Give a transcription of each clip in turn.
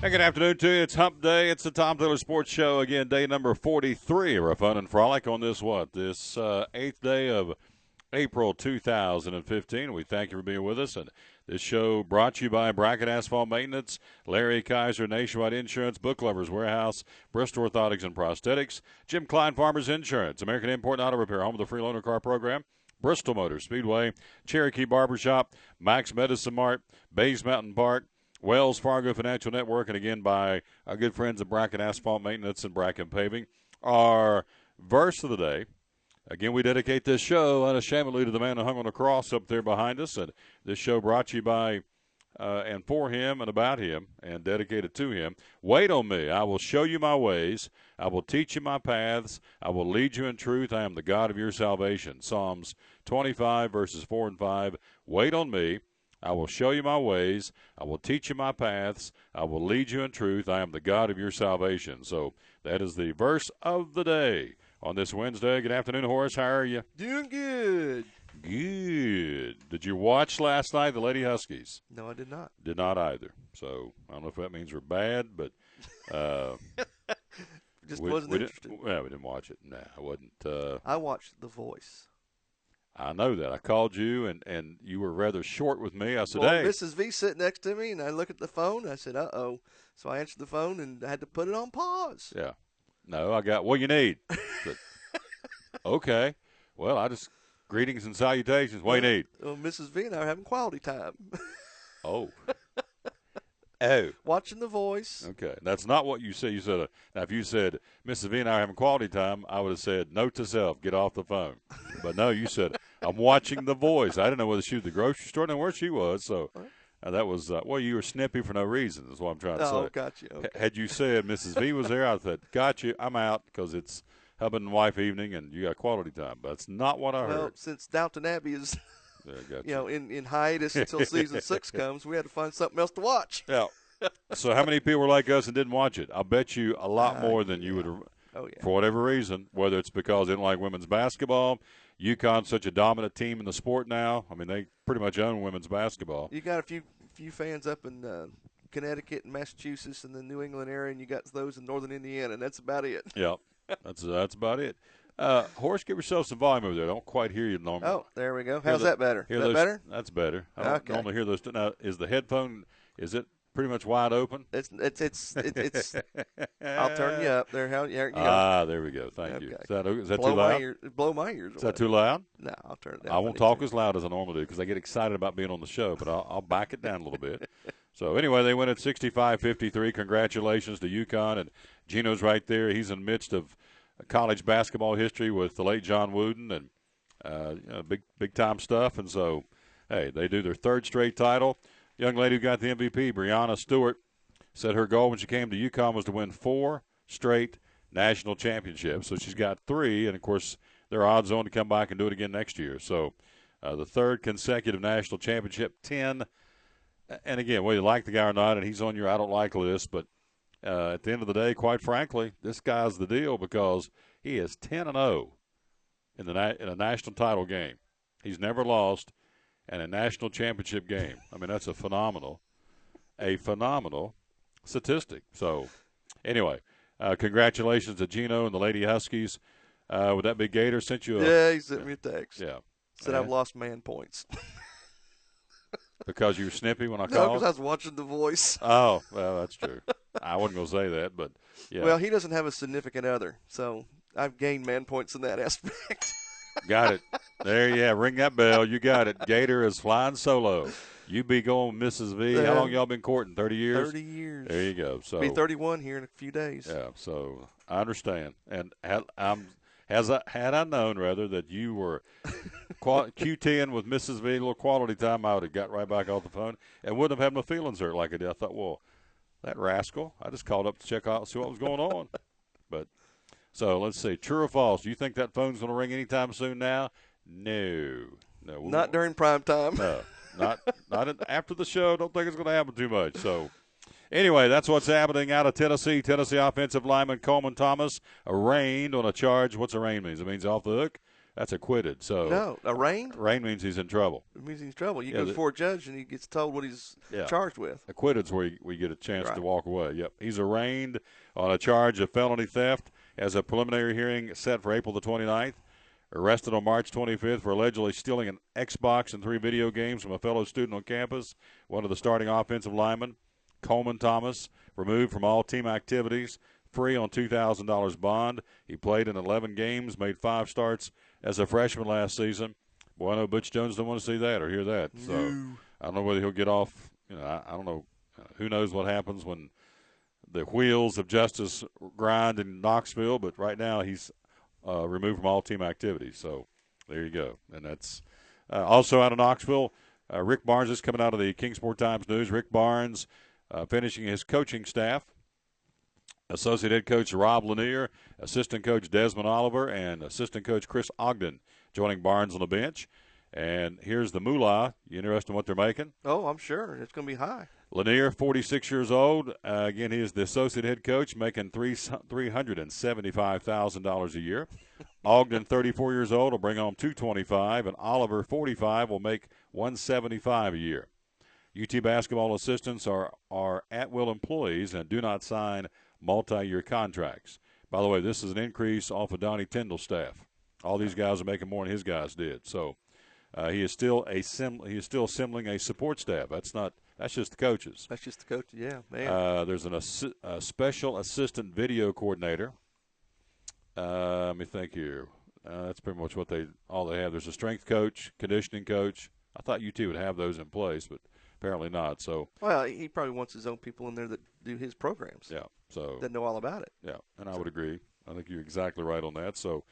Hey, good afternoon to you. It's Hump Day. It's the Tom Taylor Sports Show. Again, day number 43 of our Fun and Frolic on this, 8th day of April 2015. We thank you for being with us. And this show brought to you by Bracken Asphalt Maintenance, Larry Kaiser, Nationwide Insurance, Book Lovers Warehouse, Bristol Orthotics and Prosthetics, Jim Klein Farmers Insurance, American Import and Auto Repair, home of the free loaner car program, Bristol Motor Speedway, Cherokee Barbershop, Max Medicine Mart, Bays Mountain Park, Wells Fargo Financial Network, and again by our good friends at Bracken Asphalt Maintenance and Bracken Paving. Our verse of the day, again, we dedicate this show unashamedly to the man who hung on the cross up there behind us, and this show brought to you by and for him and about him and dedicated to him. Wait on me. I will show you my ways. I will teach you my paths. I will lead you in truth. I am the God of your salvation. Psalms 25, verses 4 and 5. Wait on me. I will show you my ways. I will teach you my paths. I will lead you in truth. I am the God of your salvation. So that is the verse of the day on this Wednesday. Good afternoon, Horace. How are you? Doing good. Good. Did you watch last night, the Lady Huskies? No, I did not. Did not either. So I don't know if that means we're bad, but Just wasn't interested. We didn't watch it. No, I wasn't. I watched The Voice. I know that. I called you, and you were rather short with me. I said, well, hey. Mrs. V sitting next to me, and I look at the phone, and I said, uh-oh. So I answered the phone, and I had to put it on pause. Yeah. No, I got, what you need? But, okay. Well, I just, greetings and salutations. What you need? Well, Mrs. V and I are having quality time. Oh. Oh. Watching The Voice. Okay. That's not what you said. You said, now if you said, Mrs. V and I are having quality time, I would have said, note to self, get off the phone. But no, you said, I'm watching The Voice. I didn't know whether she was at the grocery store. I didn't know where she was. So that was, well, you were snippy for no reason is what I'm trying to say. Oh, got you. Okay. Had you said Mrs. V was there, I said, got you, I'm out because it's husband and wife evening and you got quality time. But that's not what I heard. Well, since Downton Abbey is in hiatus until season 6 comes, we had to find something else to watch. Yeah. So how many people were like us and didn't watch it? I'll bet you a lot more than you would. Oh, yeah. For whatever reason, whether it's because they didn't like women's basketball, UConn's such a dominant team in the sport now. I mean, they pretty much own women's basketball. You got a few fans up in Connecticut and Massachusetts and the New England area, and you got those in northern Indiana, and that's about it. Yeah, that's about it. Horace, give yourself some volume over there. I don't quite hear you normally. Oh, there we go. How's that better? Is that better? That's better. I don't normally hear those. Now, is the headphone, is it pretty much wide open? It's I'll turn you up there. There you go. Ah, there we go. Thank you. Is that too loud? Blow my ears. Is that too loud? No, I'll turn it down. I won't talk as loud as I normally do because I get excited about being on the show, but I'll back it down a little bit. So anyway, they win at 65-53. Congratulations to UConn, and Gino's right there. He's in the midst of college basketball history with the late John Wooden and big time stuff. And so, hey, they do their third straight title. Young lady who got the MVP, Brianna Stewart, said her goal when she came to UConn was to win 4 straight national championships. So she's got 3, and, of course, they're odds on to come back and do it again next year. So the third consecutive national championship, 10. And, again, whether you like the guy or not, and he's on your I don't like list, but at the end of the day, quite frankly, this guy's the deal because he is 10-0 in a national title game. He's never lost in a national championship game. I mean, that's a phenomenal statistic. So, anyway, congratulations to Gino and the Lady Huskies. With that big gator sent you he sent me a text. Yeah. Said I've lost man points. Because you were snippy when I called? No, because I was watching The Voice. Oh, well, that's true. I wasn't going to say that, but, yeah. Well, he doesn't have a significant other, so I've gained man points in that aspect. Got it. There, yeah, ring that bell. You got it. Gator is flying solo. You be going with Mrs. V. How long y'all been courting? 30 years? 30 years. There you go. So be 31 here in a few days. Yeah, so I understand. And had I known, rather, that you were QTing with Mrs. V, a little quality time, I would have got right back off the phone and wouldn't have had my feelings hurt like I did. I thought, well, that rascal, I just called up to check out, see what was going on. But so let's see, true or false? Do you think that phone's going to ring anytime soon now? No. Not during prime time. No, not after the show. Don't think it's going to happen too much. So anyway, that's what's happening out of Tennessee. Tennessee offensive lineman Coleman Thomas arraigned on a charge. What's arraigned means? It means off the hook That's acquitted. So No, arraigned? Arraigned means he's in trouble. It means he's in trouble. You Yeah, go before a judge and he gets told what he's charged with. Acquitted's where we get a chance Right. to walk away. Yep. He's arraigned on a charge of felony theft as a preliminary hearing set for April the 29th. Arrested on March 25th for allegedly stealing an Xbox and 3 video games from a fellow student on campus. One of the starting offensive linemen, Coleman Thomas, removed from all team activities, free on $2,000 bond. He played in 11 games, made 5 starts as a freshman last season. Boy, I know Butch Jones don't want to see that or hear that. So I don't know whether he'll get off. I don't know. Who knows what happens when the wheels of justice grind in Knoxville, but right now he's removed from all team activities. So there you go. And that's also out of Knoxville. Rick Barnes is coming out of the Kingsport Times News. Rick Barnes finishing his coaching staff. Associate head coach Rob Lanier, assistant coach Desmond Oliver, and assistant coach Chris Ogden joining Barnes on the bench. And here's the moolah. You interested in what they're making? Oh, I'm sure. It's going to be high. Lanier, 46 years old. Again, he is the associate head coach, making $375,000 a year. Ogden, 34 years old, will bring home $225,000, and Oliver, 45, will make $175,000 a year. UT basketball assistants are at-will employees and do not sign multi-year contracts. By the way, this is an increase off of Donnie Tyndall's staff. All these guys are making more than his guys did. So he is still assembling a support staff. That's just the coaches. That's just the coaches. Yeah, man. There's a special assistant video coordinator. Let me think here. That's pretty much all they have. There's a strength coach, conditioning coach. I thought UT would have those in place, but apparently not. So well, he probably wants his own people in there that do his programs. Yeah. So that know all about it. Yeah, and I would agree. I think you're exactly right on that. So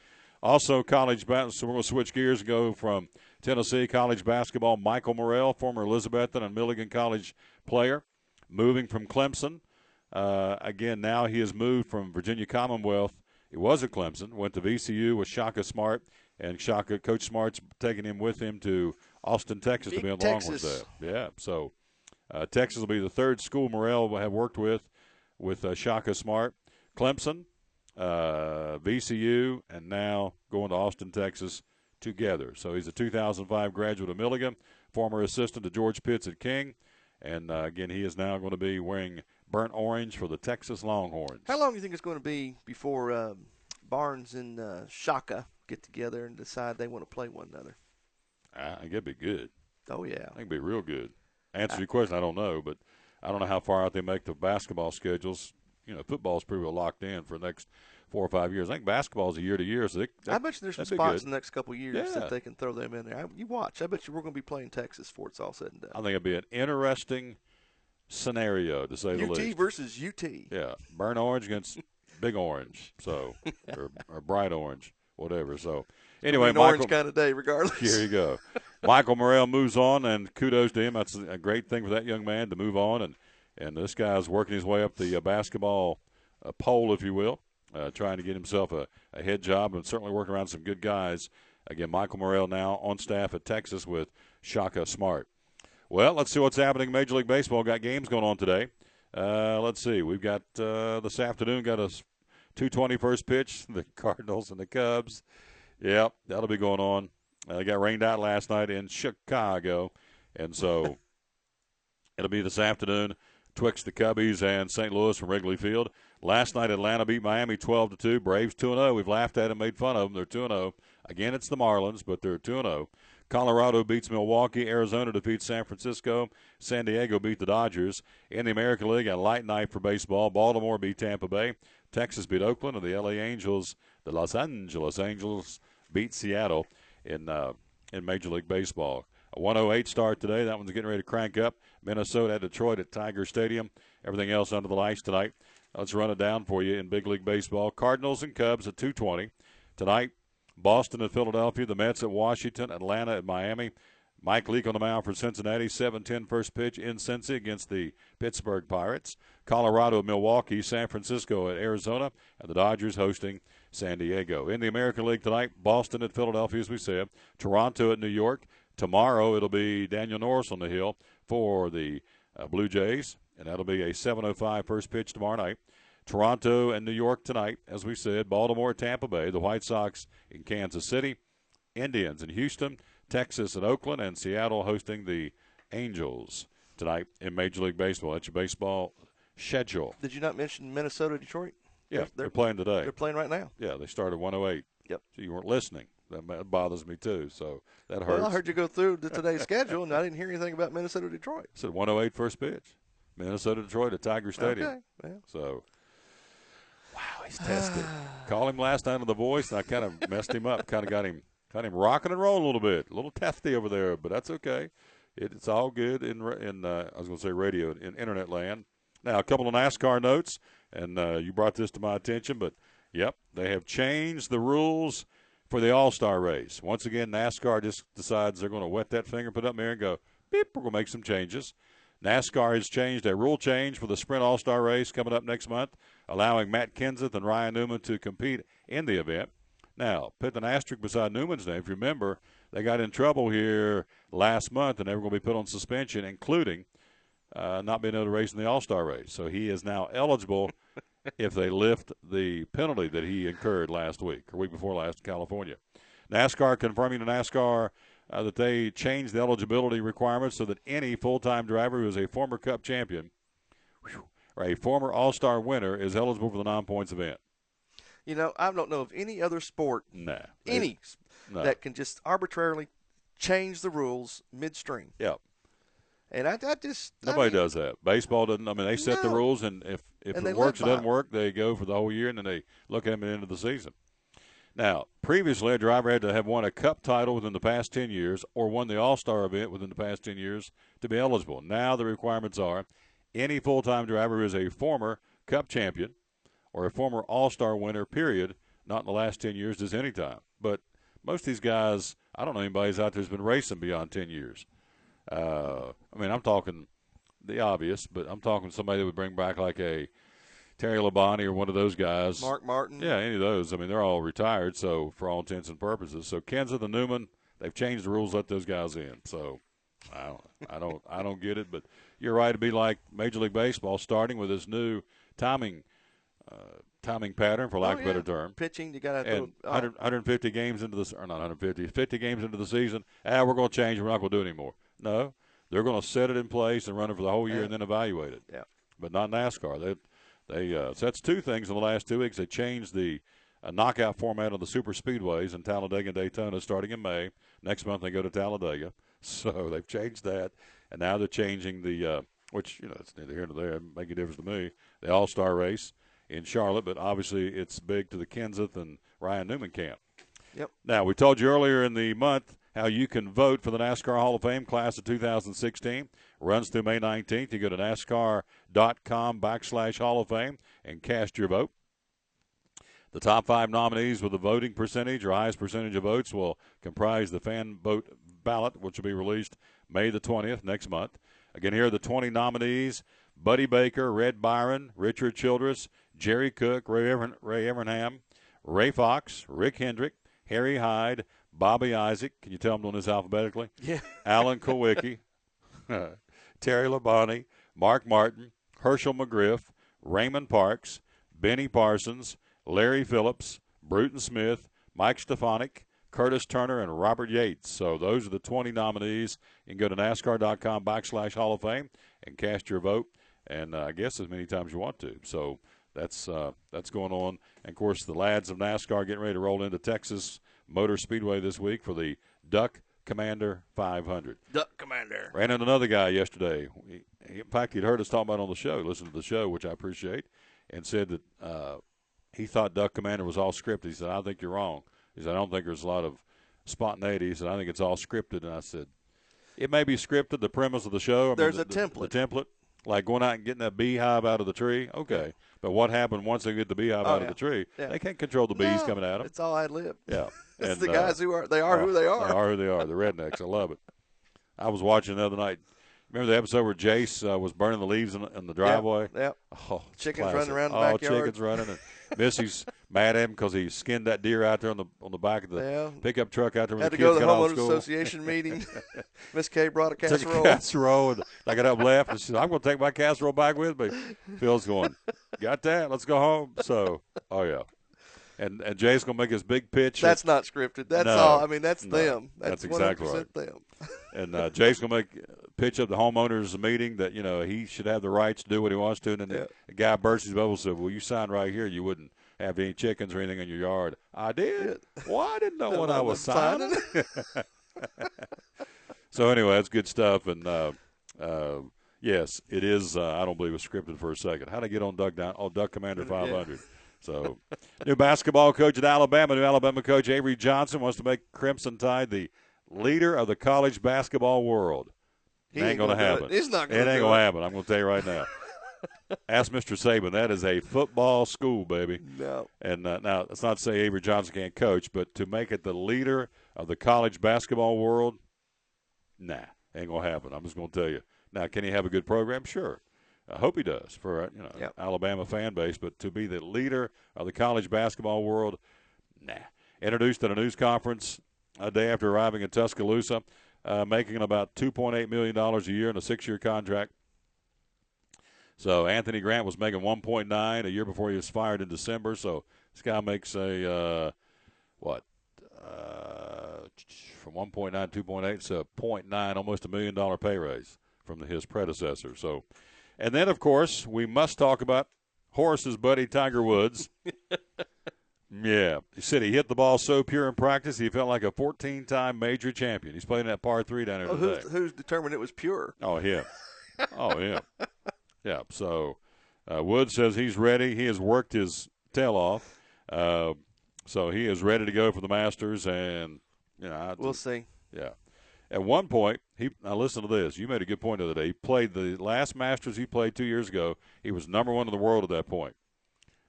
also college basketball. So we're going to switch gears and go from Tennessee college basketball. Michael Morrell, former Elizabethan and Milligan College player, moving from Clemson. Again, now he has moved from Virginia Commonwealth. He was at Clemson, went to VCU with Shaka Smart, and Coach Smart's taking him with him to Austin, Texas, to be on the Longhorn staff. Yeah, so Texas will be the third school Morrell will have worked with Shaka Smart. Clemson, VCU, and now going to Austin, Texas together. So he's a 2005 graduate of Milligan, former assistant to George Pitts at King, and again, he is now going to be wearing burnt orange for the Texas Longhorns. How long do you think it's going to be before Barnes and Shaka get together and decide they want to play one another? I think it'd be good. Oh, yeah. I think it'd be real good. Answer your question, I don't know, but I don't know how far out they make the basketball schedules. Football's pretty well locked in for the next 4 or 5 years. I think basketball's a year to year. So I bet you there's some spots in the next couple of years that they can throw them in there. You watch. I bet you we're going to be playing Texas before it's all said and done. I think it'd be an interesting scenario, to say the least. UT versus UT. Yeah, burnt orange against big orange, so or bright orange, whatever. So anyway, an orange kind of day, regardless. Here you go. Michael Morrell moves on, and kudos to him. That's a great thing for that young man to move on, and this guy's working his way up the basketball pole, if you will, trying to get himself a head job, and certainly working around some good guys. Again, Michael Morrell now on staff at Texas with Shaka Smart. Well, let's see what's happening in Major League Baseball. Got games going on today. Let's see. We've got this afternoon, got a 2:20 first pitch, the Cardinals and the Cubs. Yep, that'll be going on. They got rained out last night in Chicago, and so it'll be this afternoon twixt the Cubbies and St. Louis from Wrigley Field. Last night, Atlanta beat Miami 12-2. Braves 2-0. We've laughed at them, made fun of them. They're 2-0. Again, it's the Marlins, but they're 2-0. Colorado beats Milwaukee. Arizona defeats San Francisco. San Diego beat the Dodgers. In the American League, a light night for baseball. Baltimore beat Tampa Bay. Texas beat Oakland. And the the Los Angeles Angels beat Seattle in Major League Baseball. A 108 start today. That one's getting ready to crank up. Minnesota at Detroit at Tiger Stadium. Everything else under the lights tonight. Let's run it down for you in Big League Baseball. Cardinals and Cubs at 2:20. Tonight, Boston at Philadelphia, the Mets at Washington, Atlanta at Miami. Mike Leake on the mound for Cincinnati, 7:10 first pitch in Cincy against the Pittsburgh Pirates. Colorado at Milwaukee, San Francisco at Arizona, and the Dodgers hosting San Diego. In the American League tonight, Boston at Philadelphia, as we said. Toronto at New York. Tomorrow it'll be Daniel Norris on the hill for the Blue Jays, and that'll be a 7:05 first pitch tomorrow night. Toronto and New York tonight, as we said. Baltimore at Tampa Bay. The White Sox in Kansas City. Indians in Houston, Texas and Oakland, and Seattle hosting the Angels tonight in Major League Baseball. That's your baseball schedule. Did you not mention Minnesota, Detroit? Yeah, they're playing today. They're playing right now. Yeah, they started 108. Yep. So you weren't listening. That bothers me too. So that hurts. Well, I heard you go through today's schedule, and I didn't hear anything about Minnesota, Detroit. I said 108 first pitch. Minnesota, Detroit at Tiger Stadium. Okay. Well. So, wow, he's tested. Called him last night on The Voice, and I kind of messed him up. Kind of got him rocking and rolling a little bit. A little testy over there, but that's okay. It's all good in I was going to say radio, in internet land. Now, a couple of NASCAR notes, and you brought this to my attention, but, yep, they have changed the rules for the All-Star race. Once again, NASCAR just decides they're going to wet that finger, put it up there, and go, beep, we're going to make some changes. NASCAR has changed a rule change for the Sprint All-Star race coming up next month, allowing Matt Kenseth and Ryan Newman to compete in the event. Now, put an asterisk beside Newman's name. If you remember, they got in trouble here last month, and they were going to be put on suspension, including not being able to race in the All-Star race. So he is now eligible if they lift the penalty that he incurred last week or week before last in California. NASCAR confirming to NASCAR that they changed the eligibility requirements so that any full-time driver who is a former Cup champion or a former All-Star winner is eligible for the non-points event. You know, I don't know of any other sport, that can just arbitrarily change the rules midstream. Yep. And I just nobody does that. Baseball doesn't. I mean, they set the rules, and if it works, it doesn't work. They go for the whole year, and then they look at them at the end of the season. Now, previously, a driver had to have won a Cup title within the past 10 years or won the All-Star event within the past 10 years to be eligible. Now the requirements are any full-time driver who is a former Cup champion or a former All-Star winner, period, not in the last 10 years, does any time. But most of these guys, I don't know anybody's out there who's been racing beyond 10 years. I mean, I'm talking the obvious, but I'm talking somebody that would bring back like a Terry Labonte or one of those guys. Mark Martin. Yeah, any of those. I mean, they're all retired, so for all intents and purposes. So Kenseth and Newman, they've changed the rules, let those guys in. So I don't get it, but you're right. It'd be like Major League Baseball starting with this new timing pattern, for lack of a better term. Pitching, you got to and 150 games into this, or not 150, 50 games into the season. We're going to change. We're not going to do it anymore. No, they're going to set it in place and run it for the whole year and then evaluate it. Yeah. But not NASCAR. So that's two things in the last 2 weeks. They changed the knockout format of the super speedways in Talladega and Daytona starting in May. Next month they go to Talladega. So they've changed that, and now they're changing the which, it's neither here nor there. It doesn't make a difference to me. The All-Star race in Charlotte, but obviously it's big to the Kenseth and Ryan Newman camp. Yep. Now, we told you earlier in the month how you can vote for the NASCAR Hall of Fame class of 2016. Runs through May 19th. You go to NASCAR.com/Hall of Fame and cast your vote. The top 5 nominees with the voting percentage or highest percentage of votes will comprise the fan vote ballot, which will be released May the 20th next month. Again, here are the 20 nominees: Buddy Baker, Red Byron, Richard Childress, Jerry Cook, Ray Evernham, Ray Fox, Rick Hendrick, Harry Hyde, Bobby Isaac. Can you tell them doing this alphabetically? Yeah. Alan Kulwicki, Terry Labonte, Mark Martin, Herschel McGriff, Raymond Parks, Benny Parsons, Larry Phillips, Bruton Smith, Mike Stefanik, Curtis Turner, and Robert Yates. So those are the 20 nominees. You can go to NASCAR.com/Hall of Fame and cast your vote, and I guess as many times as you want to. So that's going on. And, of course, the lads of NASCAR getting ready to roll into Texas Motor Speedway this week for the Duck Commander 500. Duck Commander. Ran into another guy yesterday. In fact, he'd heard us talk about it on the show, listened to the show, which I appreciate, and said that he thought Duck Commander was all scripted. He said, I think you're wrong. He said, I don't think there's a lot of spontaneity. He said, I think it's all scripted. And I said, it may be scripted, the premise of the show. There's a template. The template, like going out and getting that beehive out of the tree. Okay. But what happened once they get the beehive out of the tree? Yeah. They can't control the bees coming at them. It's all ad-lib. Yeah. It's the guys who are, they are who they are. They are who they are. The rednecks. I love it. I was watching the other night. Remember the episode where Jace was burning the leaves in the driveway? Yeah. Oh, chickens running around the backyard. Chickens running. And Missy's mad at him because he skinned that deer out there on the back of the pickup truck out there when Had the to kids go to the got off homeowners school. association meeting. Miss Kay brought a casserole. Took a casserole. And I got up left and she said, I'm going to take my casserole back with me. Phil's going, got that? Let's go home. So, oh, yeah. And Jay's going to make his big pitch. That's not scripted. That's all. I mean, that's them. That's exactly 100% right. them. And Jay's going to make pitch up the homeowners meeting that, he should have the rights to do what he wants to. And then the guy bursts his bubble said, well, you signed right here. You wouldn't have any chickens or anything in your yard. I did? Well, I didn't know what I was signing. So, anyway, that's good stuff. And, yes, it is. I don't believe it's scripted for a second. How'd I get on Duck down? Oh, Duck Commander 500. Yeah. So, new basketball coach at Alabama. New Alabama coach Avery Johnson wants to make Crimson Tide the leader of the college basketball world. It ain't going to happen. It's not going to happen. It ain't going to happen. I'm going to tell you right now. Ask Mr. Saban. That is a football school, baby. No. And now, that's not to say Avery Johnson can't coach, but to make it the leader of the college basketball world, nah, ain't going to happen. I'm just going to tell you. Now, can he have a good program? Sure. I hope he does for Alabama fan base, but to be the leader of the college basketball world, nah. Introduced at a news conference a day after arriving in Tuscaloosa, making about $2.8 million a year in a 6-year contract. So Anthony Grant was making $1.9 a year before he was fired in December. So this guy makes from 1.9 to 2.8, so 0.9, almost $1 million pay raise from his predecessor. So. And then, of course, we must talk about Horace's buddy Tiger Woods. Yeah. He said he hit the ball so pure in practice he felt like a 14-time major champion. He's playing that par 3 down there today. Who's determined it was pure? Oh, him. Yeah. So Woods says he's ready. He has worked his tail off. So he is ready to go for the Masters. And, we'll see. Yeah. At one point, now listen to this. You made a good point the other day. He played the last Masters he played 2 years ago. He was number 1 in the world at that point.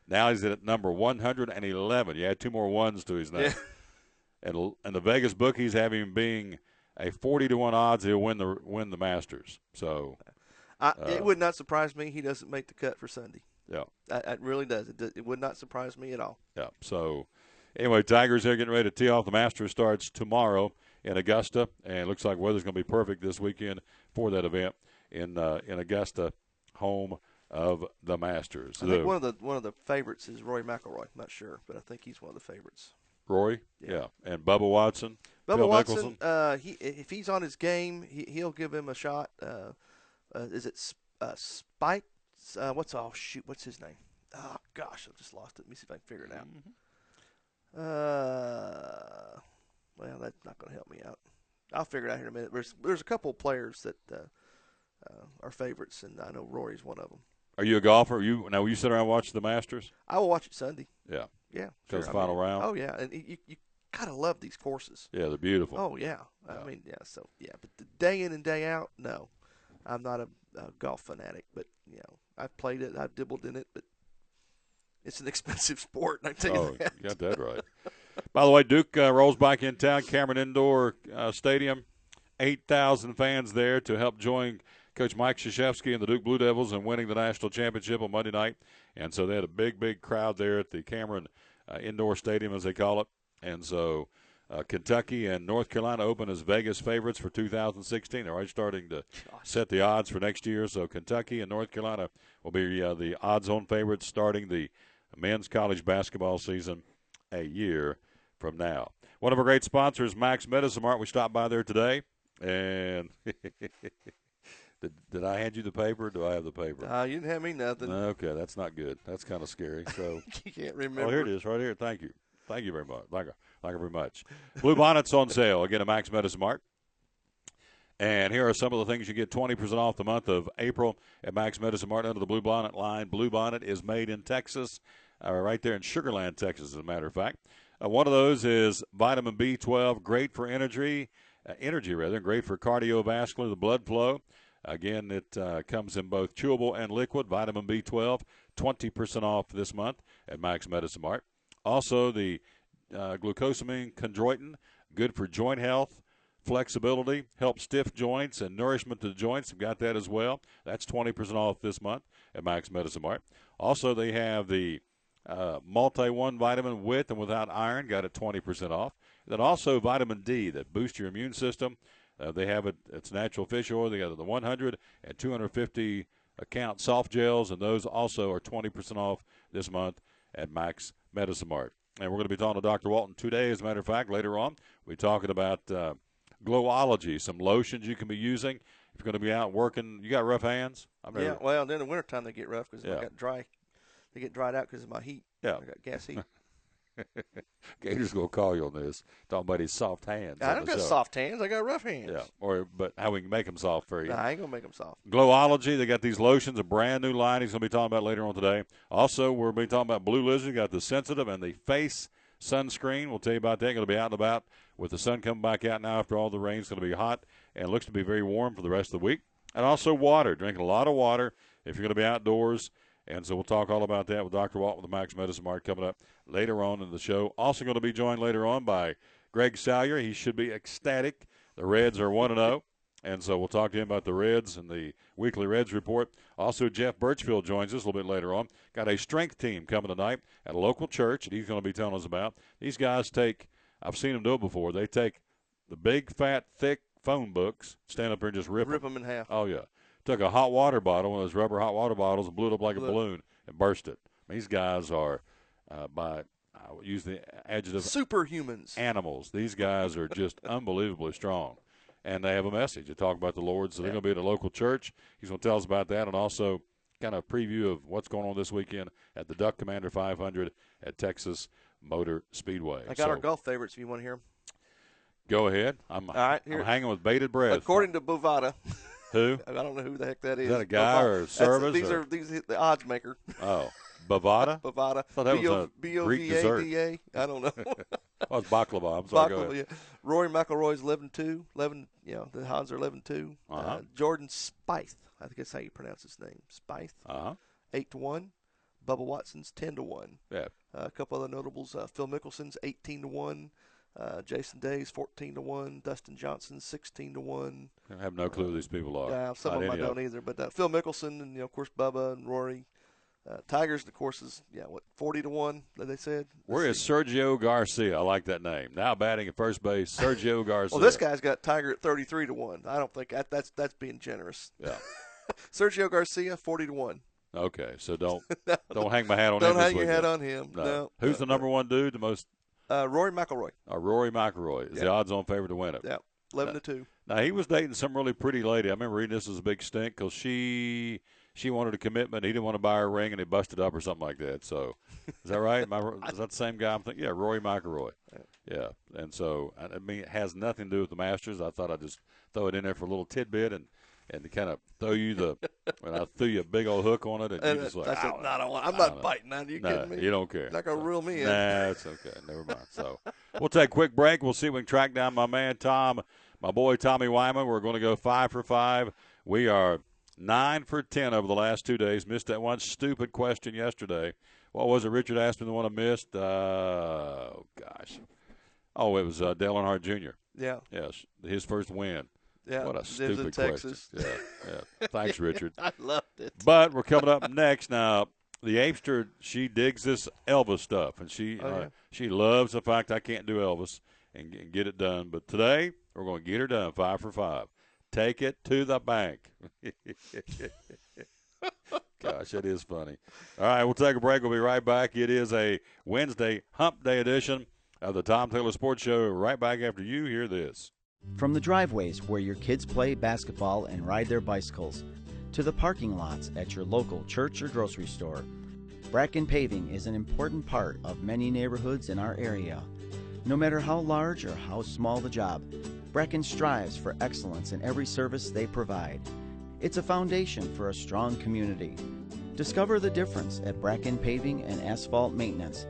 Now he's at number 111. You add 2 more ones to his name. Yeah. And the Vegas bookies have him being a 40-1 odds he'll win the Masters. So it would not surprise me he doesn't make the cut for Sunday. Yeah. It really does. It would not surprise me at all. Yeah. So anyway, Tigers here getting ready to tee off. The Masters starts tomorrow in Augusta, and it looks like weather's going to be perfect this weekend for that event in Augusta, home of the Masters. I think one of the favorites is Rory McIlroy. I'm not sure, but I think he's one of the favorites. Rory, yeah. And Bubba Watson. Bubba Watson, if he's on his game, he'll give him a shot. Is it Spike? What's his name? Oh gosh, I've just lost it. Let me see if I can figure it out. Mm-hmm. Well, that's not going to help me out. I'll figure it out here in a minute. There's a couple of players that are favorites, and I know Rory's one of them. Are you a golfer? Will you sit around and watch the Masters? I will watch it Sunday. Yeah. Yeah. Because final round? Oh, yeah. And you got to love these courses. Yeah, they're beautiful. Oh, yeah. I mean, yeah. So, yeah. But the day in and day out, no. I'm not a golf fanatic, but, I've played it. I've dibbled in it, but it's an expensive sport, and I tell you that. You got that right. By the way, Duke rolls back in town, Cameron Indoor Stadium. 8,000 fans there to help join Coach Mike Krzyzewski and the Duke Blue Devils in winning the national championship on Monday night. And so they had a big, big crowd there at the Cameron Indoor Stadium, as they call it. And so Kentucky and North Carolina open as Vegas favorites for 2016. They're already starting to set the odds for next year. So Kentucky and North Carolina will be the odds-on favorites starting the men's college basketball season a year from now. One of our great sponsors, Max Medicine Mart. We stopped by there today, and did I hand you the paper? Or do I have the paper? You didn't hand me nothing. Okay, that's not good. That's kind of scary. So you can't remember. Oh, here it is, right here. Thank you. Thank you very much. Thank you very much. Blue Bonnets on sale again at Max Medicine Mart. And here are some of the things you get 20% off the month of April at Max Medicine Mart under the Blue Bonnet line. Blue Bonnet is made in Texas, right there in Sugar Land, Texas, as a matter of fact. One of those is vitamin B12, great for energy, great for cardiovascular, the blood flow. Again, it comes in both chewable and liquid, vitamin B12, 20% off this month at Max Medicine Mart. Also, the glucosamine chondroitin, good for joint health, flexibility, helps stiff joints and nourishment to the joints. We've got that as well. That's 20% off this month at Max Medicine Mart. Also, they have the multi-1 vitamin with and without iron, got it 20% off. Then also vitamin D that boosts your immune system. They have it, it's natural fish oil. They got the 100 and 250 count soft gels, and those also are 20% off this month at Max Medicine Mart. And we're going to be talking to Dr. Walton today, as a matter of fact. Later on, we're talking about Glowology, some lotions you can be using. If you're going to be out working, you got rough hands? Yeah, well, then in the wintertime they get rough because Yeah. I got dry. They get dried out because of my heat. Yeah. I got gas heat. Gator's going to call you on this, talking about his soft hands. I don't got soft hands. I got rough hands. Yeah, but how we can make them soft for you. Nah, I ain't going to make them soft. Glowology, they got these lotions, a brand new line he's going to be talking about later on today. Also, we're going to be talking about Blue Lizard. Got the Sensitive and the Face sunscreen. We'll tell you about that. Going to be out and about with the sun coming back out now after all the rain. It's going to be hot and looks to be very warm for the rest of the week. And also water, drinking a lot of water if you're going to be outdoors. And so we'll talk all about that with Dr. Walton with the Max Medicine Mart coming up later on in the show. Also going to be joined later on by Greg Salyer. He should be ecstatic. The Reds are 1-0. And so we'll talk to him about the Reds and the weekly Reds report. Also, Jeff Birchfield joins us a little bit later on. Got a strength team coming tonight at a local church that he's going to be telling us about. These guys take, I've seen them do it before, they take the big, fat, thick phone books, stand up here and just rip them in half. Oh, yeah. Took a hot water bottle, one of those rubber hot water bottles, and blew it up like a balloon and burst it. These guys are, I would use the adjective, superhumans. Animals. These guys are just unbelievably strong. And they have a message to talk about the Lord. So they're going to be at a local church. He's going to tell us about that and also kind of a preview of what's going on this weekend at the Duck Commander 500 at Texas Motor Speedway. I got our golf favorites if you want to hear them. Go ahead. I'm hanging with bated breath. According to Bovada. Who? I don't know who the heck that is. Is that a guy or a service? These are the odds maker. Oh, Bovada? Bovada. I thought that was a Greek dessert. B-O-V-A-D-A. I don't know. Oh, it's baklava. I'm sorry. Baklava, yeah. Rory McIlroy's 11-2. The odds are 11-2. Jordan Spieth. I think that's how you pronounce his name. Spieth. 8-1. Bubba Watson's 10-1. Yeah. A couple other notables. Phil Mickelson's 18-1. Jason Day's 14-1. Dustin Johnson 16-1. I have no clue who these people are. Yeah, some of them I don't either. But Phil Mickelson and of course Bubba and Rory. Tigers, of course, is 40-1 that they said. Where is Sergio Garcia? I like that name. Now batting at first base, Sergio Garcia. Well, this guy's got Tiger at 33-1. I don't think that's being generous. Yeah. Sergio Garcia 40-1. Okay, so don't hang my hat on him. Don't hang your hat on him. No. Who's the number one dude? The most. Rory McIlroy. Rory McIlroy is the odds-on favorite to win it. Yeah, 11-2. Now he was dating some really pretty lady. I remember reading this was a big stink because she wanted a commitment. He didn't want to buy her a ring, and he busted up or something like that. So, is that right? Is that the same guy I'm thinking? Yeah, Rory McIlroy. Yeah, and so I mean, it has nothing to do with the Masters. I thought I'd just throw it in there for a little tidbit and to kind of throw you when I threw you a big old hook on it, and you just like, I'm not biting on you. Kidding me? You don't care. You're not gonna reel me in. Nah, it's okay. Never mind. So we'll take a quick break. We'll see if we can track down my man Tom, my boy Tommy Weinmann. We're going to go 5 for 5. We are 9 for 10 over the last 2 days. Missed that one stupid question yesterday. What was it? Richard asked me the one I missed. Oh gosh. Oh, it was Dale Earnhardt Jr. Yeah. Yes, his first win. Yeah, what a stupid question. Yeah. Thanks, Richard. I loved it. But we're coming up next now. The Apester, she digs this Elvis stuff, and she loves the fact I can't do Elvis and get it done. But today we're going to get her done 5 for 5. Take it to the bank. Gosh, that is funny. All right, we'll take a break. We'll be right back. It is a Wednesday hump day edition of the Tom Taylor Sports Show. Right back after you hear this. From the driveways where your kids play basketball and ride their bicycles, to the parking lots at your local church or grocery store, Bracken Paving is an important part of many neighborhoods in our area. No matter how large or how small the job, Bracken strives for excellence in every service they provide. It's a foundation for a strong community. Discover the difference at Bracken Paving and Asphalt Maintenance.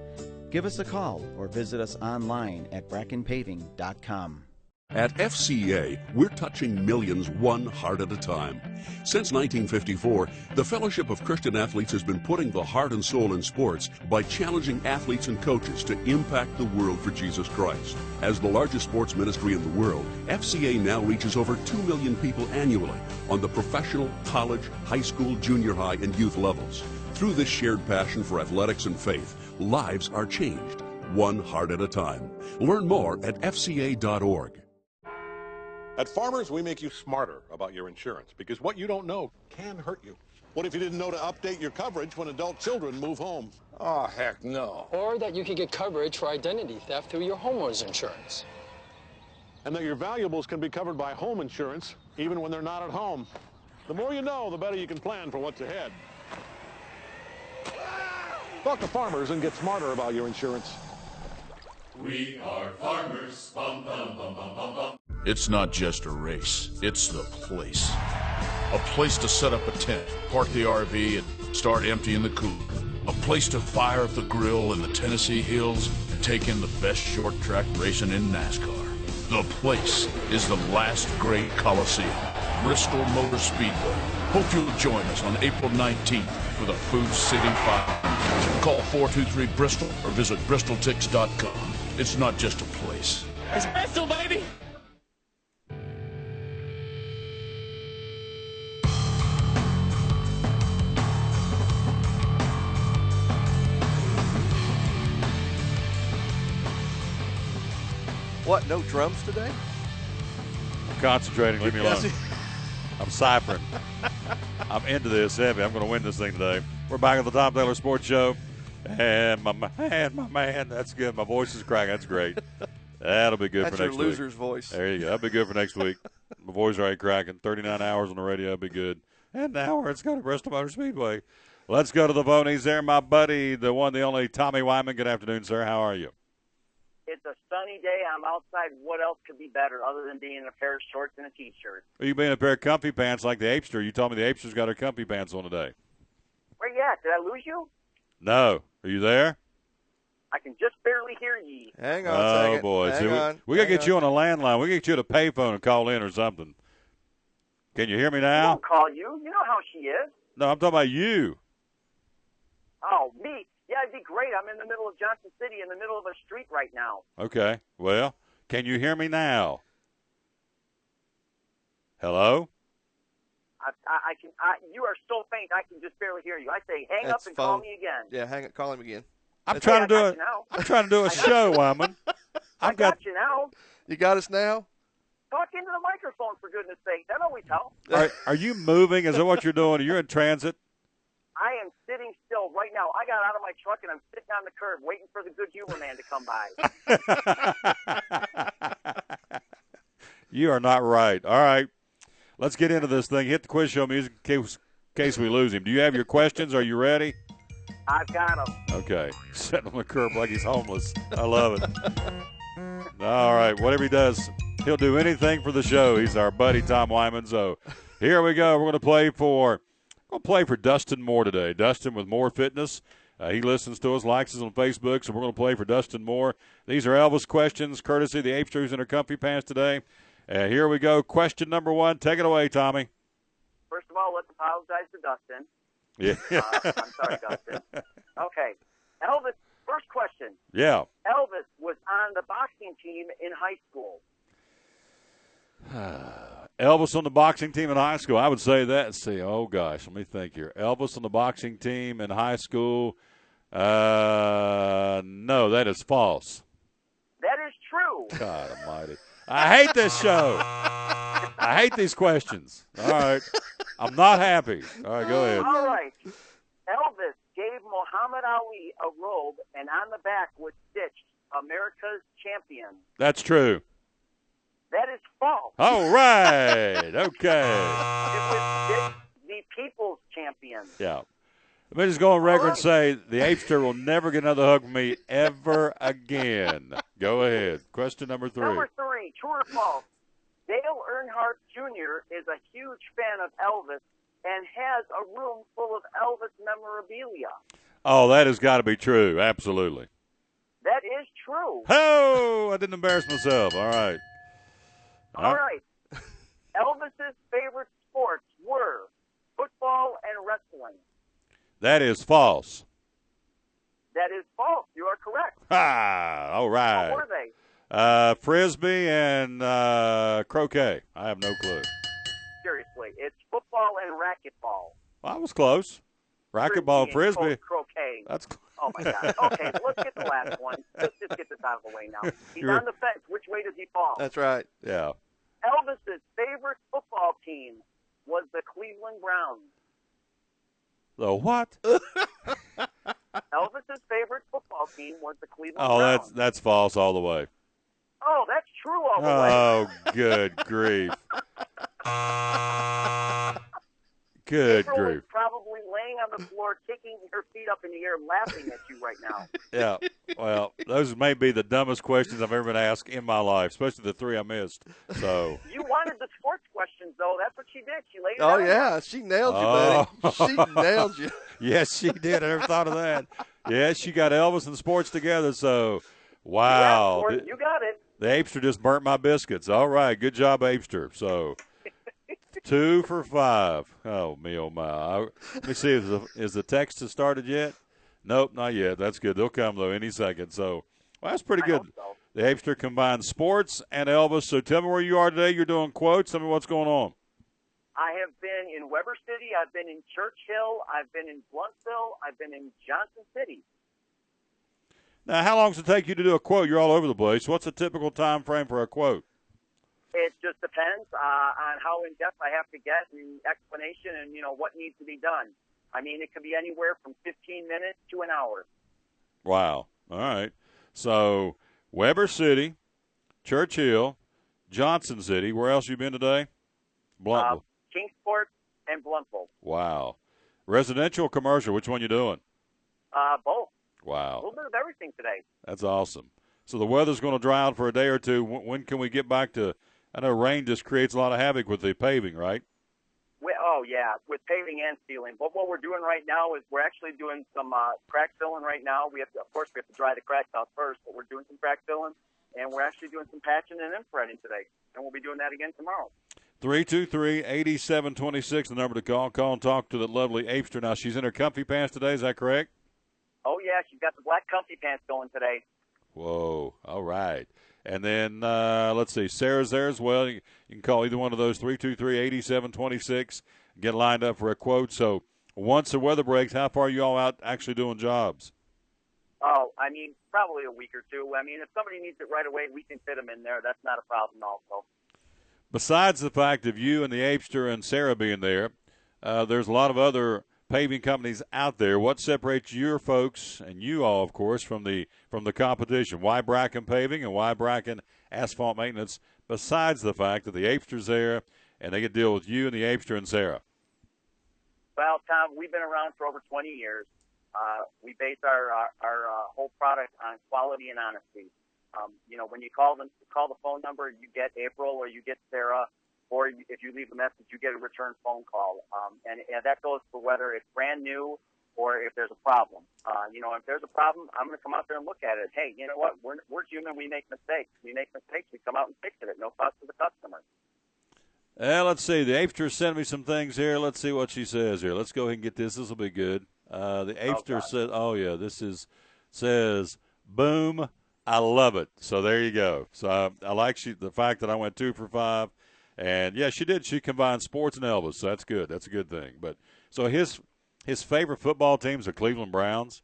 Give us a call or visit us online at brackenpaving.com. At FCA, we're touching millions one heart at a time. Since 1954, the Fellowship of Christian Athletes has been putting the heart and soul in sports by challenging athletes and coaches to impact the world for Jesus Christ. As the largest sports ministry in the world, FCA now reaches over 2 million people annually on the professional, college, high school, junior high, and youth levels. Through this shared passion for athletics and faith, lives are changed, one heart at a time. Learn more at fca.org. At Farmers, we make you smarter about your insurance because what you don't know can hurt you. What if you didn't know to update your coverage when adult children move home? Oh, heck no. Or that you could get coverage for identity theft through your homeowner's insurance. And that your valuables can be covered by home insurance even when they're not at home. The more you know, the better you can plan for what's ahead. Talk to Farmers and get smarter about your insurance. We are farmers. Bum, bum, bum, bum, bum, bum. It's not just a race, it's the place. A place to set up a tent, park the RV, and start emptying the cooler. A place to fire up the grill in the Tennessee hills and take in the best short track racing in NASCAR. The place is the last great Coliseum, Bristol Motor Speedway. Hope you'll join us on April 19th for the Food City 5. Call 423-BRISTOL or visit bristoltix.com. It's not just a place. It's Bristol, baby! What, no drums today? I'm concentrating. Leave me alone. I'm ciphering. I'm into this heavy. I'm going to win this thing today. We're back at the Tom Taylor Sports Show. And my man, that's good. My voice is cracking. That's great. That'll be good That's for next week. your loser's voice. There you go. That'll be good for next week. My voice already cracking. 39 hours on the radio. That'll be good. And now let's go to Bristol Motor Speedway. Let's go to the ponies there, my buddy, the one, the only Tommy Weinmann. Good afternoon, sir. How are you? It's a sunny day. I'm outside. What else could be better other than being in a pair of shorts and a T-shirt? Well, you being a pair of comfy pants like the Apester. You told me the Apester's got her comfy pants on today. Where you at? Did I lose you? No. Are you there? I can just barely hear ye. Hang on a second. Oh, boy. Hang See, on. we got to get you on a landline. We got to get you to a payphone and call in or something. Can you hear me I now? won't call you. You know how she is. No, I'm talking about you. Oh, me? Yeah, it'd be great. I'm in the middle of Johnson City, in the middle of a street right now. Okay. Well, can you hear me now? Hello? I can. You are so faint, I can just barely hear you. I say, hang That's up and phone. call me again. Yeah, hang it. Call him again. I'm trying to do I got it. you now. I'm trying to do a show, Wyman. I got you now. You got us now? Talk into the microphone, for goodness sake. That always helps. Are you moving? Is that what you're doing? You're in transit? I am sitting still right now. I got out of my truck, and I'm sitting on the curb waiting for the good humor man to come by. You are not right. All right. Let's get into this thing. Hit the quiz show music in case we lose him. Do you have your questions? Are you ready? I've got them. Okay. Sitting on the curb like he's homeless. I love it. All right. Whatever he does, he'll do anything for the show. He's our buddy, Tom Wyman. So here we go. We're going to play for Dustin Moore today. Dustin with Moore Fitness. He listens to us, likes us on Facebook, so we're going to play for Dustin Moore. These are Elvis questions, courtesy of the Apesters in her comfy pants today. Here we go. Question number one. Take it away, Tommy. First of all, let's apologize to Dustin. Yeah. I'm sorry, Dustin. Okay. Elvis, first question. Yeah. Elvis was on the boxing team in high school. Elvis on the boxing team in high school. I would say that. Let's see. Oh, gosh. Let me think here. Elvis on the boxing team in high school. No, that is false. That is true. God almighty. I hate this show. I hate these questions. All right. I'm not happy. All right, go ahead. All right. Elvis gave Muhammad Ali a robe, and on the back was stitched America's champion. That's true. That is false. All right. Okay. It was the people's champion. Yeah. Let me just go on record and say the Apester will never get another hug from me ever again. Go ahead. Question number three. Number three, true or false? Dale Earnhardt Jr. is a huge fan of Elvis and has a room full of Elvis memorabilia. Oh, that has got to be true. Absolutely. That is true. Oh, I didn't embarrass myself. All right. All right. Elvis's favorite sports were football and wrestling. That is false. That is false. You are correct. Ah, all right. What were they? Frisbee and croquet. I have no clue. Seriously, it's football and racquetball. I was close. Racquetball and frisbee. Croquet. That's. Oh, my God. Okay, let's get the last one. Let's just get this out of the way now. He's on the fence. Which way does he fall? That's right. Yeah. Elvis's favorite football team was the Cleveland Browns. The what? Elvis's favorite football team was the Cleveland Browns. Oh, that's false all the way. Oh, that's true all the way. Oh, good grief. Good April grief. is probably laying on the floor, kicking her feet up in the air, laughing at you right now. Yeah. Well, those may be the dumbest questions I've ever been asked in my life, especially the three I missed. So. You wanted the sports questions, though. That's what she did. She laid it Oh, out. yeah. She nailed you, buddy. She nailed you. Yes, she did. I never thought of that. Yes, she got Elvis and sports together. So, wow. Yeah, you got it. The Apester just burnt my biscuits. All right. Good job, Apester. So, 2 for 5. Oh, me, oh, my. Let me see. Is the text has started yet? Nope, not yet. That's good. They'll come, though, any second. So, well, that's pretty good. So. The Apester combines sports and Elvis. So, tell me where you are today. You're doing quotes. Tell me what's going on. I have been in Weber City. I've been in Churchill. I've been in Blountsville. I've been in Johnson City. Now, how long does it take you to do a quote? You're all over the place. What's a typical time frame for a quote? It just depends on how in-depth I have to get and explanation and, what needs to be done. I mean, it could be anywhere from 15 minutes to an hour. Wow. All right. So, Weber City, Churchill, Johnson City. Where else you been today? Blountsville. Kingsport and Blountsville. Wow. Residential, commercial, which one you doing? Both. Wow. A little bit of everything today. That's awesome. So the weather's going to dry out for a day or two. When can we get back to – I know rain just creates a lot of havoc with the paving, right? With paving and sealing. But what we're doing right now is we're actually doing some crack filling right now. Of course, we have to dry the cracks out first, but we're doing some crack filling, and we're actually doing some patching and infrareding today, and we'll be doing that again tomorrow. 323-8726, the number to call. Call and talk to the lovely Apester. Now, she's in her comfy pants today. Is that correct? Oh, yeah. She's got the black comfy pants going today. Whoa. All right. And then, let's see, Sarah's there as well. You can call either one of those, 323-8726, get lined up for a quote. So once the weather breaks, how far are you all out actually doing jobs? Oh, I mean, probably a week or two. I mean, if somebody needs it right away, we can fit them in there. That's not a problem also. Besides the fact of you and the Apester and Sarah being there, there's a lot of other paving companies out there. What separates your folks and you all, of course, from the competition? Why Bracken Paving and why Bracken Asphalt Maintenance, besides the fact that the Apester's there and they get to deal with you and the Apester and Sarah? Well, Tom, we've been around for over 20 years. We base our whole product on quality and honesty. When you call the phone number, you get April or you get Sarah, or if you leave a message, you get a return phone call. And that goes for whether it's brand new or if there's a problem. If there's a problem, I'm going to come out there and look at it. Hey, you know what? We're human. We make mistakes. We come out and fix it at no cost to the customer. Let's see. The Apester sent me some things here. Let's see what she says here. Let's go ahead and get this. This will be good. The Apester says, says, boom, I love it. So there you go. So I like the fact that I went 2 for 5. And, yeah, she did. She combined sports and Elvis, so that's good. That's a good thing. But so his favorite football teams are Cleveland Browns.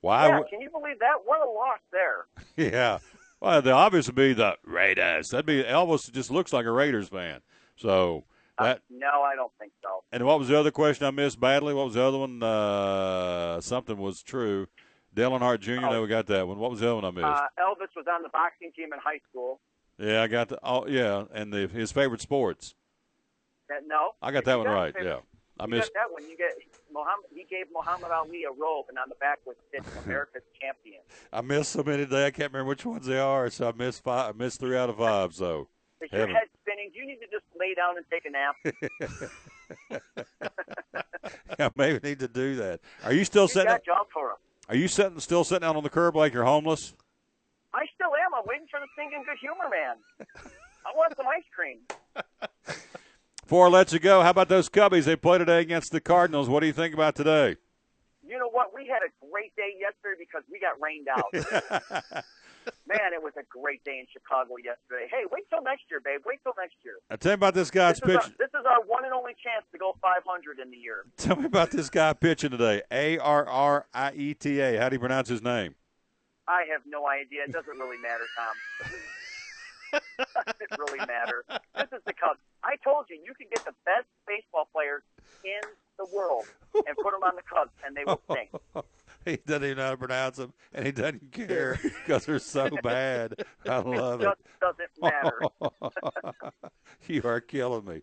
Why? Yeah, can you believe that? What a loss there. Yeah. Well, they obviously be the Raiders. That'd be Elvis. Just looks like a Raiders fan. So that. No, I don't think so. And what was the other question I missed badly? What was the other one? Something was true. Dale Earnhardt Jr. No, we got that one. What was the other one I missed? Elvis was on the boxing team in high school. Yeah, I got the. Oh, yeah, and his favorite sports. No, I got that one right. Yeah, I missed that one. You get Muhammad. He gave Muhammad Ali a robe, and on the back was America's champion. I missed so many today. I can't remember which ones they are. So I missed 5. I missed 3 out of 5. So. Is your head spinning? Do you need to just lay down and take a nap? Yeah, maybe need to do that. Are you still sitting? Are you still sitting out on the curb like you're homeless? I still am. I'm waiting for the stinking good humor man. I want some ice cream. Before I let you go, how about those Cubbies? They played today against the Cardinals. What do you think about today? You know what? We had a great day yesterday because we got rained out. Man, it was a great day in Chicago yesterday. Hey, wait till next year, babe. Wait till next year. Tell me about this guy's pitching. This is our one and only chance to go 500 in the year. Tell me about this guy pitching today. Arrieta. How do you pronounce his name? I have no idea. It doesn't really matter, Tom. Does it really matter? This is the Cubs. I told you, you can get the best baseball players in the world and put them on the Cubs, and they will stink. He doesn't even know how to pronounce them, and he doesn't care because they're so bad. I love it. It just doesn't matter. You are killing me.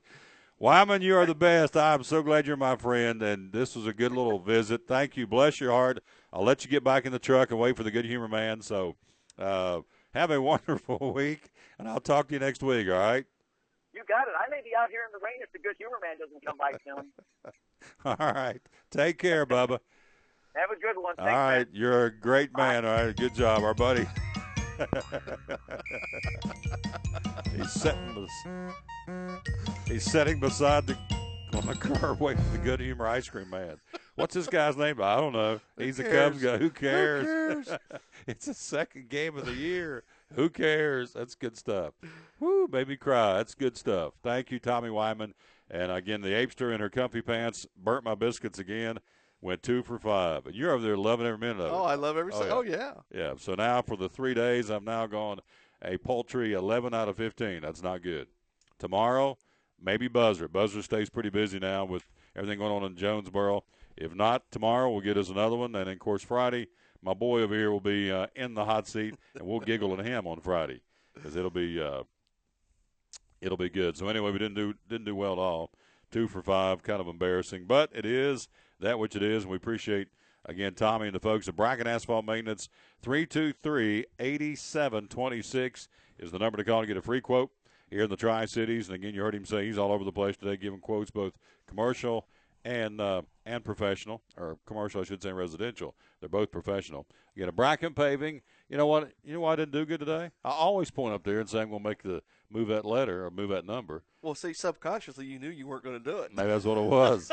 Weinmann, you are the best. I'm so glad you're my friend, and this was a good little visit. Thank you. Bless your heart. I'll let you get back in the truck and wait for the good humor man. So have a wonderful week, and I'll talk to you next week, all right? You got it. I may be out here in the rain if the good humor man doesn't come by soon. All right. Take care, Bubba. Have a good one. All Thanks, right. man. You're a great man. All right. Good job, our buddy. He's sitting beside on the curb waiting for the good humor ice cream man. What's this guy's name? I don't know. He's a Cubs guy. Who cares? Who cares? It's the second game of the year. Who cares? That's good stuff. Woo, made me cry. That's good stuff. Thank you, Tommy Weinmann. And, again, the Apester in her comfy pants burnt my biscuits again, went 2 for 5. And you're over there loving every minute of it. Oh, I love every second. Yeah. Oh, yeah. Yeah, so now for the 3 days, I've now gone a paltry 11 out of 15. That's not good. Tomorrow, maybe Buzzer. Buzzer stays pretty busy now with everything going on in Jonesboro. If not, tomorrow we'll get us another one. And, of course, Friday, my boy over here will be in the hot seat, and we'll giggle at him on Friday because it'll be good. So, anyway, we didn't do well at all. 2 for 5, kind of embarrassing. But it is that which it is, and we appreciate, again, Tommy and the folks at Bracken Asphalt Maintenance. 323-8726 is the number to call to get a free quote here in the Tri-Cities. And, again, you heard him say he's all over the place today giving quotes, both commercial and professional, or commercial, I should say, residential. They're both professional. Again, a Bracken Paving. You know what? You know why I didn't do good today? I always point up there and say I'm going to move that letter or move that number. Well, see, subconsciously you knew you weren't going to do it. Maybe that's what it was.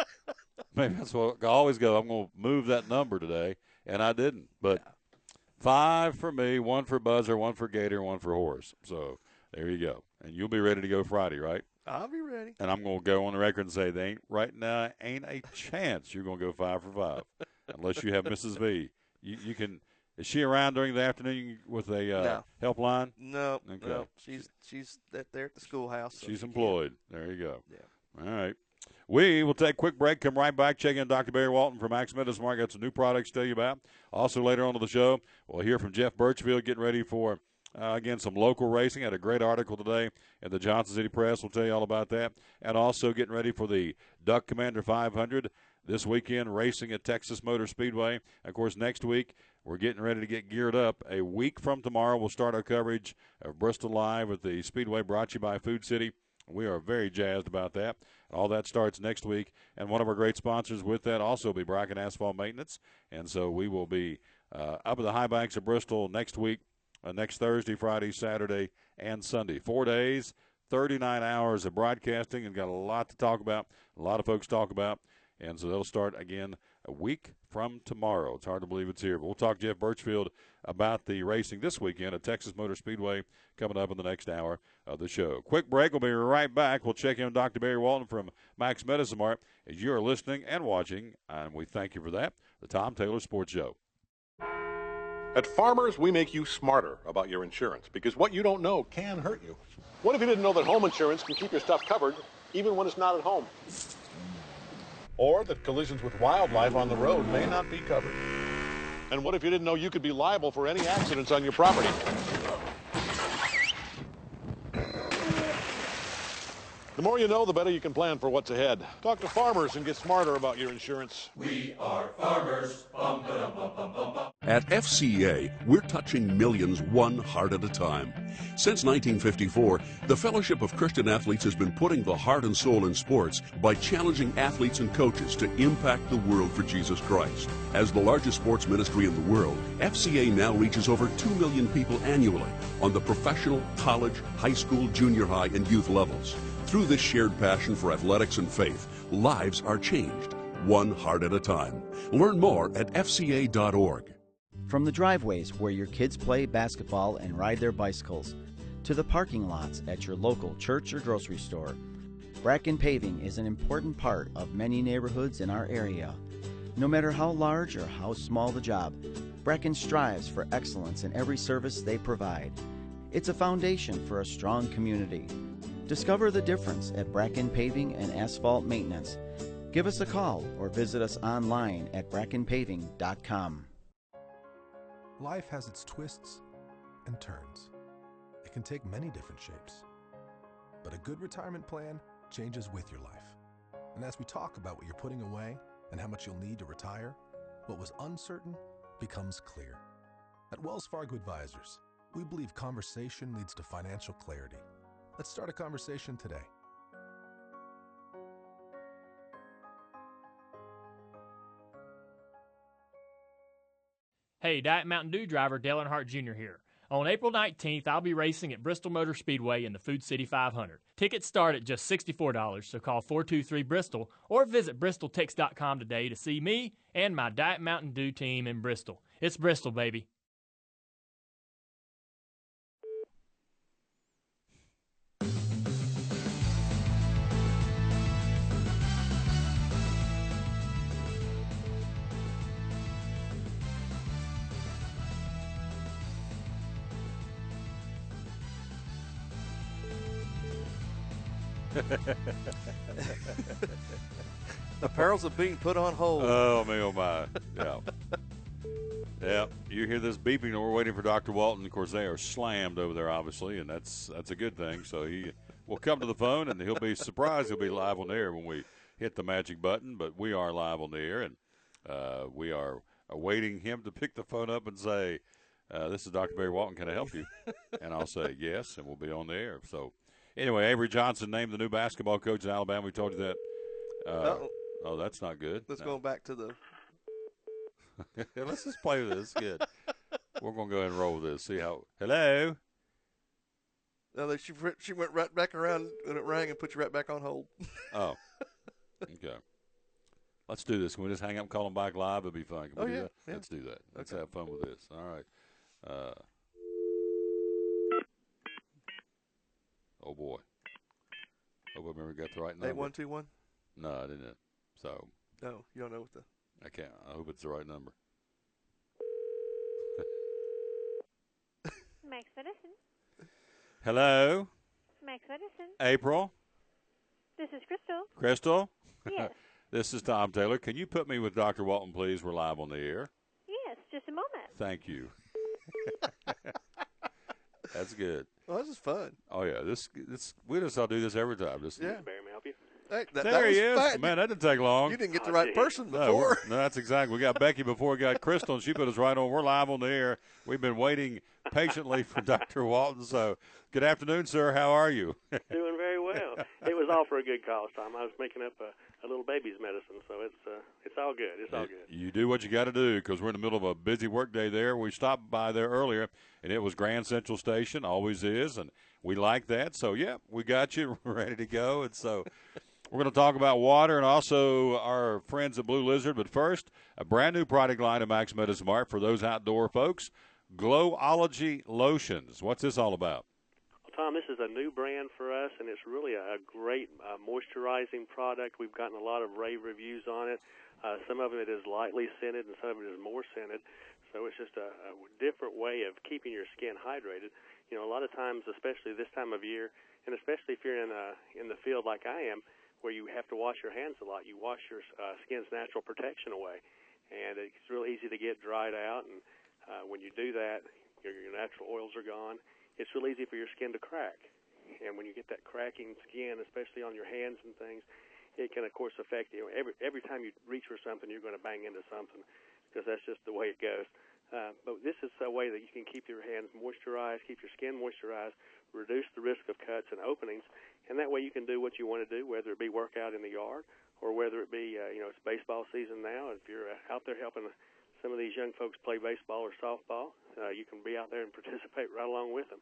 Maybe that's what I always go. I'm going to move that number today, and I didn't. But 5 for me, 1 for Buzzer, 1 for Gator, 1 for Horse. So there you go. And you'll be ready to go Friday, right? I'll be ready. And I'm going to go on the record and say they ain't right now ain't a chance you're going to go 5 for 5 unless you have Mrs. V. You can. Is she around during the afternoon with a helpline? No, Okay. no. She's there at the schoolhouse. So she's employed. There you go. Yeah. All right. We will take a quick break, come right back, check in Dr. Barry Walton from Max Medicine Mart. Got some new products to tell you about. Also, later on to the show, we'll hear from Jeff Birchfield getting ready for, again, some local racing. Had a great article today at the Johnson City Press. We'll tell you all about that. And also getting ready for the Duck Commander 500 this weekend, racing at Texas Motor Speedway. Of course, next week, we're getting ready to get geared up. A week from tomorrow, we'll start our coverage of Bristol Live at the Speedway, brought to you by Food City. We are very jazzed about that. All that starts next week. And one of our great sponsors with that also will be Bracken Asphalt Maintenance. And so we will be up at the high banks of Bristol next week, next Thursday, Friday, Saturday, and Sunday. 4 days, 39 hours of broadcasting, and got a lot to talk about, a lot of folks talk about. And so they'll start, again, a week from tomorrow. It's hard to believe it's here. But we'll talk to Jeff Birchfield about the racing this weekend at Texas Motor Speedway coming up in the next hour of the show. Quick break. We'll be right back. We'll check in with Dr. Barry Walton from Max Medicine Mart as you are listening and watching, and we thank you for that, the Tom Taylor Sports Show. At Farmers, we make you smarter about your insurance because what you don't know can hurt you. What if you didn't know that home insurance can keep your stuff covered even when it's not at home? Or that collisions with wildlife on the road may not be covered. And what if you didn't know you could be liable for any accidents on your property? The more you know, the better you can plan for what's ahead. Talk to Farmers and get smarter about your insurance. We are farmers. Bum, ba-dum, bum, bum, bum, bum. At FCA, we're touching millions one heart at a time. Since 1954, the Fellowship of Christian Athletes has been putting the heart and soul in sports by challenging athletes and coaches to impact the world for Jesus Christ. As the largest sports ministry in the world, FCA now reaches over 2 million people annually on the professional, college, high school, junior high, and youth levels. Through this shared passion for athletics and faith, lives are changed, one heart at a time. Learn more at fca.org. From the driveways where your kids play basketball and ride their bicycles, to the parking lots at your local church or grocery store, Bracken Paving is an important part of many neighborhoods in our area. No matter how large or how small the job, Bracken strives for excellence in every service they provide. It's a foundation for a strong community. Discover the difference at Bracken Paving and Asphalt Maintenance. Give us a call or visit us online at brackenpaving.com. Life has its twists and turns. It can take many different shapes. But a good retirement plan changes with your life. And as we talk about what you're putting away and how much you'll need to retire, what was uncertain becomes clear. At Wells Fargo Advisors, we believe conversation leads to financial clarity. Let's start a conversation today. Hey, Diet Mountain Dew driver Dale Earnhardt Jr. here. On April 19th, I'll be racing at Bristol Motor Speedway in the Food City 500. Tickets start at just $64, so call 423-BRISTOL or visit bristoltix.com today to see me and my Diet Mountain Dew team in Bristol. It's Bristol, baby. The perils of being put on hold. Oh, me, oh, my. Yeah. Yeah, you hear this beeping, and we're waiting for Dr. Walton. Of course, they are slammed over there, obviously, and that's a good thing. So he will come to the phone, and he'll be surprised he'll be live on the air when we hit the magic button. But we are live on the air, and we are awaiting him to pick the phone up and say, this is Dr. Barry Walton. Can I help you? And I'll say yes, and we'll be on the air. So anyway, Avery Johnson named the new basketball coach in Alabama. We told you that. Oh, that's not good. Let's go back to the. Let's just play with this. Good. We're going to go ahead and roll with this. See how. Hello. No, she went right back around when it rang and put you right back on hold. Oh. Okay. Let's do this. Can we just hang up and call them back live? It'll be fun. Can we do that? Yeah. Let's do that. Let's have fun with this. All right. Oh, boy. Hope I remember got the right number. 8121? No, I didn't. So. No, you don't know what the. I can't. I hope it's the right number. Max Edison. Hello. Max Edison. April. This is Crystal. Crystal. Yes. This is Tom Taylor. Can you put me with Dr. Walton, please? We're live on the air. Yes, just a moment. Thank you. That's good. Well, this is fun. Oh yeah, this we just all do this every time. Yeah. Barry, may I help you? Hey, there he is. Fun. Man, that didn't take long. You didn't get the right person before. No, that's exactly. We got Becky before we got Crystal, and she put us right on. We're live on the air. We've been waiting patiently for Dr. Walton. So, good afternoon, sir. How are you? Doing very well. It was all for a good cause, Tom. I was making up a little baby's medicine, so it's all good. It's all good. You do what you got to do because we're in the middle of a busy work day there. We stopped by there earlier, and it was Grand Central Station, always is, and we like that. So, yeah, we got you ready to go. And so we're going to talk about water and also our friends at Blue Lizard. But first, a brand-new product line at Max Meadows Mart for those outdoor folks, Glowology Lotions. What's this all about? Tom, this is a new brand for us, and it's really a great moisturizing product. We've gotten a lot of rave reviews on it. Some of it is lightly scented, and some of it is more scented. So it's just a different way of keeping your skin hydrated. You know, a lot of times, especially this time of year, and especially if you're in the field like I am, where you have to wash your hands a lot, you wash your skin's natural protection away, and it's real easy to get dried out. And when you do that, your natural oils are gone. It's real easy for your skin to crack. And when you get that cracking skin, especially on your hands and things, it can, of course, affect you. Every time you reach for something, you're going to bang into something because that's just the way it goes. But this is a way that you can keep your hands moisturized, keep your skin moisturized, reduce the risk of cuts and openings, and that way you can do what you want to do, whether it be work out in the yard or whether it be, it's baseball season now. If you're out there helping some of these young folks play baseball or softball, you can be out there and participate right along with them.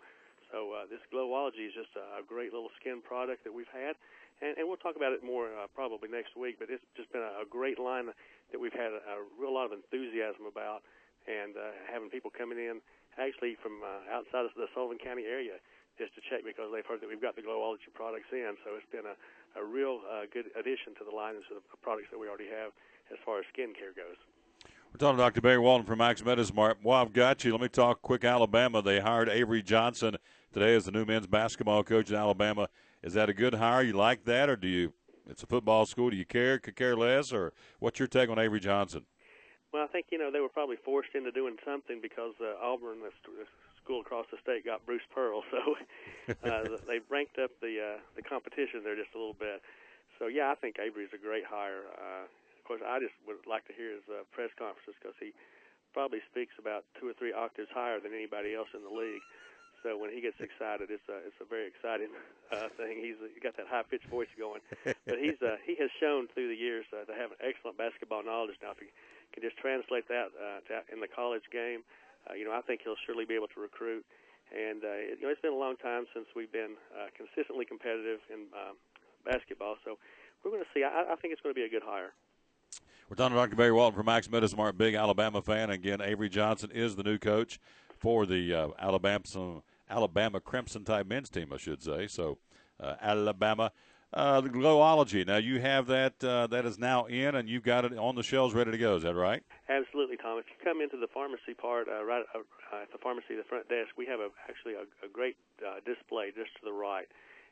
So this Glowology is just a great little skin product that we've had, and we'll talk about it more probably next week, but it's just been a great line that we've had a real lot of enthusiasm about, and having people coming in actually from outside of the Sullivan County area just to check because they've heard that we've got the Glowology products in. So it's been a real good addition to the line of products that we already have as far as skin care goes. We're talking to Dr. Barry Walton from Max Meadows Mart. While I've got you, let me talk quick Alabama. They hired Avery Johnson today as the new men's basketball coach in Alabama. Is that a good hire? You like that, or do you? It's a football school. Do you care? Could care less, or what's your take on Avery Johnson? Well, I think, they were probably forced into doing something because Auburn, the school across the state, got Bruce Pearl. So they've ranked up the competition there just a little bit. So, yeah, I think Avery's a great hire. Of course, I just would like to hear his press conferences because he probably speaks about 2 or 3 octaves higher than anybody else in the league. So when he gets excited, it's a very exciting thing. He's got that high-pitched voice going. But he has shown through the years to have an excellent basketball knowledge. Now, if he can just translate that in the college game, I think he'll surely be able to recruit. And, it's been a long time since we've been consistently competitive in basketball. So we're going to see. I think it's going to be a good hire. We're talking to Dr. Barry Walton from Max Medicine Mart, big Alabama fan. Again, Avery Johnson is the new coach for the Alabama Crimson Tide men's team, I should say. So, Alabama. The Glowology. Now, you have that that is now in, and you've got it on the shelves ready to go. Is that right? Absolutely, Tom. If you come into the pharmacy part, right at the pharmacy, the front desk, we have actually a great display just to the right.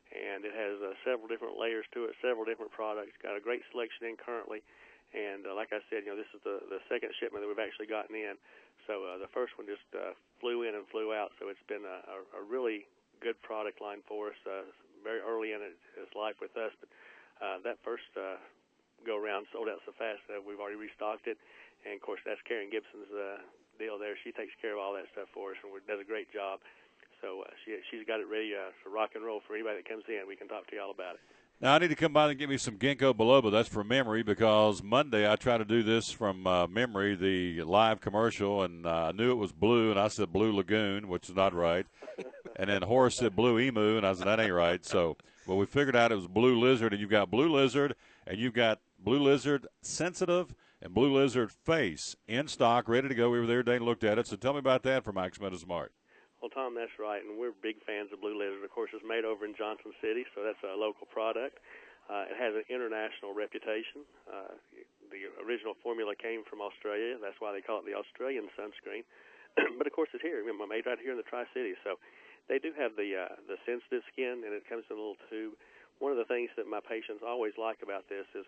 And it has several different layers to it, several different products. Got a great selection in currently. And like I said, this is the second shipment that we've actually gotten in. So the first one just flew in and flew out. So it's been a really good product line for us. Very early in its life with us. But that first go-around sold out so fast that we've already restocked it. And, of course, that's Karen Gibson's deal there. She takes care of all that stuff for us and does a great job. So she's got it ready for rock and roll for anybody that comes in. We can talk to you all about it. Now, I need to come by and get me some ginkgo biloba. That's from memory because Monday I tried to do this from memory, the live commercial, and I knew it was blue, and I said Blue Lagoon, which is not right. And then Horace said Blue Emu, and I said that ain't right. So, well, we figured out it was Blue Lizard, and you've got Blue Lizard, and you've got Blue Lizard Sensitive and Blue Lizard Face in stock, ready to go. We were there today and looked at it. So tell me about that for Max Medicine Mart. Well, Tom, that's right, and we're big fans of Blue Lizard. Of course, it's made over in Johnson City, so that's a local product. It has an international reputation. The original formula came from Australia. That's why they call it the Australian sunscreen. But, of course, it's here. It's made right here in the Tri-Cities. So they do have the sensitive skin, and it comes in a little tube. One of the things that my patients always like about this is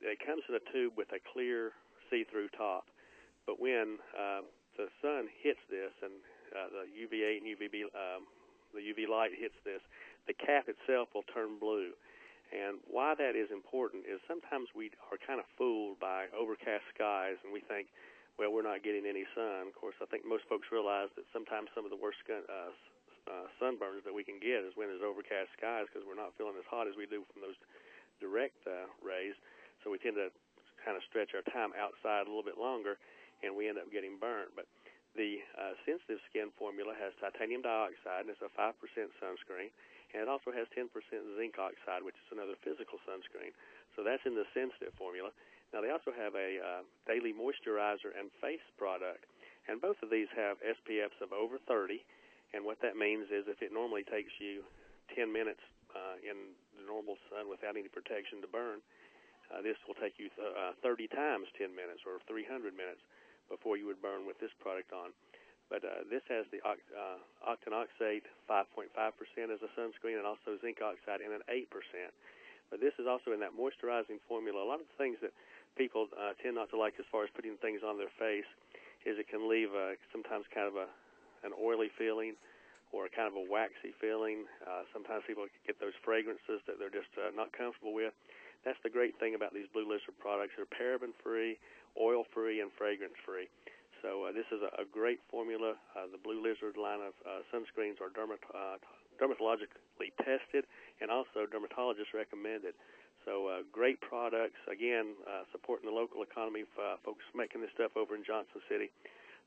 it comes in a tube with a clear see-through top. But when the sun hits this and the UVA and the UV light hits this, the cap itself will turn blue. And why that is important is sometimes we are kind of fooled by overcast skies, and we think, well, we're not getting any sun. Of course, I think most folks realize that sometimes some of the worst sunburns that we can get is when there's overcast skies because we're not feeling as hot as we do from those direct rays. So we tend to kind of stretch our time outside a little bit longer, and we end up getting burnt. But the sensitive skin formula has titanium dioxide, and it's a 5% sunscreen. And it also has 10% zinc oxide, which is another physical sunscreen. So that's in the sensitive formula. Now, they also have a daily moisturizer and face product. And both of these have SPFs of over 30. And what that means is if it normally takes you 10 minutes in the normal sun without any protection to burn, this will take you 30 times 10 minutes or 300 minutes before you would burn with this product on. But this has the octinoxate 5.5% as a sunscreen and also zinc oxide in an 8%. But this is also in that moisturizing formula. A lot of the things that people tend not to like as far as putting things on their face is it can leave sometimes kind of an oily feeling or kind of a waxy feeling. Sometimes people get those fragrances that they're just not comfortable with. That's the great thing about these Blue Lizard products. They're paraben-free, oil-free, and fragrance-free. So this is a great formula. The Blue Lizard line of sunscreens are dermatologically tested and also dermatologist recommended. So great products. Again, supporting the local economy, folks making this stuff over in Johnson City.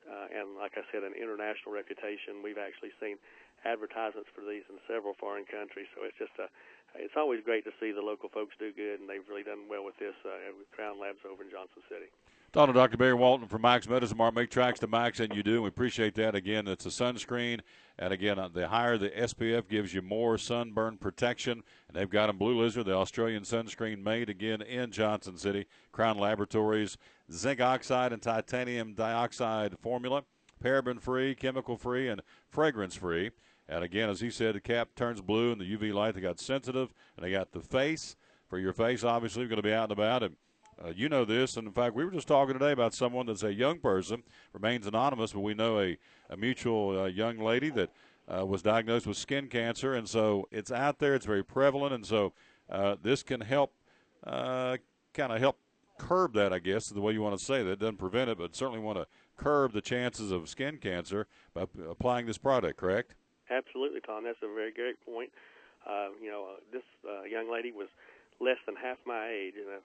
And like I said, an international reputation. We've actually seen advertisements for these in several foreign countries. So it's just it's always great to see the local folks do good, and they've really done well with this with Crown Labs over in Johnson City. Talking to Dr. Barry Walton from Max Medicine Mart. Make tracks to Max, and you do. We appreciate that. Again, it's a sunscreen, and again, the higher the SPF gives you more sunburn protection. And they've got them Blue Lizard, the Australian sunscreen made again in Johnson City. Crown Laboratories, zinc oxide and titanium dioxide formula, paraben-free, chemical-free, and fragrance-free. And, again, as he said, the cap turns blue and the UV light. They got sensitive, and they got the face. For your face, obviously, you're going to be out and about. And you know this. And, in fact, we were just talking today about someone that's a young person, remains anonymous, but we know a mutual young lady that was diagnosed with skin cancer. And so it's out there. It's very prevalent. And so this can help kind of help curb that, I guess, is the way you want to say that. It doesn't prevent it, but certainly want to curb the chances of skin cancer by applying this product, correct? Absolutely, Tom. That's a very great point. This young lady was less than half my age, and that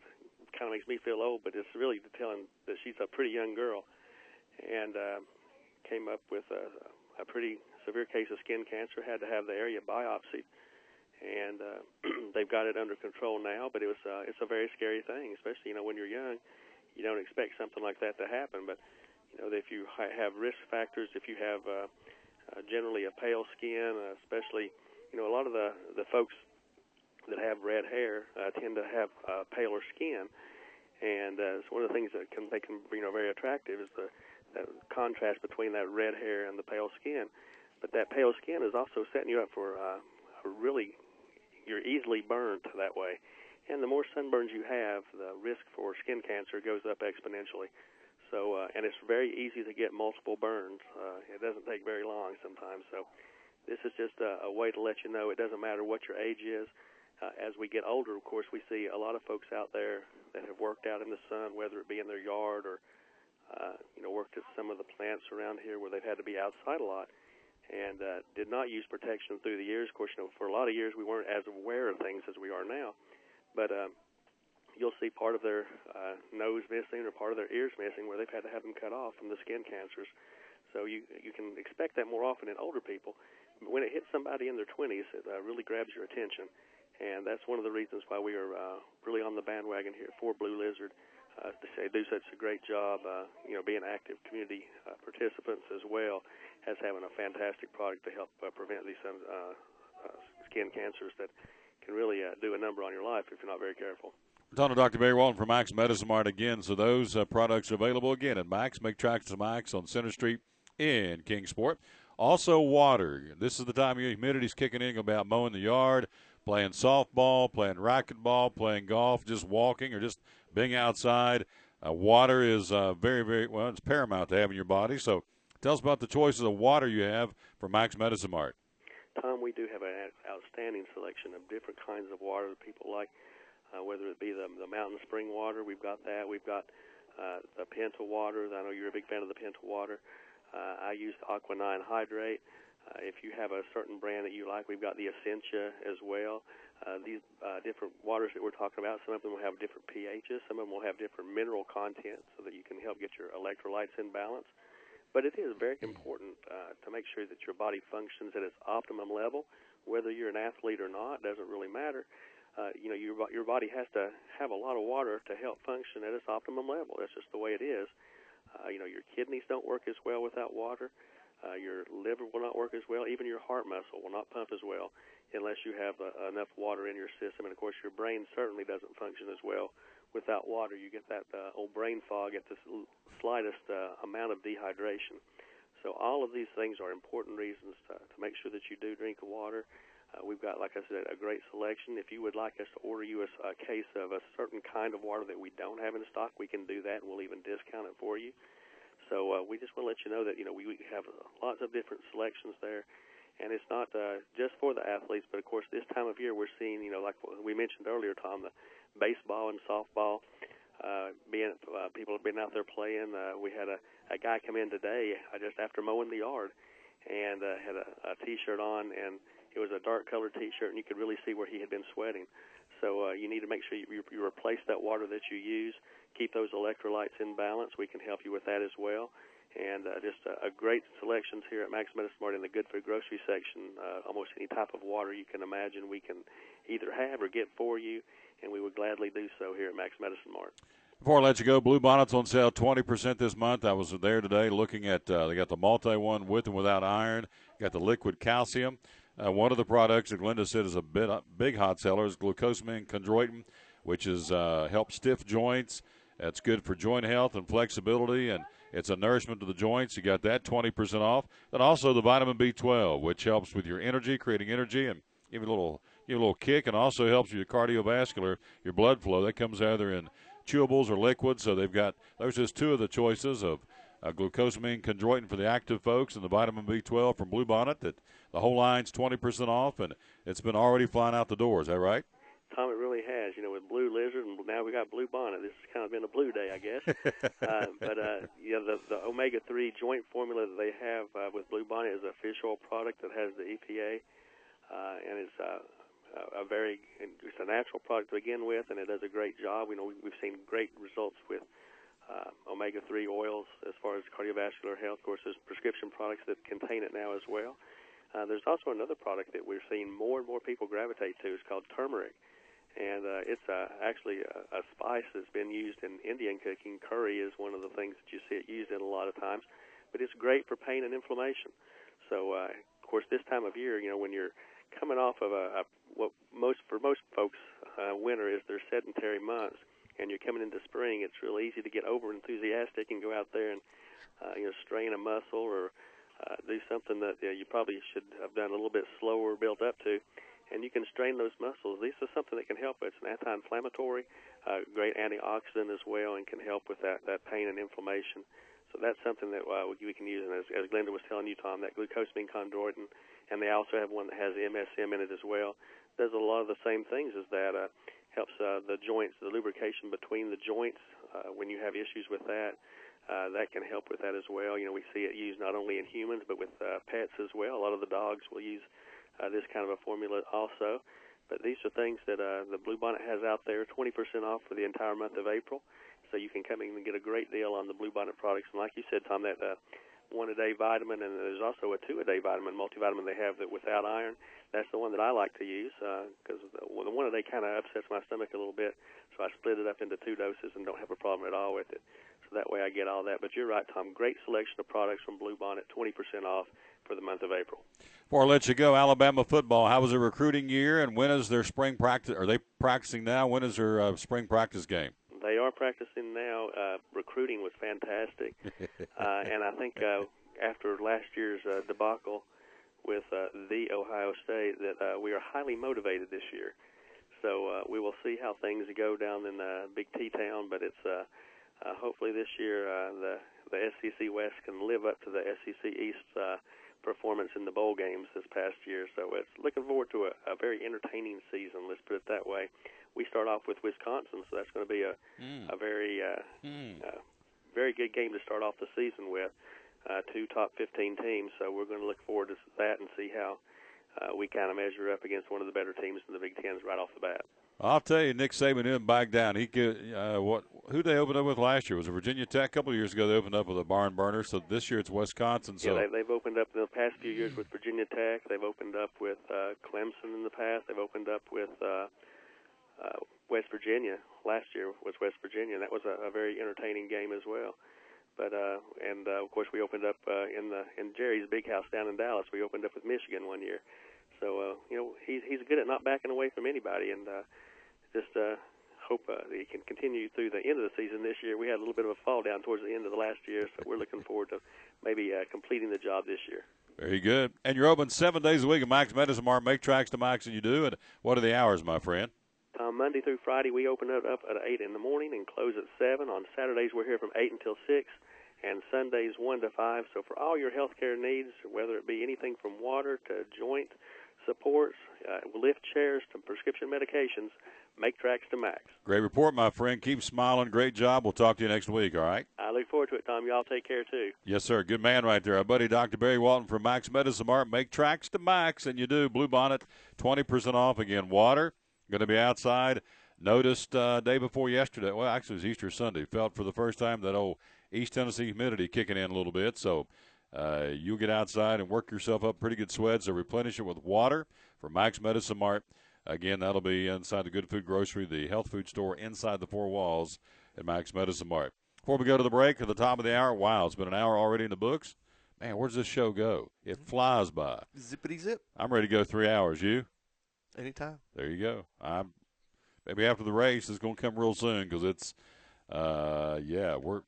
kind of makes me feel old, but it's really to tell him that she's a pretty young girl, and came up with a pretty severe case of skin cancer, had to have the area biopsied, and they've got it under control now, but it's a very scary thing, especially, when you're young. You don't expect something like that to happen, but, if you have risk factors, if you have generally a pale skin, especially, a lot of the folks that have red hair tend to have paler skin, and it's one of the things that can very attractive is that contrast between that red hair and the pale skin. But that pale skin is also setting you up for you're easily burnt that way, and the more sunburns you have, the risk for skin cancer goes up exponentially. So, and it's very easy to get multiple burns. It doesn't take very long sometimes. So, this is just a way to let you know it doesn't matter what your age is. As we get older, of course, we see a lot of folks out there that have worked out in the sun, whether it be in their yard or, worked at some of the plants around here where they've had to be outside a lot and did not use protection through the years. Of course, for a lot of years we weren't as aware of things as we are now. But you'll see part of their nose missing or part of their ears missing where they've had to have them cut off from the skin cancers. So you can expect that more often in older people. But when it hits somebody in their 20s, it really grabs your attention. And that's one of the reasons why we are really on the bandwagon here for Blue Lizard. They do such a great job, being active community participants as well as having a fantastic product to help prevent these skin cancers that can really do a number on your life if you're not very careful. We're talking to Dr. Barry Walton from Max Medicine Mart again. So those products are available again at Max. Make tracks to Max on Center Street in Kingsport. Also, water. This is the time of year humidity's kicking in about mowing the yard, playing softball, playing racquetball, playing golf, just walking or just being outside. Water is very, very, well, it's paramount to have in your body. So tell us about the choices of water you have from Max Medicine Mart. Tom, we do have an outstanding selection of different kinds of water that people like, whether it be the mountain spring water. We've got that. We've got the Pinta water. I know you're a big fan of the Pinta water. I use Aqua 9 Hydrate. If you have a certain brand that you like, we've got the Essentia as well. These different waters that we're talking about, some of them will have different pHs. Some of them will have different mineral content so that you can help get your electrolytes in balance. But it is very important to make sure that your body functions at its optimum level. Whether you're an athlete or not doesn't really matter. Your body has to have a lot of water to help function at its optimum level. That's just the way it is. Your kidneys don't work as well without water. Your liver will not work as well. Even your heart muscle will not pump as well unless you have enough water in your system. And, of course, your brain certainly doesn't function as well without water. You get that old brain fog at the slightest amount of dehydration. So all of these things are important reasons to make sure that you do drink water. We've got, like I said, a great selection. If you would like us to order you a case of a certain kind of water that we don't have in stock, we can do that, and we'll even discount it for you. So we just want to let you know that, we have lots of different selections there. And it's not just for the athletes, but, of course, this time of year we're seeing, like we mentioned earlier, Tom, the baseball and softball, people have been out there playing. We had a guy come in today just after mowing the yard and had a T-shirt on, and it was a dark-colored T-shirt, and you could really see where he had been sweating. So you need to make sure you replace that water that you use, keep those electrolytes in balance. We can help you with that as well. And just a great selections here at Max Medicine Mart in the Good Food Grocery section. Almost any type of water you can imagine we can either have or get for you, and we would gladly do so here at Max Medicine Mart. Before I let you go, Blue Bonnet's on sale 20% this month. I was there today looking at, they got the multi one with and without iron, got the liquid calcium. One of the products that Glenda said is a big hot seller is glucosamine chondroitin, which is helps stiff joints That's good for joint health and flexibility, and it's a nourishment to the joints. You got that 20% off. And also the vitamin B12, which helps with your energy, creating energy, and give you a little kick, and also helps with your cardiovascular, your blood flow. That comes either in chewables or liquids. So they've got those just two of the choices of glucosamine chondroitin for the active folks and the vitamin B12 from Bluebonnet. That the whole line's 20% off, and it's been already flying out the door. Is that right? Tom, it really has. You know, with Blue Lizard, and now we got Bluebonnet. This has kind of been a blue day, I guess. The omega-3 joint formula that they have with Bluebonnet is a fish oil product that has the EPA, and it's it's a natural product to begin with, and it does a great job. You know, we've seen great results with omega-3 oils as far as cardiovascular health. Of course, there's prescription products that contain it now as well. There's also another product that we're seeing more and more people gravitate to. It's called turmeric. And it's actually a spice that's been used in Indian cooking. Curry is one of the things that you see it used in a lot of times. But it's great for pain and inflammation. So, of course, this time of year, you know, when you're coming off of for most folks, winter is their sedentary months, and you're coming into spring, it's real easy to get over-enthusiastic and go out there and, strain a muscle or do something that you probably should have done a little bit slower, built up to. And you can strain those muscles. This is something that can help. It's an anti-inflammatory, great antioxidant as well, and can help with that pain and inflammation. So that's something that we can use. And as Glenda was telling you, Tom, that glucosamine chondroitin, and they also have one that has MSM in it as well, does a lot of the same things as that. Helps the joints, the lubrication between the joints when you have issues with that. That can help with that as well. You know, we see it used not only in humans but with pets as well. A lot of the dogs will use this kind of a formula also. But these are things that the Bluebonnet has out there, 20% off for the entire month of April. So you can come in and get a great deal on the Bluebonnet products. And like you said, Tom, that one-a-day vitamin, and there's also a two-a-day vitamin, multivitamin they have that without iron. That's the one that I like to use because the one-a-day kind of upsets my stomach a little bit. So I split it up into 2 doses and don't have a problem at all with it. So that way I get all that. But you're right, Tom. Great selection of products from Bluebonnet, 20% off for the month of April. Before I let you go, Alabama football, how was their recruiting year, and when is their spring practice? Are they practicing now? When is their spring practice game? They are practicing now. Recruiting was fantastic. And I think after last year's debacle with the Ohio State that we are highly motivated this year. So we will see how things go down in Big T-Town, but it's hopefully this year the SEC West can live up to the SEC East performance in the bowl games this past year. So it's looking forward to a very entertaining season, let's put it that way. We start off with Wisconsin, so that's going to be a very very good game to start off the season with, 2 top 15 teams. So we're going to look forward to that and see how we kind of measure up against one of the better teams in the Big Ten right off the bat. I'll tell you, Nick Saban didn't back down. He could. Who they opened up with last year? Was it Virginia Tech? A couple of years ago, they opened up with a barn burner. So this year it's Wisconsin. So yeah, they've opened up in the past few years with Virginia Tech. They've opened up with Clemson in the past. They've opened up with West Virginia. Last year was West Virginia. That was a very entertaining game as well. But of course we opened up in Jerry's big house down in Dallas. We opened up with Michigan one year. So he's good at not backing away from anybody, and just hope that he can continue through the end of the season this year. We had a little bit of a fall down towards the end of the last year, so we're looking forward to maybe completing the job this year. Very good. And you're open 7 days a week at Mike's Medicine Mart. Make tracks to Mike's, and you do. And what are the hours, my friend? Monday through Friday, we open it up at 8 in the morning and close at 7. On Saturdays, we're here from 8 until 6, and Sundays 1 to 5. So for all your health care needs, whether it be anything from water to joint supports, lift chairs to prescription medications, make tracks to Max. Great report, my friend. Keep smiling. Great job. We'll talk to you next week, all right? I look forward to it, Tom. Y'all take care, too. Yes, sir. Good man right there. Our buddy Dr. Barry Walton from Max Medicine Mart. Make tracks to Max, and you do. Bluebonnet, 20% off. Again, water, going to be outside. Noticed day before yesterday, well, actually it was Easter Sunday, felt for the first time that old East Tennessee humidity kicking in a little bit. So you'll get outside and work yourself up pretty good sweats. So replenish it with water from Max Medicine Mart. Again, that'll be inside the Good Food Grocery, the health food store inside the 4 walls at Max Medicine Mart. Before we go to the break at the top of the hour, wow, it's been an hour already in the books. Man, where does this show go? It flies by. Zippity zip. I'm ready to go 3 hours. You? Anytime. There you go. Maybe after the race, it's going to come real soon because it's yeah, we're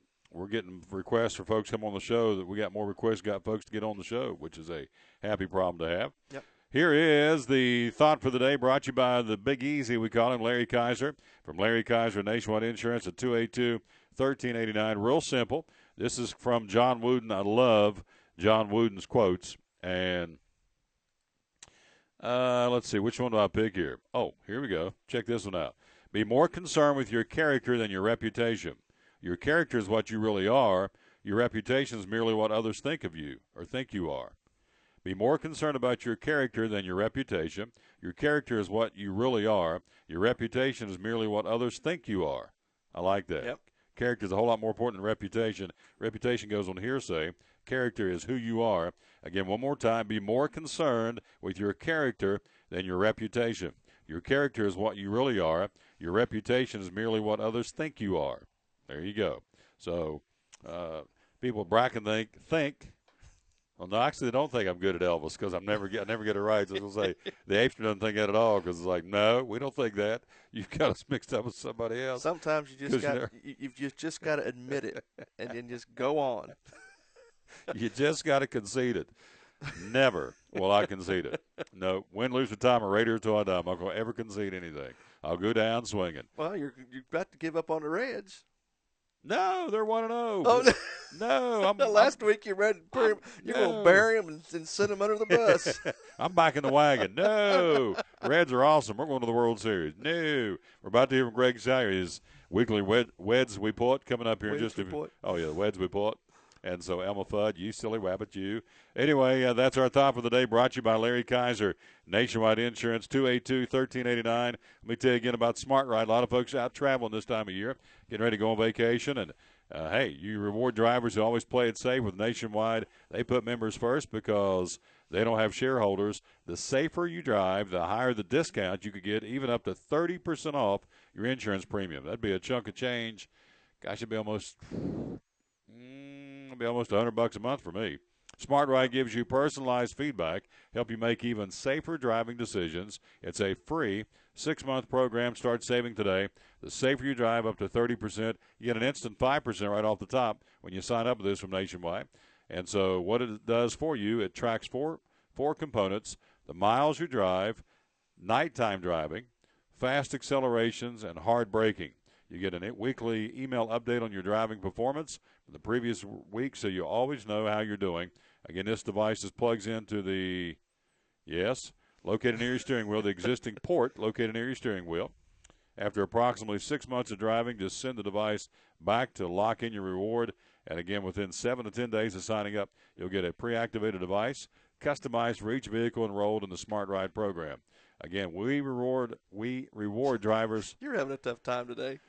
getting requests for folks to come on the show. That we got more requests, got folks to get on the show, which is a happy problem to have. Yep. Here is the thought for the day, brought to you by the Big Easy, we call him, Larry Kaiser, from Larry Kaiser Nationwide Insurance at 282-1389. Real simple. This is from John Wooden. I love John Wooden's quotes. And let's see, which one do I pick here? Oh, here we go. Check this one out. Be more concerned with your character than your reputation. Your character is what you really are. Your reputation is merely what others think of you or think you are. Be more concerned about your character than your reputation. Your character is what you really are. Your reputation is merely what others think you are. I like that. Yep. Character is a whole lot more important than reputation. Reputation goes on hearsay. Character is who you are. Again, one more time, be more concerned with your character than your reputation. Your character is what you really are. Your reputation is merely what others think you are. There you go. So people at Bracken think. Well, no, actually, they don't think I'm good at Elvis because I never get it right. So I was going to say, the Apester doesn't think that at all because it's like, no, we don't think that. You've got us mixed up with somebody else. Sometimes you've just got to admit it and then just go on. You just got to concede it. Never will I concede it. No, win, lose, or tie, I'm a Raider till I die. I'm not going to ever concede anything. I'll go down swinging. Well, you're about to give up on the Reds. No, they're 1-0. Oh, no. Last week you're going to bury them and send them under the bus. I'm back in the wagon. No. Reds are awesome. We're going to the World Series. No. We're about to hear from Greg Salyer, his weekly Weds Report coming up here in just a minute. Oh, yeah, the Weds Report. And so, Elma Fudd, you silly rabbit, you. Anyway, that's our thought for the day, brought to you by Larry Kaiser, Nationwide Insurance, 282-1389. Let me tell you again about Smart Ride. A lot of folks out traveling this time of year, getting ready to go on vacation. And, hey, you reward drivers who always play it safe with Nationwide. They put members first because they don't have shareholders. The safer you drive, the higher the discount you could get, even up to 30% off your insurance premium. That'd be a chunk of change. Gosh, it'd be almost $100 a month for me. Smart Ride gives you personalized feedback, help you make even safer driving decisions. It's a free 6-month program. Start saving today. The safer you drive, up to 30%. You get an instant 5% right off the top when you sign up with this from Nationwide. And so what it does for you, it tracks four components: the miles you drive, nighttime driving, fast accelerations, and hard braking. You get a weekly email update on your driving performance for the previous week, so you always know how you're doing. Again, this device plugs into the, located near your steering wheel, the existing port located near your steering wheel. After approximately 6 months of driving, just send the device back to lock in your reward. And again, within 7 to 10 days of signing up, you'll get a pre-activated device customized for each vehicle enrolled in the Smart Ride program. Again, we reward drivers. You're having a tough time today.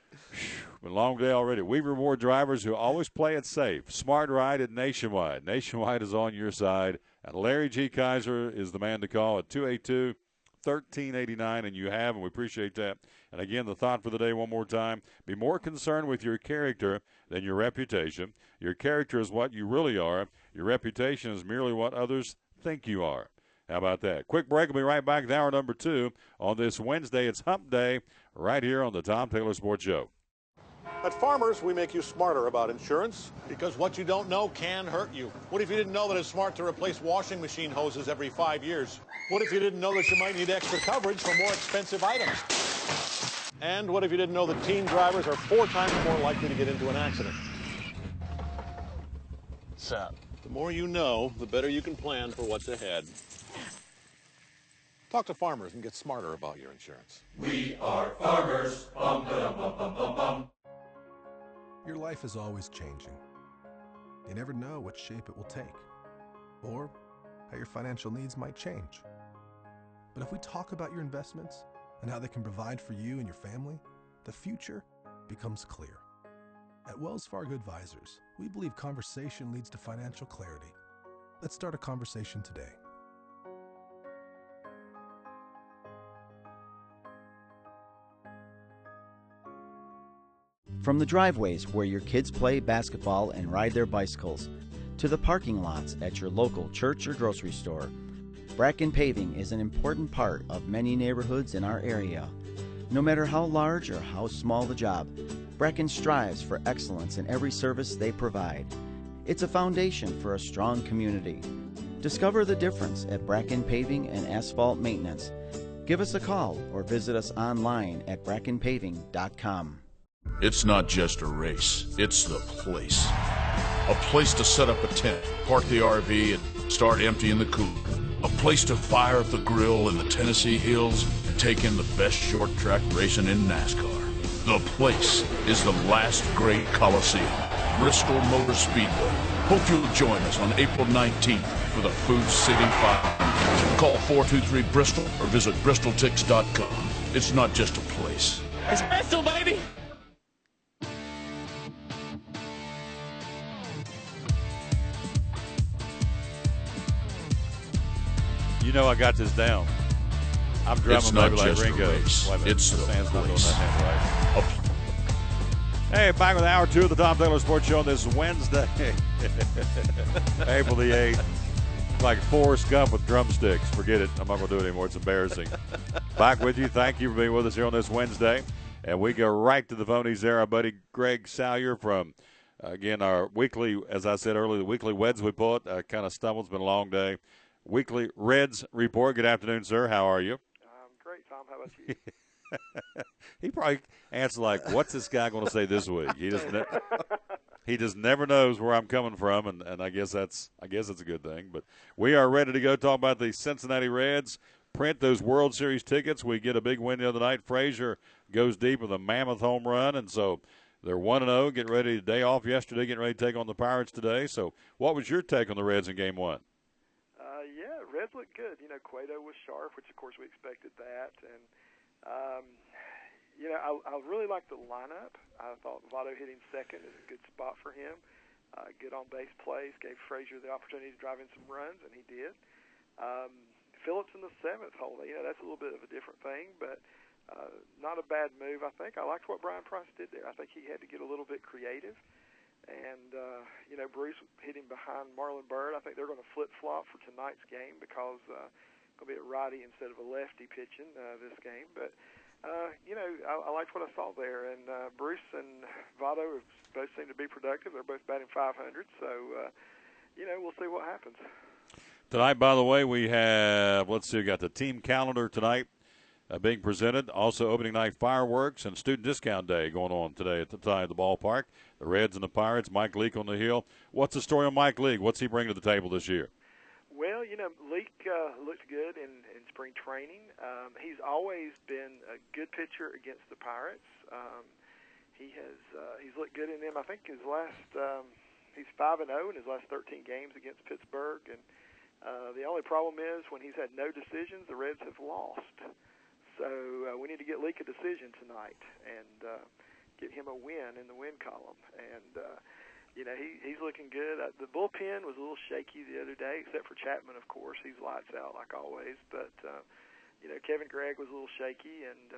Been a long day already. We reward drivers who always play it safe. Smart Ride at Nationwide. Nationwide is on your side. And Larry G. Kaiser is the man to call at 282-1389, and you have, and we appreciate that. And again, the thought for the day one more time: be more concerned with your character than your reputation. Your character is what you really are. Your reputation is merely what others think you are. How about that? Quick break. We'll be right back with hour number 2 on this Wednesday. It's Hump Day right here on the Tom Taylor Sports Show. At Farmers, we make you smarter about insurance because what you don't know can hurt you. What if you didn't know that it's smart to replace washing machine hoses every 5 years? What if you didn't know that you might need extra coverage for more expensive items? And what if you didn't know that teen drivers are 4 times more likely to get into an accident? So, the more you know, the better you can plan for what's ahead. Talk to Farmers and get smarter about your insurance. We are farmers. Bum, ba-dum, bum, bum, bum, bum. Your life is always changing. You never know what shape it will take, or how your financial needs might change. But if we talk about your investments and how they can provide for you and your family, the future becomes clear. At Wells Fargo Advisors, we believe conversation leads to financial clarity. Let's start a conversation today. From the driveways where your kids play basketball and ride their bicycles, to the parking lots at your local church or grocery store, Bracken Paving is an important part of many neighborhoods in our area. No matter how large or how small the job, Bracken strives for excellence in every service they provide. It's a foundation for a strong community. Discover the difference at Bracken Paving and Asphalt Maintenance. Give us a call or visit us online at brackenpaving.com. It's not just a race, it's the place. A place to set up a tent, park the RV, and start emptying the cooler. A place to fire up the grill in the Tennessee hills and take in the best short track racing in NASCAR. The place is the last great Coliseum, Bristol Motor Speedway. Hope you'll join us on April 19th for the Food City 500. Call 423-BRISTOL or visit bristoltix.com. It's not just a place. It's Bristol, baby! You know I got this down. I'm drumming It's not maybe like just a Ringo. race. Wait a minute, It's the Sam's not doing place. that hand right. Hey, back with hour 2 of the Tom Taylor Sports Show on this Wednesday, April the 8th. Like Forrest Gump with drumsticks. Forget it. I'm not going to do it anymore. It's embarrassing. Back with you. Thank you for being with us here on this Wednesday. And we go right to the phonies there. Our buddy Greg Salyer from, again, our weekly, as I said earlier, the weekly Weds report. Kind of stumbled. It's been a long day. Weekly Reds report. Good afternoon, sir. How are you? I'm great, Tom. How about you? He probably answered like, what's this guy going to say this week? He just never knows where I'm coming from, and I guess it's a good thing. But we are ready to go talk about the Cincinnati Reds. Print those World Series tickets. We get a big win the other night. Frazier goes deep with a mammoth home run, and so they're 1-0. Getting ready, day off yesterday, getting ready to take on the Pirates today. So what was your take on the Reds in Game 1? Yeah, Reds look good. You know, Cueto was sharp, which of course we expected that, and you know, I really liked the lineup. I thought Votto hitting second is a good spot for him. Good on base plays, gave Frazier the opportunity to drive in some runs, and he did. Phillips in the seventh hole, you know, that's a little bit of a different thing, but not a bad move, I think. I liked what Brian Price did there. I think he had to get a little bit creative. And, you know, Bruce hitting behind Marlon Byrd. I think they're going to flip-flop for tonight's game because it's going to be a righty instead of a lefty pitching this game. But, you know, I liked what I saw there. And Bruce and Votto both seem to be productive. They're both batting .500. So, you know, we'll see what happens. Tonight, by the way, we have, we got the team calendar tonight being presented. Also, opening night fireworks and student discount day going on today at the ballpark. The Reds and the Pirates, Mike Leake on the hill. What's the story on Mike Leake? What's he bringing to the table this year? Well, you know, Leake looked good in spring training. He's always been a good pitcher against the Pirates. He's looked good in them. I think he's 5-0 in his last 13 games against Pittsburgh. And the only problem is when he's had no decisions, the Reds have lost. So we need to get Leake a decision tonight and get him a win in the win column. And, you know, he's looking good. The bullpen was a little shaky the other day, except for Chapman, of course. He's lights out like always. But, you know, Kevin Gregg was a little shaky. And,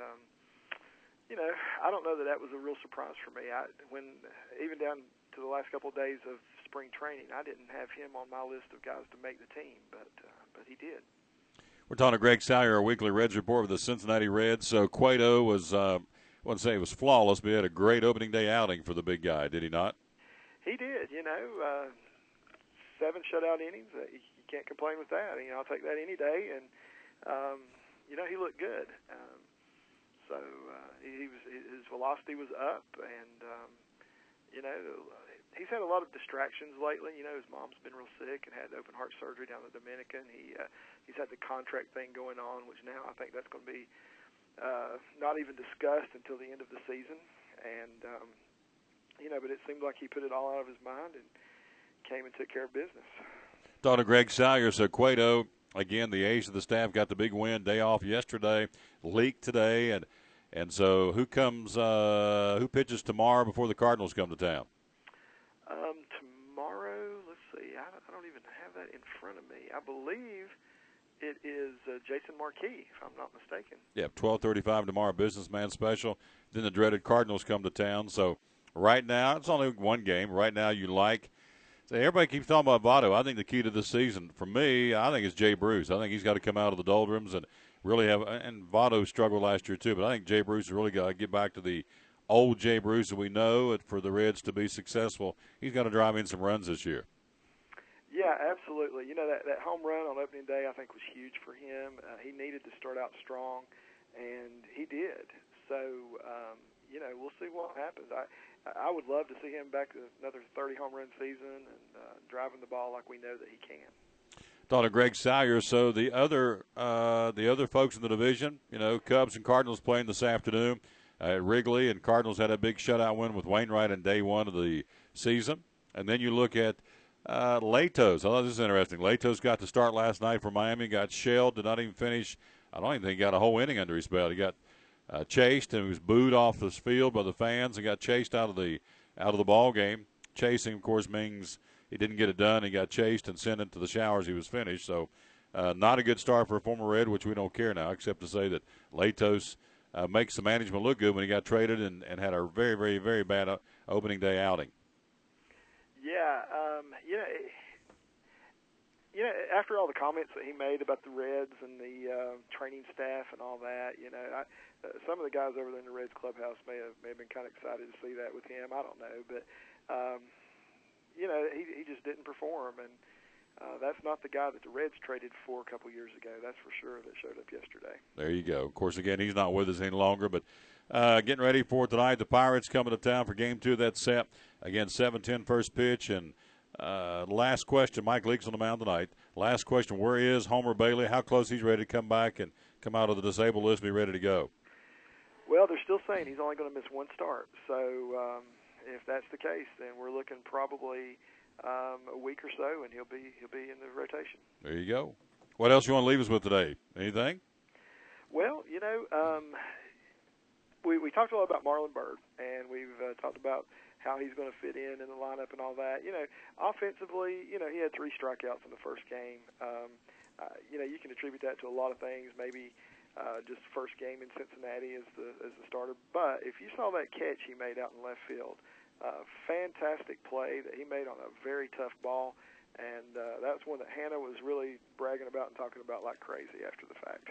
you know, I don't know that was a real surprise for me. Even down to the last couple of days of spring training, I didn't have him on my list of guys to make the team. But he did. We're talking to Greg Salyer, our weekly Reds report with the Cincinnati Reds. So Cueto was, I wouldn't say it was flawless, but he had a great opening day outing for the big guy, did he not? He did, you know. 7 shutout innings. You can't complain with that. You know, I'll take that any day. And, you know, he looked good. His velocity was up. And, you know, he's had a lot of distractions lately. You know, his mom's been real sick and had open heart surgery down in the Dominican. He's had the contract thing going on, which now I think that's going to be not even discussed until the end of the season. And, you know, but it seemed like he put it all out of his mind and came and took care of business. Talking to Greg Salyer. So Cueto, again, the ace of the staff, got the big win, day off yesterday, Leake today. And so who pitches tomorrow before the Cardinals come to town? Tomorrow, let's see, I don't even have that in front of me. I believe it is Jason Marquis, if I'm not mistaken. Yeah, 12:35 tomorrow, businessman special. Then the dreaded Cardinals come to town. So right now, it's only one game. Right now, everybody keeps talking about Votto. I think the key to this season, for me, I think it's Jay Bruce. I think he's got to come out of the doldrums and really and Votto struggled last year too, but I think Jay Bruce has really got to get back to the old Jay Bruce that we know, for the Reds to be successful, he's got to drive in some runs this year. Yeah, absolutely. You know, that home run on opening day I think was huge for him. He needed to start out strong, and he did. So, you know, we'll see what happens. I would love to see him back to another 30 home run season and driving the ball like we know that he can. Thought of Greg Salyer. So the other folks in the division, you know, Cubs and Cardinals playing this afternoon. Wrigley and Cardinals had a big shutout win with Wainwright in day one of the season. And then you look at Latos. I thought this is interesting. Latos got to start last night for Miami, got shelled, did not even finish. I don't even think he got a whole inning under his belt. He got chased and was booed off this field by the fans and got chased out of the ball game. Chasing, of course, means he didn't get it done. He got chased and sent into the showers. He was finished. So not a good start for a former Red, which we don't care now, except to say that Latos makes the management look good when he got traded and had a very, very, very bad opening day outing. Yeah, after all the comments that he made about the Reds and the training staff and all that, some of the guys over there in the Reds clubhouse may have been kind of excited to see that with him. I don't know, but he just didn't perform, and that's not the guy that the Reds traded for a couple years ago. That's for sure. That showed up yesterday. There you go. Of course, again, he's not with us any longer, but getting ready for tonight. The Pirates coming to town for Game 2 of that set. Again, 7:10 first pitch. And last question, Mike Leake's on the mound tonight. Last question, where is Homer Bailey? How close he's ready to come back and come out of the disabled list and be ready to go? Well, they're still saying he's only going to miss one start. So if that's the case, then we're looking probably a week or so, and he'll be in the rotation. There you go. What else you want to leave us with today? Anything? Well, we talked a lot about Marlon Byrd, and we've talked about how he's going to fit in the lineup and all that. Offensively, he had 3 strikeouts in the first game. You can attribute that to a lot of things. Maybe just first game in Cincinnati as the starter. But if you saw that catch he made out in left field, fantastic play that he made on a very tough ball, and that's one that Hannah was really bragging about and talking about like crazy after the fact.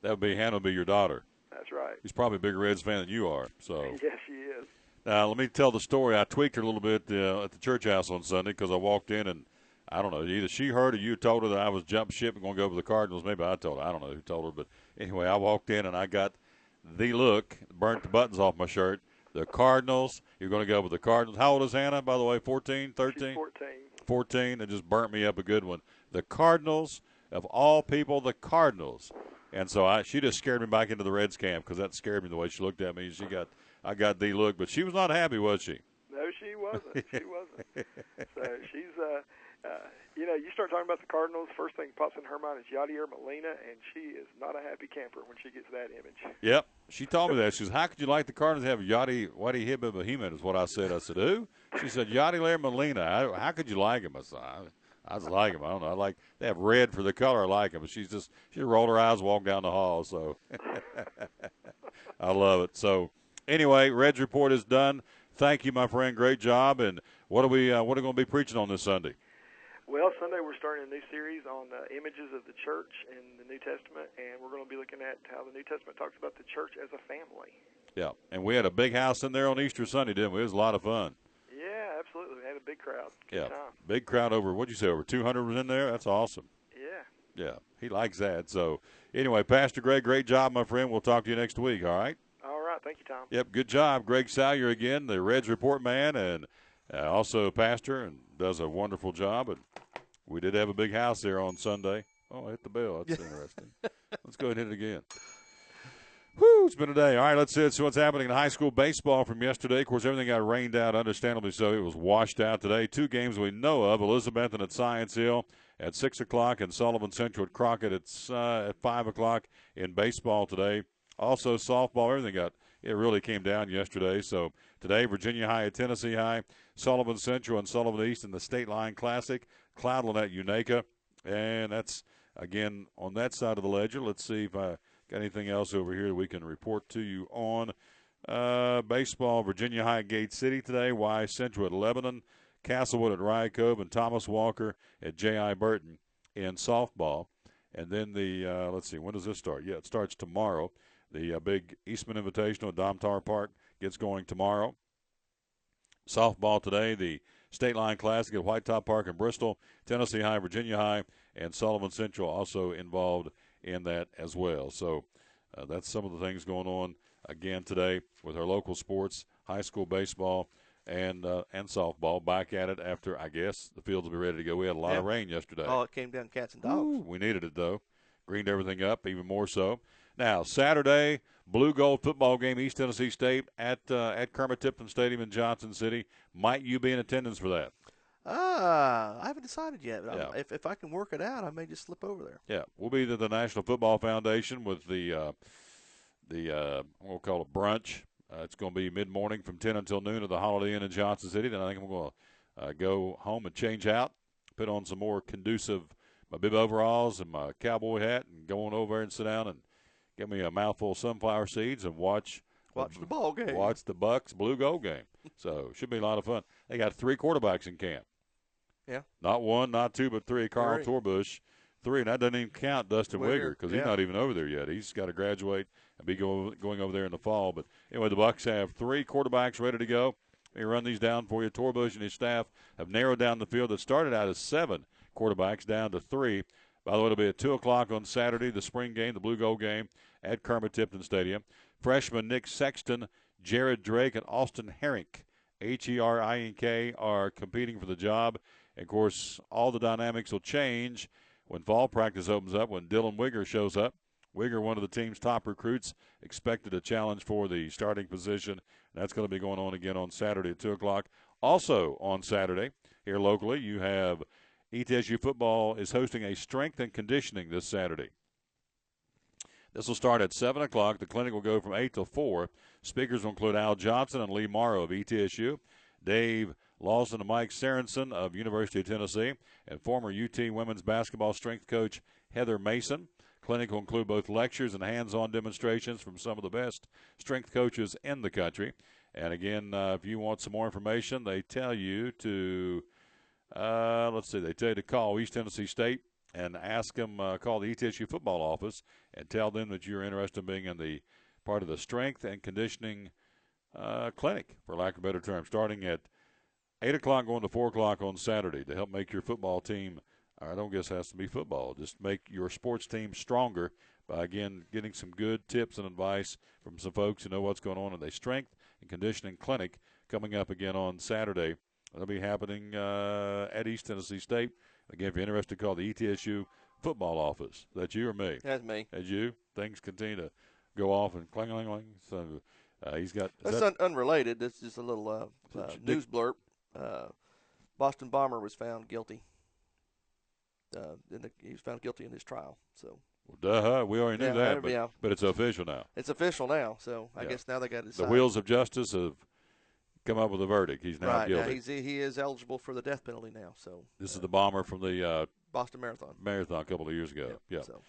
Hannah would be your daughter. That's right. She's probably a bigger Reds fan than you are. So yes, she is. Now, let me tell the story. I tweaked her a little bit at the church house on Sunday because I walked in and, I don't know, either she heard or you told her that I was jump ship and going to go over the Cardinals. Maybe I told her. I don't know who told her. But anyway, I walked in and I got the look, burnt the buttons off my shirt. The Cardinals, you're going to go with the Cardinals. How old is Hannah, by the way, 14, 13? She's 14. 14, it just burnt me up a good one. The Cardinals, of all people, the Cardinals. And so she just scared me back into the Reds camp because that scared me the way she looked at me. I got the look, but she was not happy, was she? No, she wasn't. She wasn't. So she's, you start talking about the Cardinals, first thing pops in her mind is Yadier Molina, and she is not a happy camper when she gets that image. Yep. She told me that. She says, how could you like the Cardinals to have Yadi Hibba Behemoth is what I said. I said, who? She said, Yadier Molina. How could you like him? I said, I just like him. I don't know. They have red for the color. I like him. But she rolled her eyes, walked down the hall. So I love it. So anyway, Reds Report is done. Thank you, my friend. Great job. And what are we going to be preaching on this Sunday? Well, Sunday we're starting a new series on images of the church in the New Testament, and we're going to be looking at how the New Testament talks about the church as a family. Yeah, and we had a big house in there on Easter Sunday, didn't we? It was a lot of fun. Yeah, absolutely. We had a big crowd. Good time. Big crowd what'd you say, over 200 was in there? That's awesome. Yeah. Yeah, he likes that. So, anyway, Pastor Greg, great job, my friend. We'll talk to you next week, all right? All right. Thank you, Tom. Yep, good job. Greg Salyer again, the Reds Report man, and also a pastor, and does a wonderful job. And we did have a big house there on Sunday. Oh, I hit the bell. That's interesting. Let's go ahead and hit it again. Whew, it's been a day. All right, let's see what's happening in high school baseball from yesterday. Of course, everything got rained out, understandably so. It was washed out today. 2 games we know of, Elizabethton at Science Hill at 6 o'clock and Sullivan Central at Crockett at 5 o'clock in baseball today. Also, softball, it really came down yesterday. So today, Virginia High at Tennessee High, Sullivan Central and Sullivan East in the State Line Classic, Cloudland at Unaka. And that's, again, on that side of the ledger. Let's see if I got anything else over here that we can report to you on. Baseball, Virginia High at Gate City today, Y Central at Lebanon, Castlewood at Rye Cove, and Thomas Walker at J.I. Burton in softball. And then let's see, when does this start? Yeah, it starts tomorrow. The big Eastman Invitational at Domtar Park. gets going tomorrow. Softball today, the State Line Classic at White Top Park in Bristol, Tennessee High, Virginia High, and Sullivan Central also involved in that as well. So that's some of the things going on again today with our local sports, high school baseball, and softball back at it after, I guess, the fields will be ready to go. We had a lot of rain yesterday. Oh, it came down cats and dogs. Ooh, we needed it, though. Greened everything up even more so. Now, Saturday, Blue Gold football game, East Tennessee State at Kermit Tipton Stadium in Johnson City. Might you be in attendance for that? I haven't decided yet. But Yeah. if I can work it out, I may just slip over there. Yeah, we'll be at the National Football Foundation with the we'll call it brunch. It's going to be mid-morning from 10 until noon at the Holiday Inn in Johnson City. Then I think I'm going to go home and change out, put on some more conducive my bib overalls and my cowboy hat, and go on over and sit down and get me a mouthful of sunflower seeds and watch the ball game. Watch the Bucks Blue Gold game. So should be a lot of fun. They got 3 quarterbacks in camp. Yeah. Not 1, not 2, but 3. Carl 3. Torbush, 3, and that doesn't even count Dustin Wigger because he's yeah. not even over there yet. He's got to graduate and be going over there in the fall. But anyway, the Bucks have 3 quarterbacks ready to go. Let me run these down for you. Torbush and his staff have narrowed down the field that started out as 7 quarterbacks down to 3. By the way, it'll be at 2 o'clock on Saturday, the spring game, the Blue Gold game at Kermit Tipton Stadium. Freshman Nick Sexton, Jared Drake, and Austin Herink, Herink, are competing for the job. And, of course, all the dynamics will change when fall practice opens up, when Dylan Wigger shows up. Wigger, one of the team's top recruits, expected a challenge for the starting position. That's going to be going on again on Saturday at 2 o'clock. Also on Saturday, here locally, you have ETSU football is hosting a strength and conditioning this Saturday. This will start at 7 o'clock. The clinic will go from 8 till 4. Speakers will include Al Johnson and Lee Morrow of ETSU, Dave Lawson and Mike Sorensen of University of Tennessee, and former UT women's basketball strength coach Heather Mason. Clinic will include both lectures and hands-on demonstrations from some of the best strength coaches in the country. And again, if you want some more information, they tell you to, they tell you to call East Tennessee State and ask them, call the ETSU football office and tell them that you're interested in being in the part of the strength and conditioning clinic, for lack of a better term, starting at 8 o'clock going to 4 o'clock on Saturday to help make your football team, I don't guess it has to be football, just make your sports team stronger by, again, getting some good tips and advice from some folks who know what's going on in the strength and conditioning clinic coming up again on Saturday. It'll be happening at East Tennessee State. Again, if you're interested, call the ETSU football office. Is that you or me? That's me. That's you. Things continue to go off and clang, clang, clang. So he's got. That's unrelated. That's just a little news blurb. Boston bomber was found guilty. He was found guilty in his trial. So. We already knew that, but it's official now. It's official now, so I guess now they got to decide. The wheels of justice have come up with a verdict. He's now guilty. Now he is eligible for the death penalty now. So this is the bomber from the Boston Marathon a couple of years ago. Yeah. So.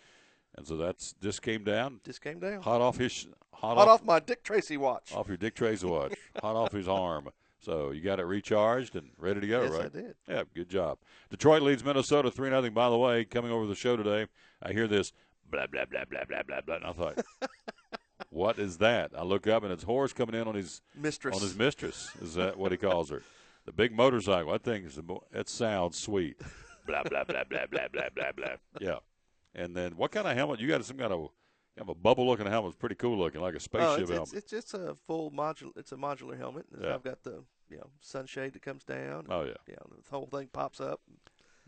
And so just came down. Just came down. Hot off my Dick Tracy watch. Off your Dick Tracy watch. Hot off his arm. So you got it recharged and ready to go, yes, right? Yes, I did. Yeah, good job. Detroit leads Minnesota 3-0. By the way, coming over the show today, I hear this blah, blah, blah, blah, blah, blah, blah. And I thought, what is that? I look up, and it's Horace coming in on his mistress. On his mistress, is that what he calls her? The big motorcycle. That thing it sounds sweet. Blah, blah, blah, blah, blah, blah, blah, blah. Yeah. And then what kind of helmet? You got some kind of a bubble-looking helmet. It's pretty cool looking, like a spaceship helmet. It's just a full modular. It's a modular helmet. Yeah. I've got the sunshade that comes down. Oh yeah. The whole thing pops up.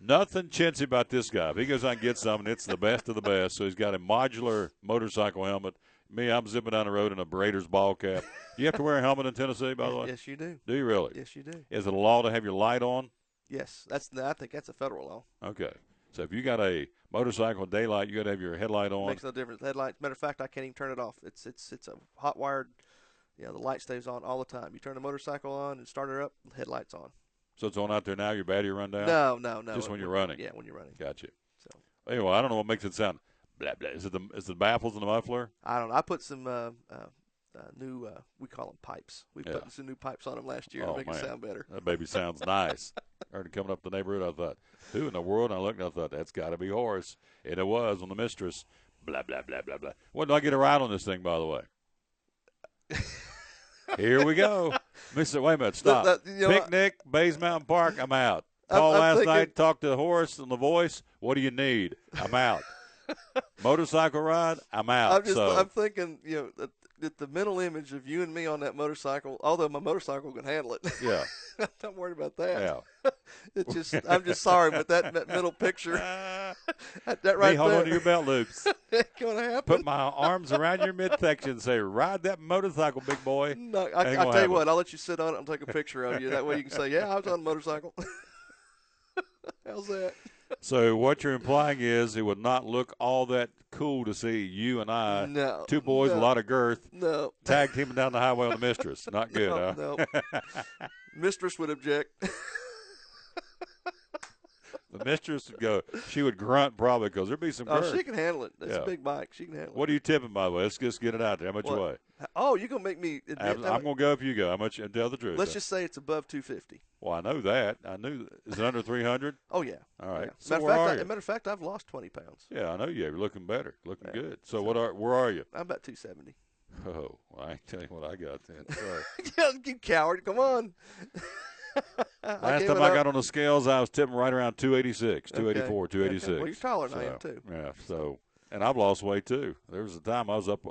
Nothing chintzy about this guy. If he goes out and gets something, it's the best of the best. So he's got a modular motorcycle helmet. Me, I'm zipping down the road in a Raiders ball cap. You have to wear a helmet in Tennessee, by the way? Yes, you do. Do you really? Yes, you do. Is it a law to have your light on? Yes. I think that's a federal law. Okay. So if you got a motorcycle with daylight, you got to have your headlight on. Makes no difference. Headlights. Matter of fact, I can't even turn it off. It's a hot wired. The light stays on all the time. You turn the motorcycle on and start her up, the headlight's on. So it's on out there now. Your battery run down? No. Just when you're running. Yeah, when you're running. Gotcha. So anyway, I don't know what makes it sound blah blah. Is it the baffles in the muffler? I don't know. I put some new we call them pipes. We put some new pipes on them last year to make it sound better. That baby sounds nice. I heard it coming up the neighborhood. I thought, who in the world? And I looked and I thought, that's got to be Horace. And it was on the mistress. Blah blah blah blah blah. When do I get a ride on this thing, by the way? Here we go. Mr. Wait a minute, stop. Picnic, Bays Mountain Park, I'm out. Call last night, talked to Horace on The Voice. What do you need? I'm out. Motorcycle ride, I'm out. I'm thinking, that the mental image of you and me on that motorcycle, although my motorcycle can handle it. Yeah. I'm not worried about that. Yeah. I'm just sorry, but that middle picture, that right me hold there. on to your belt loops. Ain't gonna happen. Put my arms around your midsection and say, ride that motorcycle, big boy. No, I'll tell you what, I'll let you sit on it and take a picture of you. That way you can say, yeah, I was on a motorcycle. How's that? So what you're implying is it would not look all that cool to see you and I, two boys, a lot of girth, tag teaming down the highway on the Mistress. Not good, huh? No. Mistress would object. The Mistress would go. She would grunt probably because there'd be some girth. Oh, she can handle it. That's a big bike. She can handle it. What are you tipping, by the way? Let's just get it out there. How much you weigh? Oh, you're going to make me admit I'm going to go if you go. How much? Tell the truth. Let's just say it's above 250. Well, I know that. I knew. Is it under 300? Oh, yeah. All right. Yeah. So matter of fact, I've lost 20 pounds. Yeah, I know you. You're looking better. Looking good. So where are you? I'm about 270. Oh, well, I ain't telling you what I got then. You coward. Come on. Last time I got on the scales, I was tipping right around 286, 284, 286. Okay. Well, you're taller than I am, too. Yeah, and I've lost weight, too. There was a time I was up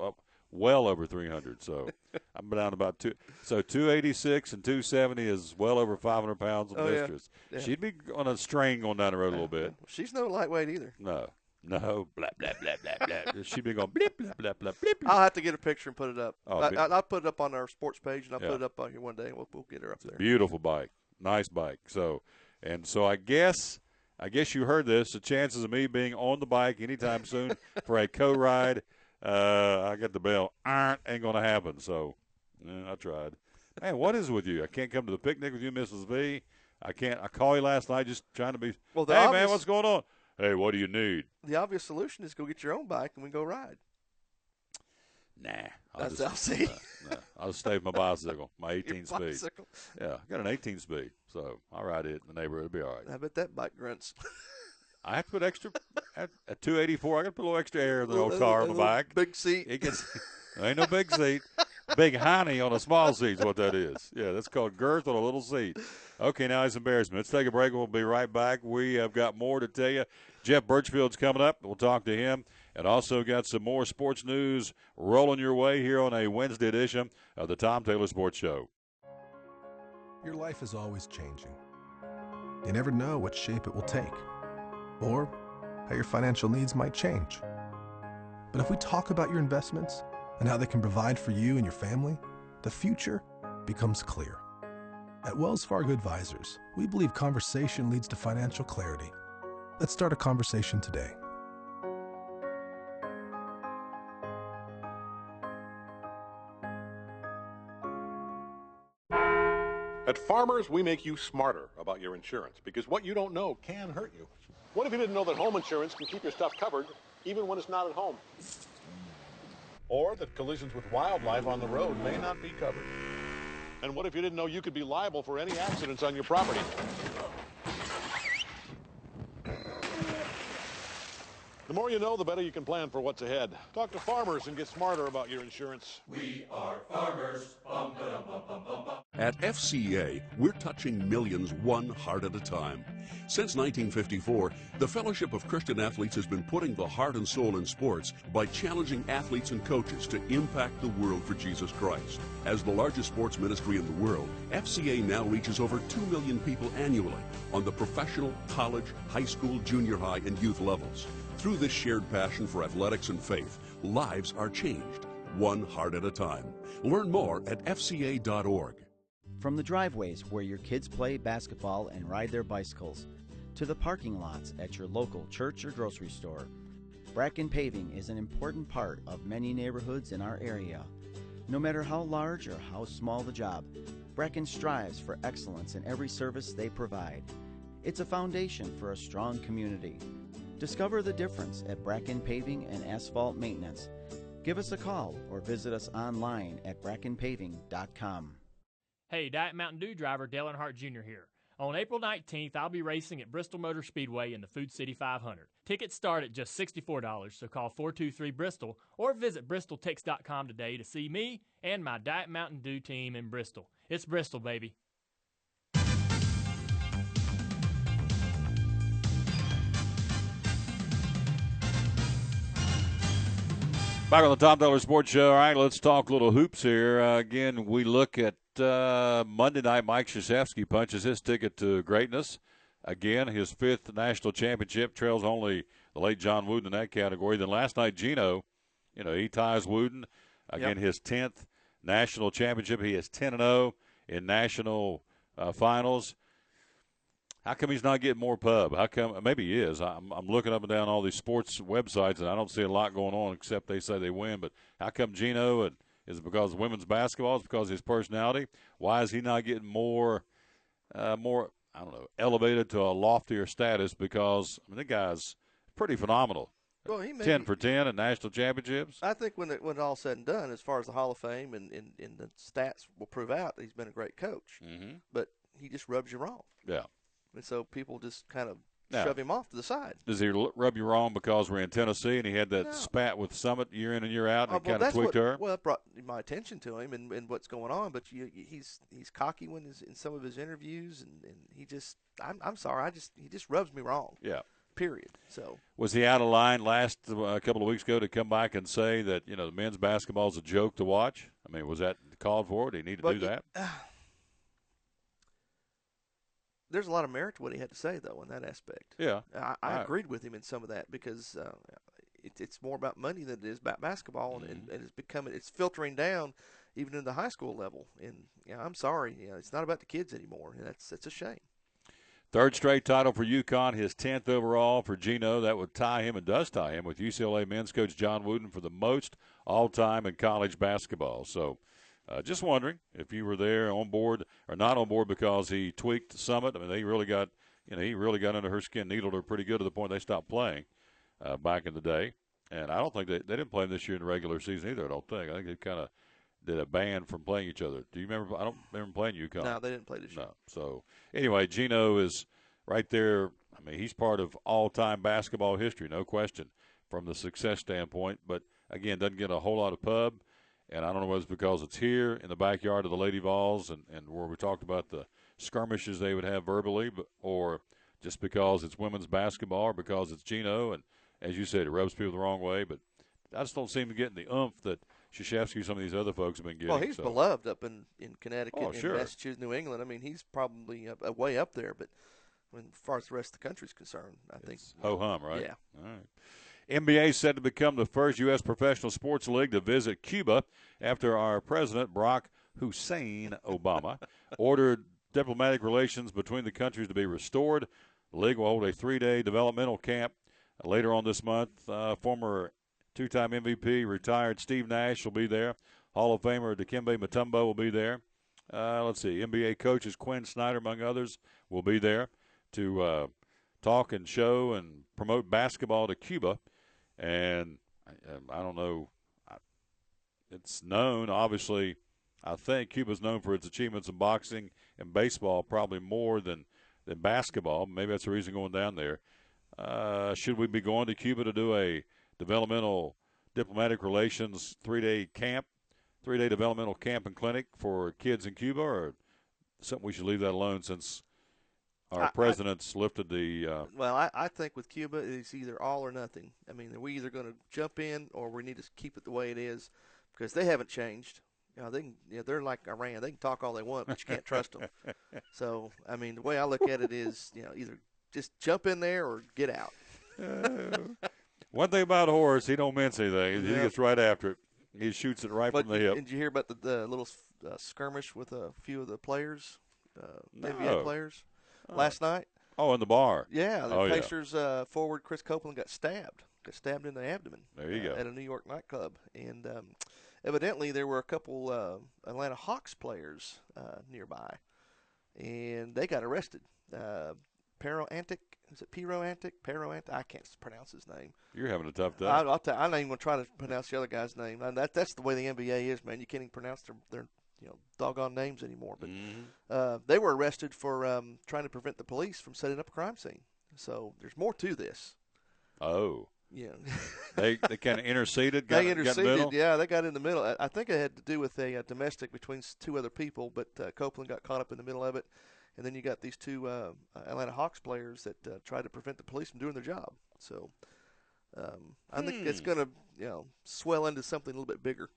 well over 300, so I'm down about 2. So 286 and 270 is well over 500 pounds of Mistress. Yeah. She'd be on a strain going down the road a little bit. She's no lightweight either. No, blah, blah, blah, blah, blah. She'd be going blip, blah, blah, blah, blip. I'll have to get a picture and put it up. Oh, I'll put it up on our sports page, and I'll put it up on here one day, and we'll get her up there. Beautiful bike. Nice bike. So I guess you heard this. The chances of me being on the bike anytime soon for a co-ride, I got the bell. Ain't going to happen. So I tried. Man, what is with you? I can't come to the picnic with you, Mrs. V. I can't. I called you last night just trying to be, man, what's going on? Hey, what do you need? The obvious solution is go get your own bike and we go ride. Nah. I'll just stay with my bicycle, my 18-speed. Bicycle. Yeah, I got an 18-speed, so I'll ride it in the neighborhood. It'll be all right. I bet that bike grunts. I have to put extra at 284. I got to put a little extra air in the old car on my bike. Big seat. Ain't no big seat. Big hiney on a small seat is what that is. Yeah, that's called girth on a little seat. Okay, now it's embarrassment. Let's take a break. We'll be right back. We have got more to tell you. Jeff Birchfield's coming up. We'll talk to him. And also got some more sports news rolling your way here on a Wednesday edition of the Tom Taylor Sports Show. Your life is always changing. You never know what shape it will take, or how your financial needs might change. But if we talk about your investments and how they can provide for you and your family, the future becomes clear. At Wells Fargo Advisors, we believe conversation leads to financial clarity. Let's start a conversation today. At Farmers, we make you smarter about your insurance because what you don't know can hurt you. What if you didn't know that home insurance can keep your stuff covered even when it's not at home? Or that collisions with wildlife on the road may not be covered? And what if you didn't know you could be liable for any accidents on your property? The more you know, the better you can plan for what's ahead. Talk to Farmers and get smarter about your insurance. We are farmers. Bum, ba-dum, bum, bum, bum, bum. At FCA, we're touching millions one heart at a time. Since 1954, the Fellowship of Christian Athletes has been putting the heart and soul in sports by challenging athletes and coaches to impact the world for Jesus Christ. As the largest sports ministry in the world, FCA now reaches over 2 million people annually on the professional, college, high school, junior high, and youth levels. Through this shared passion for athletics and faith, lives are changed, one heart at a time. Learn more at fca.org. From the driveways where your kids play basketball and ride their bicycles, to the parking lots at your local church or grocery store, Bracken Paving is an important part of many neighborhoods in our area. No matter how large or how small the job, Bracken strives for excellence in every service they provide. It's a foundation for a strong community. Discover the difference at Bracken Paving and Asphalt Maintenance. Give us a call or visit us online at brackenpaving.com. Hey, Diet Mountain Dew driver Dale Earnhardt Jr. here. On April 19th, I'll be racing at Bristol Motor Speedway in the Food City 500. Tickets start at just $64, so call 423-BRISTOL or visit bristoltix.com today to see me and my Diet Mountain Dew team in Bristol. It's Bristol, baby. Back on the Tom Teller Sports Show. All right, let's talk a little hoops here. Again, we look at Monday night. Mike Krzyzewski punches his ticket to greatness. Again, his 5th national championship, trails only the late John Wooden in that category. Then last night, Gino, he ties Wooden. Again, his 10th national championship. He is 10-0 in national finals. How come he's not getting more pub? How come? Maybe he is. I'm looking up and down all these sports websites, and I don't see a lot going on except they say they win. But how come Gino? Is it because of women's basketball? Is it because of his personality? Why is he not getting more, I don't know, elevated to a loftier status? Because, the guy's pretty phenomenal. Well, he 10 for 10 in national championships. I think when all's said and done, as far as the Hall of Fame and the stats will prove out, he's been a great coach. Mm-hmm. But he just rubs you wrong. Yeah. And so people just kind of shove him off to the side. Does he rub you wrong because we're in Tennessee and he had that spat with Summit year in and year out and it kind of tweaked her? Well, it brought my attention to him and what's going on. But he's cocky in some of his interviews, and he just I'm sorry, he just rubs me wrong. Yeah. Period. So was he out of line last a couple of weeks ago to come back and say that the men's basketball is a joke to watch? Was that called for? Did he need to do that? There's a lot of merit to what he had to say, though, in that aspect. Yeah. I agreed with him in some of that because it's more about money than it is about basketball, and it's filtering down even in the high school level. And I'm sorry, it's not about the kids anymore, and that's a shame. 3rd straight title for UConn, his 10th overall for Gino. That would tie him and does tie him with UCLA men's coach John Wooden for the most all-time in college basketball. So just wondering if you were there on board or not on board because he tweaked Summit. They really got, he really got under her skin, needled her pretty good to the point they stopped playing back in the day. And I don't think they didn't play him this year in the regular season either, I don't think. I think they kind of did a ban from playing each other. Do you remember? I don't remember playing UConn. No, they didn't play this year. No. So, anyway, Gino is right there. He's part of all-time basketball history, no question, from the success standpoint. But, again, doesn't get a whole lot of pub. And I don't know whether it's because it's here in the backyard of the Lady Vols and where we talked about the skirmishes they would have verbally, or just because it's women's basketball or because it's Gino. And, as you said, it rubs people the wrong way. But I just don't seem to get the oomph that Krzyzewski, some of these other folks have been getting. Well, he's beloved up in Connecticut and sure. Massachusetts, New England. He's probably way up there. But as far as the rest of the country is concerned, I think ho-hum, right? Yeah. All right. NBA set to become the first U.S. professional sports league to visit Cuba after our president, Barack Hussein Obama, ordered diplomatic relations between the countries to be restored. The league will hold a 3-day developmental camp later on this month. Former two-time MVP, retired Steve Nash will be there. Hall of Famer Dikembe Mutombo will be there. Let's see, NBA coaches Quinn Snyder, among others, will be there to talk and show and promote basketball to Cuba. And I don't know, it's known, obviously, I think Cuba's known for its achievements in boxing and baseball probably more than basketball. Maybe that's the reason going down there. Should we be going to Cuba to do a developmental diplomatic relations 3-day developmental camp and clinic for kids in Cuba, or something we should leave that alone since our president's lifted the well, I think with Cuba it's either all or nothing. We either going to jump in or we need to keep it the way it is because they haven't changed. They're like Iran. They can talk all they want, but you can't trust them. So, the way I look at it is, either just jump in there or get out. One thing about Horace, he don't mince anything. He gets right after it. He shoots it right from the hip. Did you hear about the little skirmish with a few of the players, NBA players, last night? Oh, in the bar. Yeah, the Pacers forward Chris Copeland got stabbed in the abdomen. There you go. At a New York nightclub. And evidently there were a couple Atlanta Hawks players nearby, and they got arrested. Pero Antic, is it Pero Antic? I can't pronounce his name. You're having a tough day. I'm not even going to try to pronounce the other guy's name. That's the way the NBA is, man. You can't even pronounce doggone names anymore. But they were arrested for trying to prevent the police from setting up a crime scene. So there's more to this. Oh. Yeah. they kind of interceded. They got in the middle? Yeah, they got in the middle. I think it had to do with a domestic between two other people, but Copeland got caught up in the middle of it. And then you got these two Atlanta Hawks players that tried to prevent the police from doing their job. So I think it's going to swell into something a little bit bigger.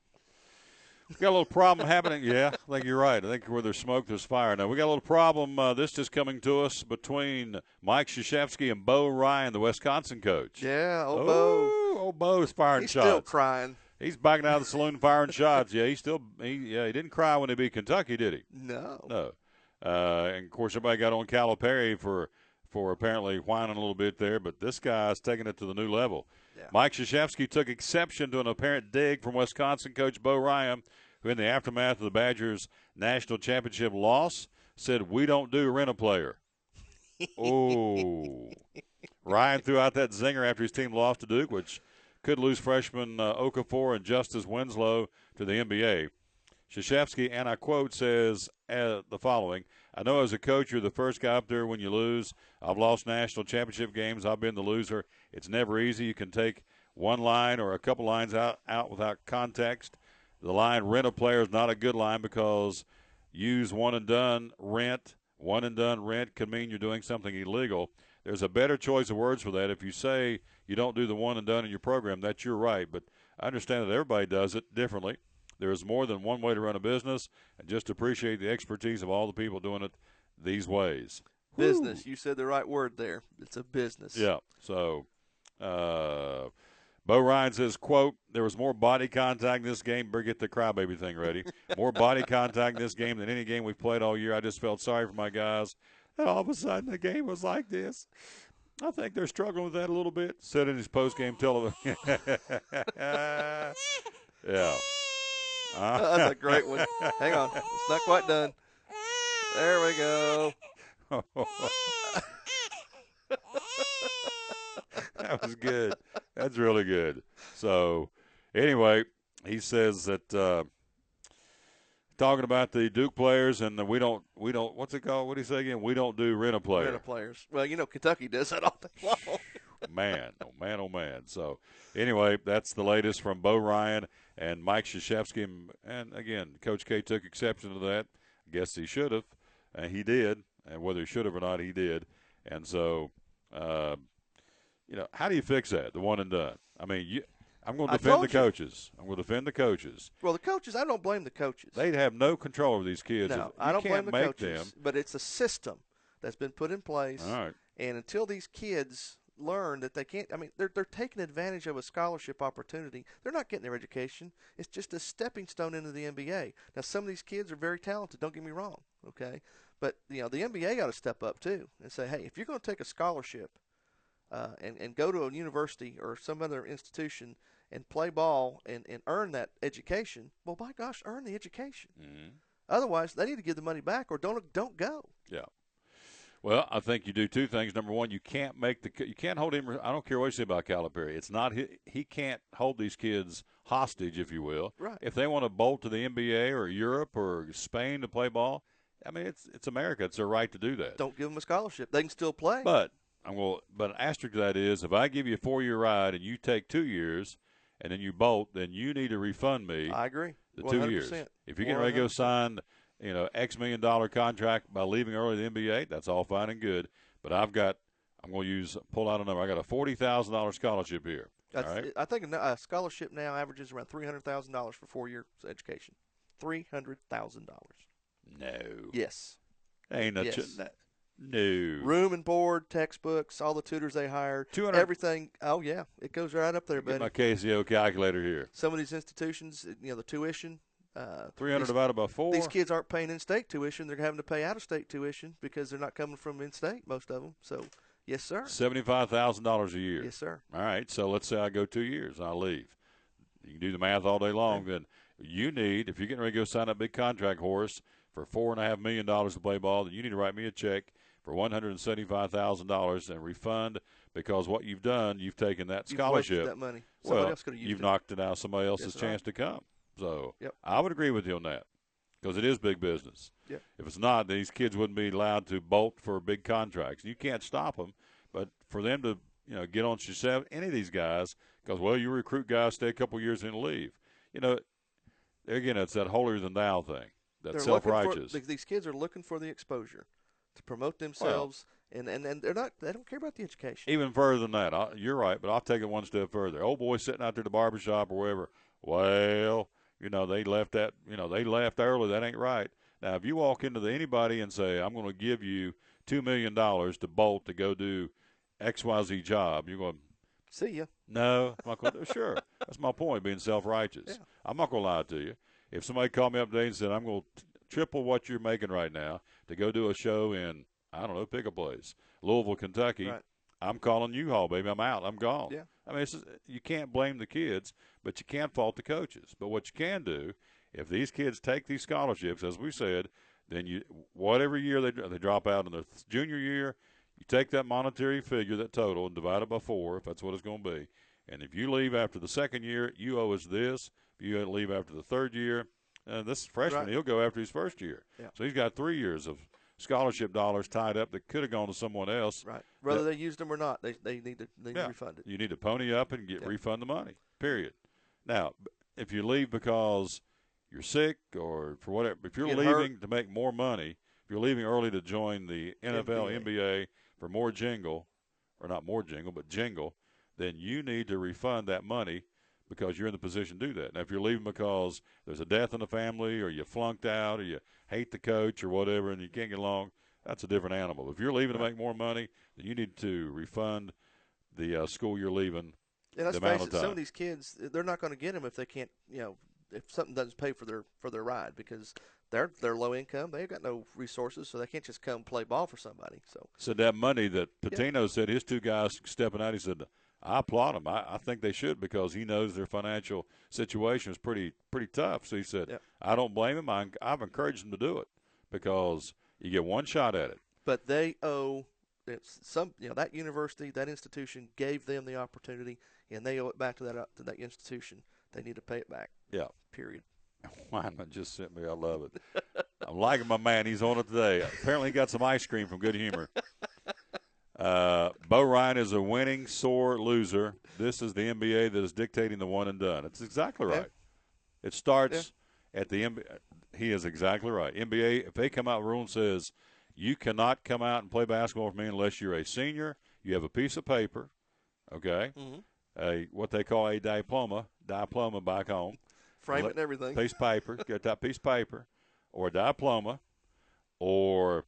We got a little problem happening. Yeah, I think you're right. I think where there's smoke, there's fire. Now, we got a little problem. This is coming to us between Mike Krzyzewski and Bo Ryan, the Wisconsin coach. Yeah, Bo. Old Bo's firing shots. He's still crying. He's backing out of the saloon firing shots. Yeah, he didn't cry when he beat Kentucky, did he? No. And, of course, everybody got on Calipari for apparently whining a little bit there, but this guy's taking it to the new level. Yeah. Mike Krzyzewski took exception to an apparent dig from Wisconsin coach Bo Ryan, who in the aftermath of the Badgers' national championship loss said, "We don't do rent-a-player." Oh. Ryan threw out that zinger after his team lost to Duke, which could lose freshman Okafor and Justice Winslow to the NBA. Krzyzewski, and I quote, says the following: "I know as a coach you're the first guy up there when you lose. I've lost national championship games. I've been the loser. It's never easy. You can take one line or a couple lines out without context. The line rent-a-player is not a good line because use one-and-done rent. One-and-done rent could mean you're doing something illegal. There's a better choice of words for that. If you say you don't do the one-and-done in your program, that's your right. But I understand that everybody does it differently. There is more than one way to run a business, and just appreciate the expertise of all the people doing it these ways." Business. Woo. You said the right word there. It's a business. Yeah. So, Bo Ryan says, quote, "There was more body contact in this game." Better get the crybaby thing ready. "More body contact in this game than any game we've played all year. I just felt sorry for my guys. And all of a sudden the game was like this. I think they're struggling with that a little bit," said in his post-game television. Yeah. That's a great one. Hang on. It's not quite done. There we go. That was good. That's really good. So, anyway, he says that talking about the Duke players and we don't. What's it called? What do you say again? We don't do rent-a-player. Rent-a-players. Well, Kentucky does that all day long. Man, oh man, oh man. So, anyway, that's the latest from Bo Ryan and Mike Krzyzewski. And again, Coach K took exception to that. I guess he should have, and he did. And whether he should have or not, he did. And so, how do you fix that? The one and done. I mean, I'm going to defend the coaches. I'm going to defend the coaches. Well, the coaches, I don't blame the coaches. They'd have no control over these kids. No, I don't blame the coaches. But it's a system that's been put in place. All right. And until these kids learn that they can't, they're taking advantage of a scholarship opportunity. They're not getting their education. It's just a stepping stone into the NBA. Now, some of these kids are very talented. Don't get me wrong. Okay. But, the NBA got to step up, too, and say, hey, if you're going to take a scholarship and go to a university or some other institution and play ball and earn that education, well, by gosh, earn the education. Mm-hmm. Otherwise, they need to give the money back or don't go. Yeah. Well, I think you do two things. Number one, you can't hold him. I don't care what you say about Calipari. It's not he can't hold these kids hostage, if you will. Right. If they want to bolt to the NBA or Europe or Spain to play ball, it's America. It's their right to do that. Don't give them a scholarship. They can still play. But an asterisk to that is, if I give you a 4-year ride and you take 2 years and then you bolt, then you need to refund me. I agree. The 100%. 2 years. If you're getting ready to go sign, X $1 million contract by leaving early the NBA, that's all fine and good. But I'm going to pull out a number. I got a $40,000 scholarship here. All right? I think a scholarship now averages around $300,000 for 4 years education. $300,000. No. Yes. Ain't no. Yes. No. Room and board, textbooks, all the tutors they hire, everything. Oh, yeah. It goes right up there, buddy. Get my KCO calculator here. Some of these institutions, the tuition. 300 divided by 4. These kids aren't paying in-state tuition. They're having to pay out-of-state tuition because they're not coming from in-state, most of them. So, yes, sir. $75,000 a year. Yes, sir. All right. So let's say I go 2 years and I leave. You can do the math all day long. Then you need, if you're getting ready to go sign a big contract, Horace, for $4.5 million to play ball, then you need to write me a check for $175,000 and refund, because what you've done, you've taken that scholarship. You've wasted that money. Somebody else could have used you've it. Knocked it out somebody else's chance to come. So yep. I would agree with you on that. because it is big business. Yeah. If it's not, these kids wouldn't be allowed to bolt for big contracts. You can't stop them, but for them to get on yourself, any of these guys, because, well, you recruit guys, stay a couple years and leave. Again, it's that holier than thou thing, that self-righteous. These kids are looking for the exposure to promote themselves, and they're not. They don't care about the education. Even further than that, you're right, but I'll take it one step further. Old boy sitting out there at the barbershop or wherever, well, they left they left early. That ain't right. Now, if you walk into anybody and say, I'm going to give you $2 million to bolt to go do XYZ job, you're going, see ya. No, I'm not going to. Sure. That's my point, being self-righteous. Yeah. I'm not going to lie to you. If somebody called me up today and said, I'm going to triple what you're making right now to go do a show in, I don't know, pick a place, Louisville, Kentucky, right. I'm calling U-Haul, baby. I'm out. I'm gone. Yeah. I mean, you can't blame the kids, but you can't fault the coaches. But what you can do, if these kids take these scholarships, as we said, then whatever year they drop out in their junior year, you take that monetary figure, that total, and divide it by 4, if that's what it's going to be. And if you leave after the second year, you owe us this. If you leave after the third year, this freshman, right. he'll go after his first year. Yeah. So he's got 3 years of scholarship dollars tied up that could have gone to someone else. Right. Whether they used them or not, they need to refund it. You need to pony up and refund the money, period. Now, if you leave because you're sick or for whatever, if you're leaving to make more money, if you're leaving early to join the NFL, NBA for more jingle, or not more jingle, but jingle, then you need to refund that money because you're in the position to do that. Now, if you're leaving because there's a death in the family or you flunked out or you hate the coach or whatever and you can't get along, that's a different animal. If you're leaving to make more money, then you need to refund the school you're leaving. And let's face it, some of these kids, they're not going to get them if they can't, if something doesn't pay for their ride because they're low income. They've got no resources, so they can't just come play ball for somebody. So that money that Patino said, his 2 guys stepping out, he said, I applaud them. I think they should because he knows their financial situation is pretty tough. So he said, I don't blame him. I've encouraged them to do it because you get one shot at it. But they owe that university, that institution gave them the opportunity, and they owe it back to that institution. They need to pay it back. Yeah. Period. Weinmann just sent me. I love it. I'm liking my man. He's on it today. Apparently he got some ice cream from Good Humor. Bo Ryan is a winning, sore loser. This is the NBA that is dictating the one and done. It's exactly right. Yeah. It starts at the NBA. He is exactly right. NBA, if they come out with a rule and says you cannot come out and play basketball for me unless you're a senior, you have a piece of paper, okay, what they call a diploma back home. Frame it and everything. Piece of paper, get that piece of paper, or a diploma, or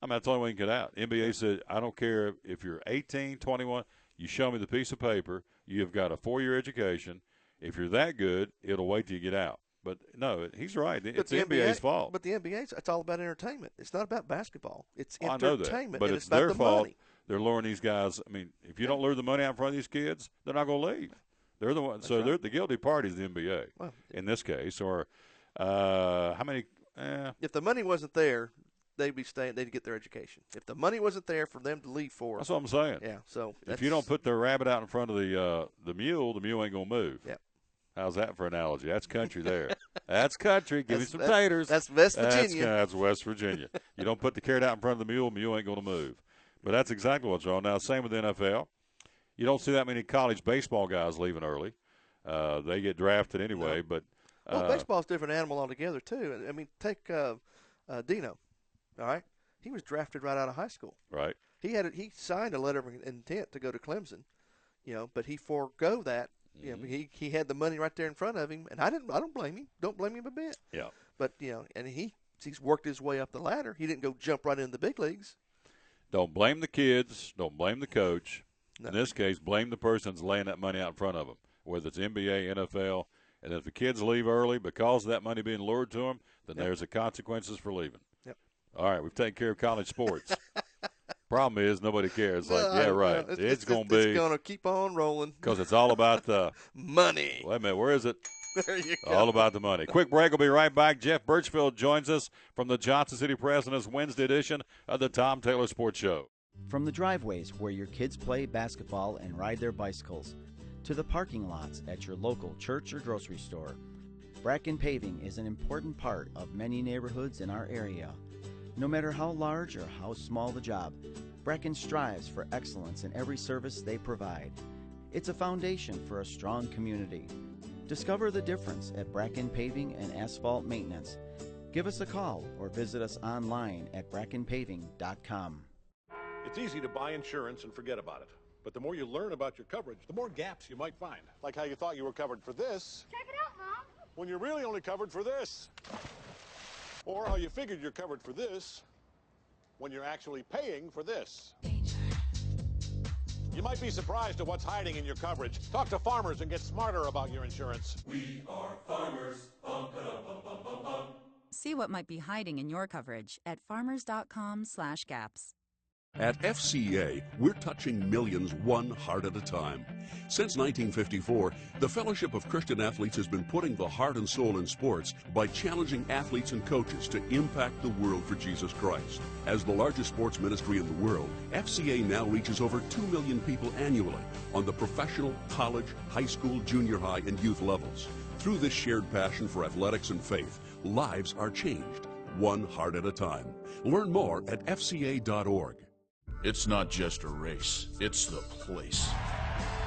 that's the only way you can get out. NBA said, I don't care if you're 18, 21, you show me the piece of paper, you've got a 4-year education. If you're that good, it'll wait till you get out. But, no, he's right. It's the NBA's fault. But the NBA, it's all about entertainment. It's not about basketball. It's entertainment. I know that, but it's their fault. They're luring these guys. I mean, if you don't lure the money out in front of these kids, they're not going to leave. They're the ones. So they're the guilty party is the NBA in this case. Or how many? If the money wasn't there, they'd be staying. They'd get their education. If the money wasn't there for them to leave for, that's what I'm saying. Yeah. So if you don't put the rabbit out in front of the mule ain't gonna move. Yeah. How's that for an analogy? That's country there. That's country. Give me some taters. That's West Virginia. That's West Virginia. You don't put the carrot out in front of the mule ain't going to move. But that's exactly what's wrong. Now, same with the NFL. You don't see that many college baseball guys leaving early. They get drafted anyway. No. But baseball's a different animal altogether, too. I mean, take Dino, all right? He was drafted right out of high school. Right. He signed a letter of intent to go to Clemson, but he forego that. He had the money right there in front of him, and I don't blame him. Don't blame him a bit. Yeah. But and he's worked his way up the ladder. He didn't go jump right into the big leagues. Don't blame the kids. Don't blame the coach. No. In this case, blame the person that's laying that money out in front of them, whether it's NBA, NFL. And if the kids leave early because of that money being lured to them, then there's the consequences for leaving. Yep. All right, we've taken care of college sports. Problem is, nobody cares. Right. It's going to be. It's going to keep on rolling. Because it's all about the money. Wait a minute, where is it? There you go. All about the money. Quick break. We'll be right back. Jeff Birchfield joins us from the Johnson City Press on this Wednesday edition of the Tom Taylor Sports Show. From the driveways where your kids play basketball and ride their bicycles, to the parking lots at your local church or grocery store, Bracken Paving is an important part of many neighborhoods in our area. No matter how large or how small the job, Bracken strives for excellence in every service they provide. It's a foundation for a strong community. Discover the difference at Bracken Paving and Asphalt Maintenance. Give us a call or visit us online at brackenpaving.com. It's easy to buy insurance and forget about it. But the more you learn about your coverage, the more gaps you might find. Like how you thought you were covered for this. Check it out, Mom. When you're really only covered for this. Or how you figured you're covered for this when you're actually paying for this. You might be surprised at what's hiding in your coverage. Talk to Farmers and get smarter about your insurance. We are farmers. Bum, ba-dum, bum, bum, bum, bum. See what might be hiding in your coverage at farmers.com/gaps. At FCA, we're touching millions one heart at a time. Since 1954, the Fellowship of Christian Athletes has been putting the heart and soul in sports by challenging athletes and coaches to impact the world for Jesus Christ. As the largest sports ministry in the world, FCA now reaches over 2 million people annually on the professional, college, high school, junior high, and youth levels. Through this shared passion for athletics and faith, lives are changed, one heart at a time. Learn more at fca.org. It's not just a race, it's the place.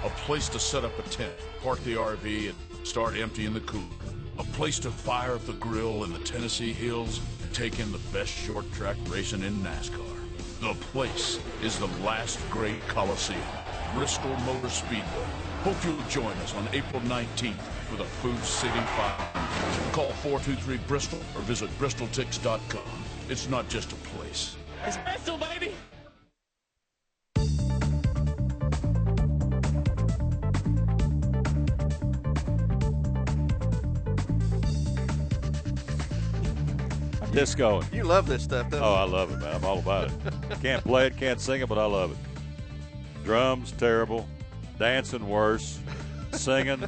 A place to set up a tent, park the RV, and start emptying the cooler. A place to fire up the grill in the Tennessee hills and take in the best short track racing in NASCAR. The place is the last great Coliseum, Bristol Motor Speedway. Hope you'll join us on April 19th for the Food City 500. Call 423-BRISTOL or visit bristoltix.com. It's not just a place. It's Bristol, baby! Disco. You love this stuff, don't you? Oh, I love it, man. I'm all about it. Can't play it, can't sing it, but I love it. Drums, terrible. Dancing, worse. Singing,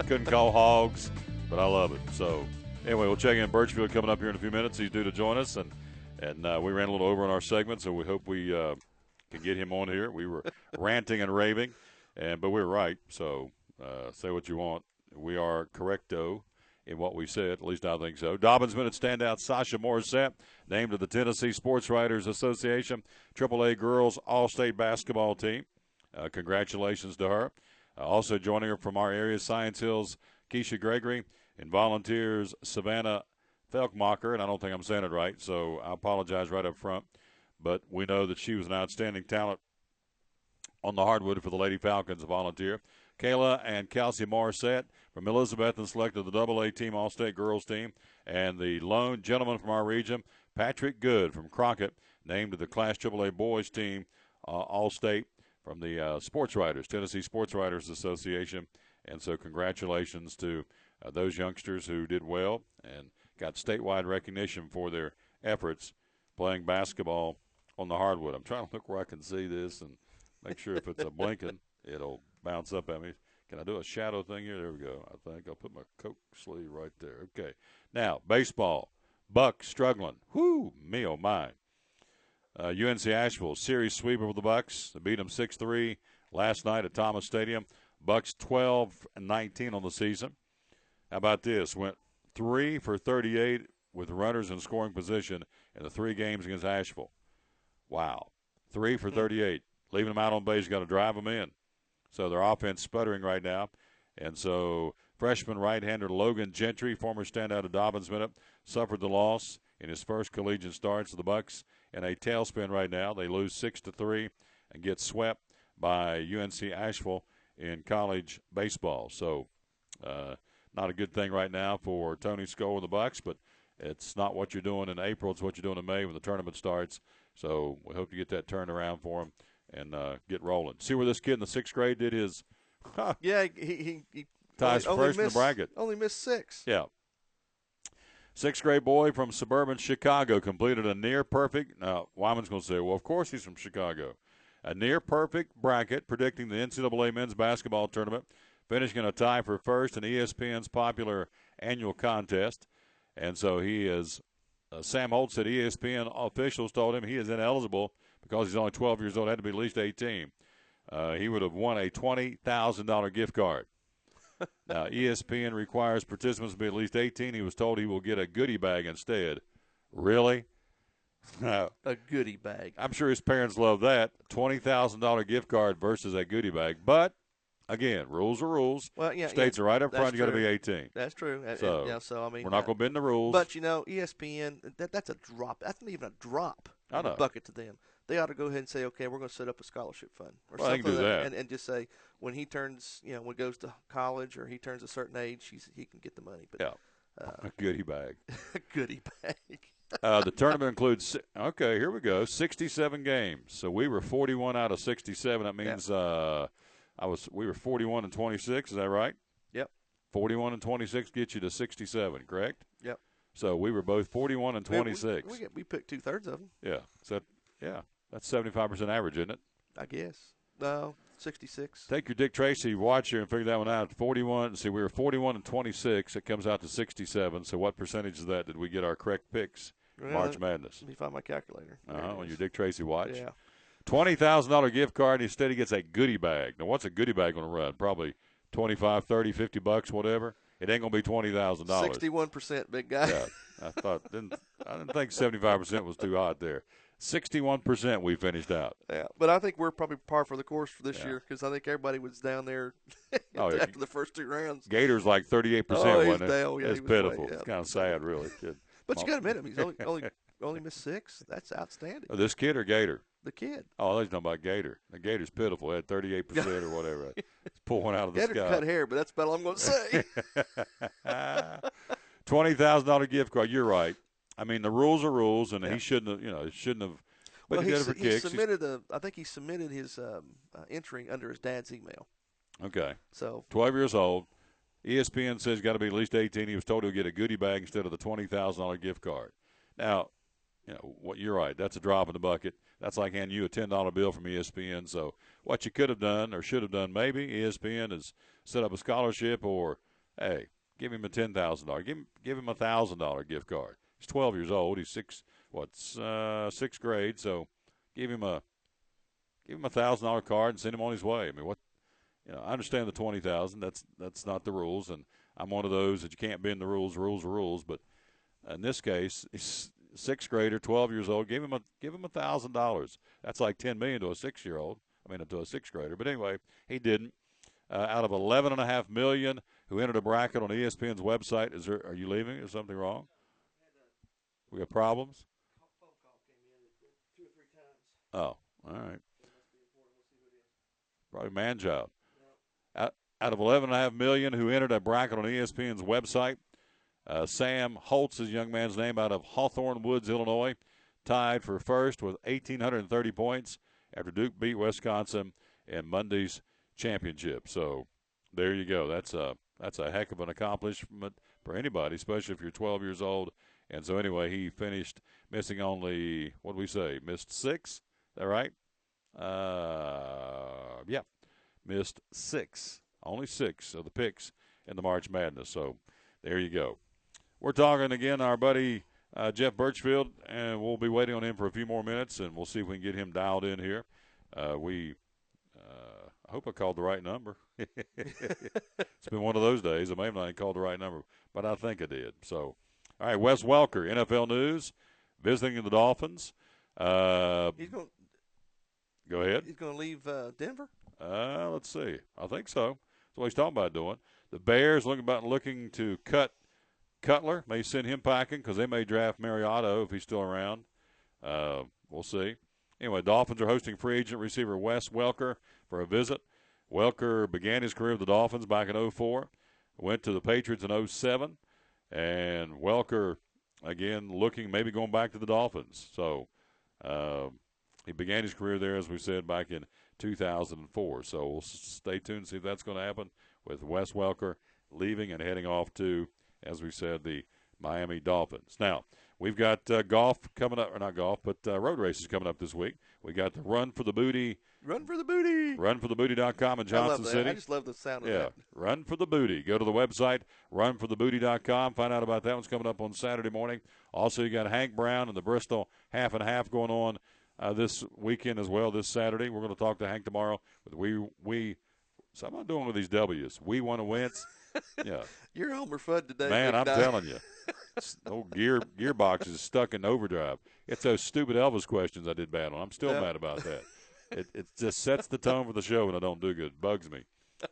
couldn't call hogs, but I love it. So, anyway, we'll check in Birchfield coming up here in a few minutes. He's due to join us, and we ran a little over on our segment, so we hope we can get him on here. We were ranting and raving, but we were right. So, say what you want. We are correcto in what we said, at least I think so. Dobbins Minute standout Sasha Morissette, named to the Tennessee Sports Writers Association AAA Girls All-State Basketball Team. Congratulations to her. Also joining her from our area, Science Hills, Keisha Gregory, and volunteers Savannah Felkmacher, and I don't think I'm saying it right, so I apologize right up front. But we know that she was an outstanding talent on the hardwood for the Lady Falcons, a volunteer. Kayla and Kelsey Morissette from Elizabethton selected the AA Team All-State Girls Team. And the lone gentleman from our region, Patrick Good from Crockett, named to the Class AAA Boys Team All-State from the Sports Writers, Tennessee Sports Writers Association. And so congratulations to those youngsters who did well and got statewide recognition for their efforts playing basketball on the hardwood. I'm trying to look where I can see this and make sure if it's a blinking, it'll bounce up at me. Can I do a shadow thing here? There we go. I think I'll put my Coke sleeve right there. Okay. Now, baseball. Bucks struggling. Whoo, me oh my. UNC Asheville, series sweep over the Bucks. They beat them 6-3 last night at Thomas Stadium. Bucks 12-19 on the season. How about this? Went 3 for 38 with runners in scoring position in the 3 games against Asheville. Wow. 3 for 38. Leaving them out on base, got to drive them in. So their offense sputtering right now. And so freshman right-hander Logan Gentry, former standout of Dobbins Minute, suffered the loss in his first collegiate start. So the Bucks in a tailspin right now. They lose 6-3 and get swept by UNC Asheville in college baseball. So not a good thing right now for Tony Skoll and the Bucks, but it's not what you're doing in April. It's what you're doing in May when the tournament starts. So we hope to get that turned around for him and get rolling. See where this kid in the 6th grade did his yeah, he ties first in the bracket. Only missed 6. Yeah. 6th grade boy from suburban Chicago completed a near-perfect. Now, Weinmann's going to say, well, of course he's from Chicago. A near-perfect bracket predicting the NCAA men's basketball tournament, finishing in a tie for first in ESPN's popular annual contest. And so he is, Sam Holt said ESPN officials told him he is ineligible because he's only 12 years old, had to be at least 18. He would have won a $20,000 gift card. Now, ESPN requires participants to be at least 18. He was told he will get a goodie bag instead. Really? No. A goodie bag. I'm sure his parents love that. $20,000 gift card versus a goodie bag. But, again, rules are rules. Well, yeah, States are right up front. You got to true. be 18. That's true. So, I mean, we're not going to bend the rules. But, ESPN, that's a drop. That's not even a drop in the bucket to them. They ought to go ahead and say, okay, we're going to set up a scholarship fund or something. They can do that. And just say when he turns, when he goes to college or he turns a certain age, he can get the money. But, a goodie bag. A goodie bag. The tournament includes, here we go, 67 games. So we were 41 out of 67. That means we were 41 and 26. Is that right? Yep. 41 and 26 gets you to 67, correct? Yep. So we were both 41 and 26. We picked 2/3 of them. Yeah. So, that's 75% average, isn't it? I guess. No, 66. Take your Dick Tracy watch here and figure that one out. 41. See, we were 41 and 26. It comes out to 67. So what percentage of that did we get our correct picks? March Madness. Let me find my calculator. On your Dick Tracy watch. Yeah. $20,000 gift card. Instead, he gets a goodie bag. Now, what's a goodie bag going to run? Probably $25, $30, $50, whatever. It ain't going to be $20,000. 61%, big guy. Yeah, I didn't think 75% was too hot there. 61% we finished out. Yeah, but I think we're probably par for the course for this year because I think everybody was down there after the first 2 rounds. Gator's like 38%, wasn't it? Down. Yeah, it's pitiful. It's kind of sad, really. But you got to admit him. He's only missed 6. That's outstanding. Oh, this kid or Gator? The kid. Oh, he's talking about Gator. The Gator's pitiful. He had 38% or whatever. It's pulling out of the Gator's sky. cut hair, but that's about all I'm going to say. $20,000 gift card. You're right. I mean, the rules are rules, and he shouldn't have. But well, he did it for kicks. I think he submitted his entry under his dad's email. Okay. So 12 years old. ESPN says got to be at least 18. He was told he'll get a goodie bag instead of the $20,000 gift card. Now, you're right. That's a drop in the bucket. That's like handing you a $10 bill from ESPN. So what you could have done or should have done maybe, ESPN is set up a scholarship or, hey, give him a $10,000. Give him a $1,000 gift card. He's 12 years old. He's sixth grade. So give him a $1,000 card and send him on his way. I mean, what? I understand the $20,000. That's not the rules, and I'm one of those that you can't bend the rules. Rules are rules. But in this case, he's sixth grader, 12 years old. Give him $1,000. That's like $10 million to a 6-year-old. I mean, to a sixth grader. But anyway, he didn't. Out of $11.5 million who entered a bracket on ESPN's website, are you leaving? Is something wrong? We got problems. Phone call came in 2 or 3 times. Oh, all right. Probably man-child. Out of $11.5 million who entered a bracket on ESPN's website, Sam Holtz, his young man's name, out of Hawthorne Woods, Illinois, tied for first with 1,830 points after Duke beat Wisconsin in Monday's championship. So there you go. That's a heck of an accomplishment for anybody, especially if you're 12 years old. And so anyway, he finished missing only, what did we say, missed 6? Is that right? Yeah, missed 6. Only 6 of the picks in the March Madness. So there you go. We're talking again, our buddy Jeff Birchfield, and we'll be waiting on him for a few more minutes, and we'll see if we can get him dialed in here. I hope I called the right number. It's been one of those days. I may have not called the right number, but I think I did. So, all right, Wes Welker, NFL News, visiting the Dolphins. He's going. Go ahead. He's going to leave Denver? Let's see. I think so. That's what he's talking about doing. The Bears looking to cut Cutler. May send him packing because they may draft Mariotto if he's still around. We'll see. Anyway, Dolphins are hosting free agent receiver Wes Welker for a visit. Welker began his career with the Dolphins back in 2004, went to the Patriots in 2007, and Welker, again, maybe going back to the Dolphins. So he began his career there, as we said, back in 2004. So we'll stay tuned and see if that's going to happen with Wes Welker leaving and heading off to, as we said, the Miami Dolphins. Now, we've got golf coming up, or not golf, but road races coming up this week. We got the Run for the Booty. Run for the Booty. RunForTheBooty.com in Johnson City. I just love the sound of that. Yeah, Run for the Booty. Go to the website, RunForTheBooty.com. Find out about that. One's coming up on Saturday morning. Also, you got Hank Brown and the Bristol half and half going on this weekend as well, this Saturday. We're going to talk to Hank tomorrow with So I'm not doing with these W's. We want to win. Yeah. You're Homer Fudd today. Man, I'm telling you. Old gearbox is stuck in overdrive. It's those stupid Elvis questions I did bad on. I'm still mad about that. It just sets the tone for the show, and I don't do good. It bugs me.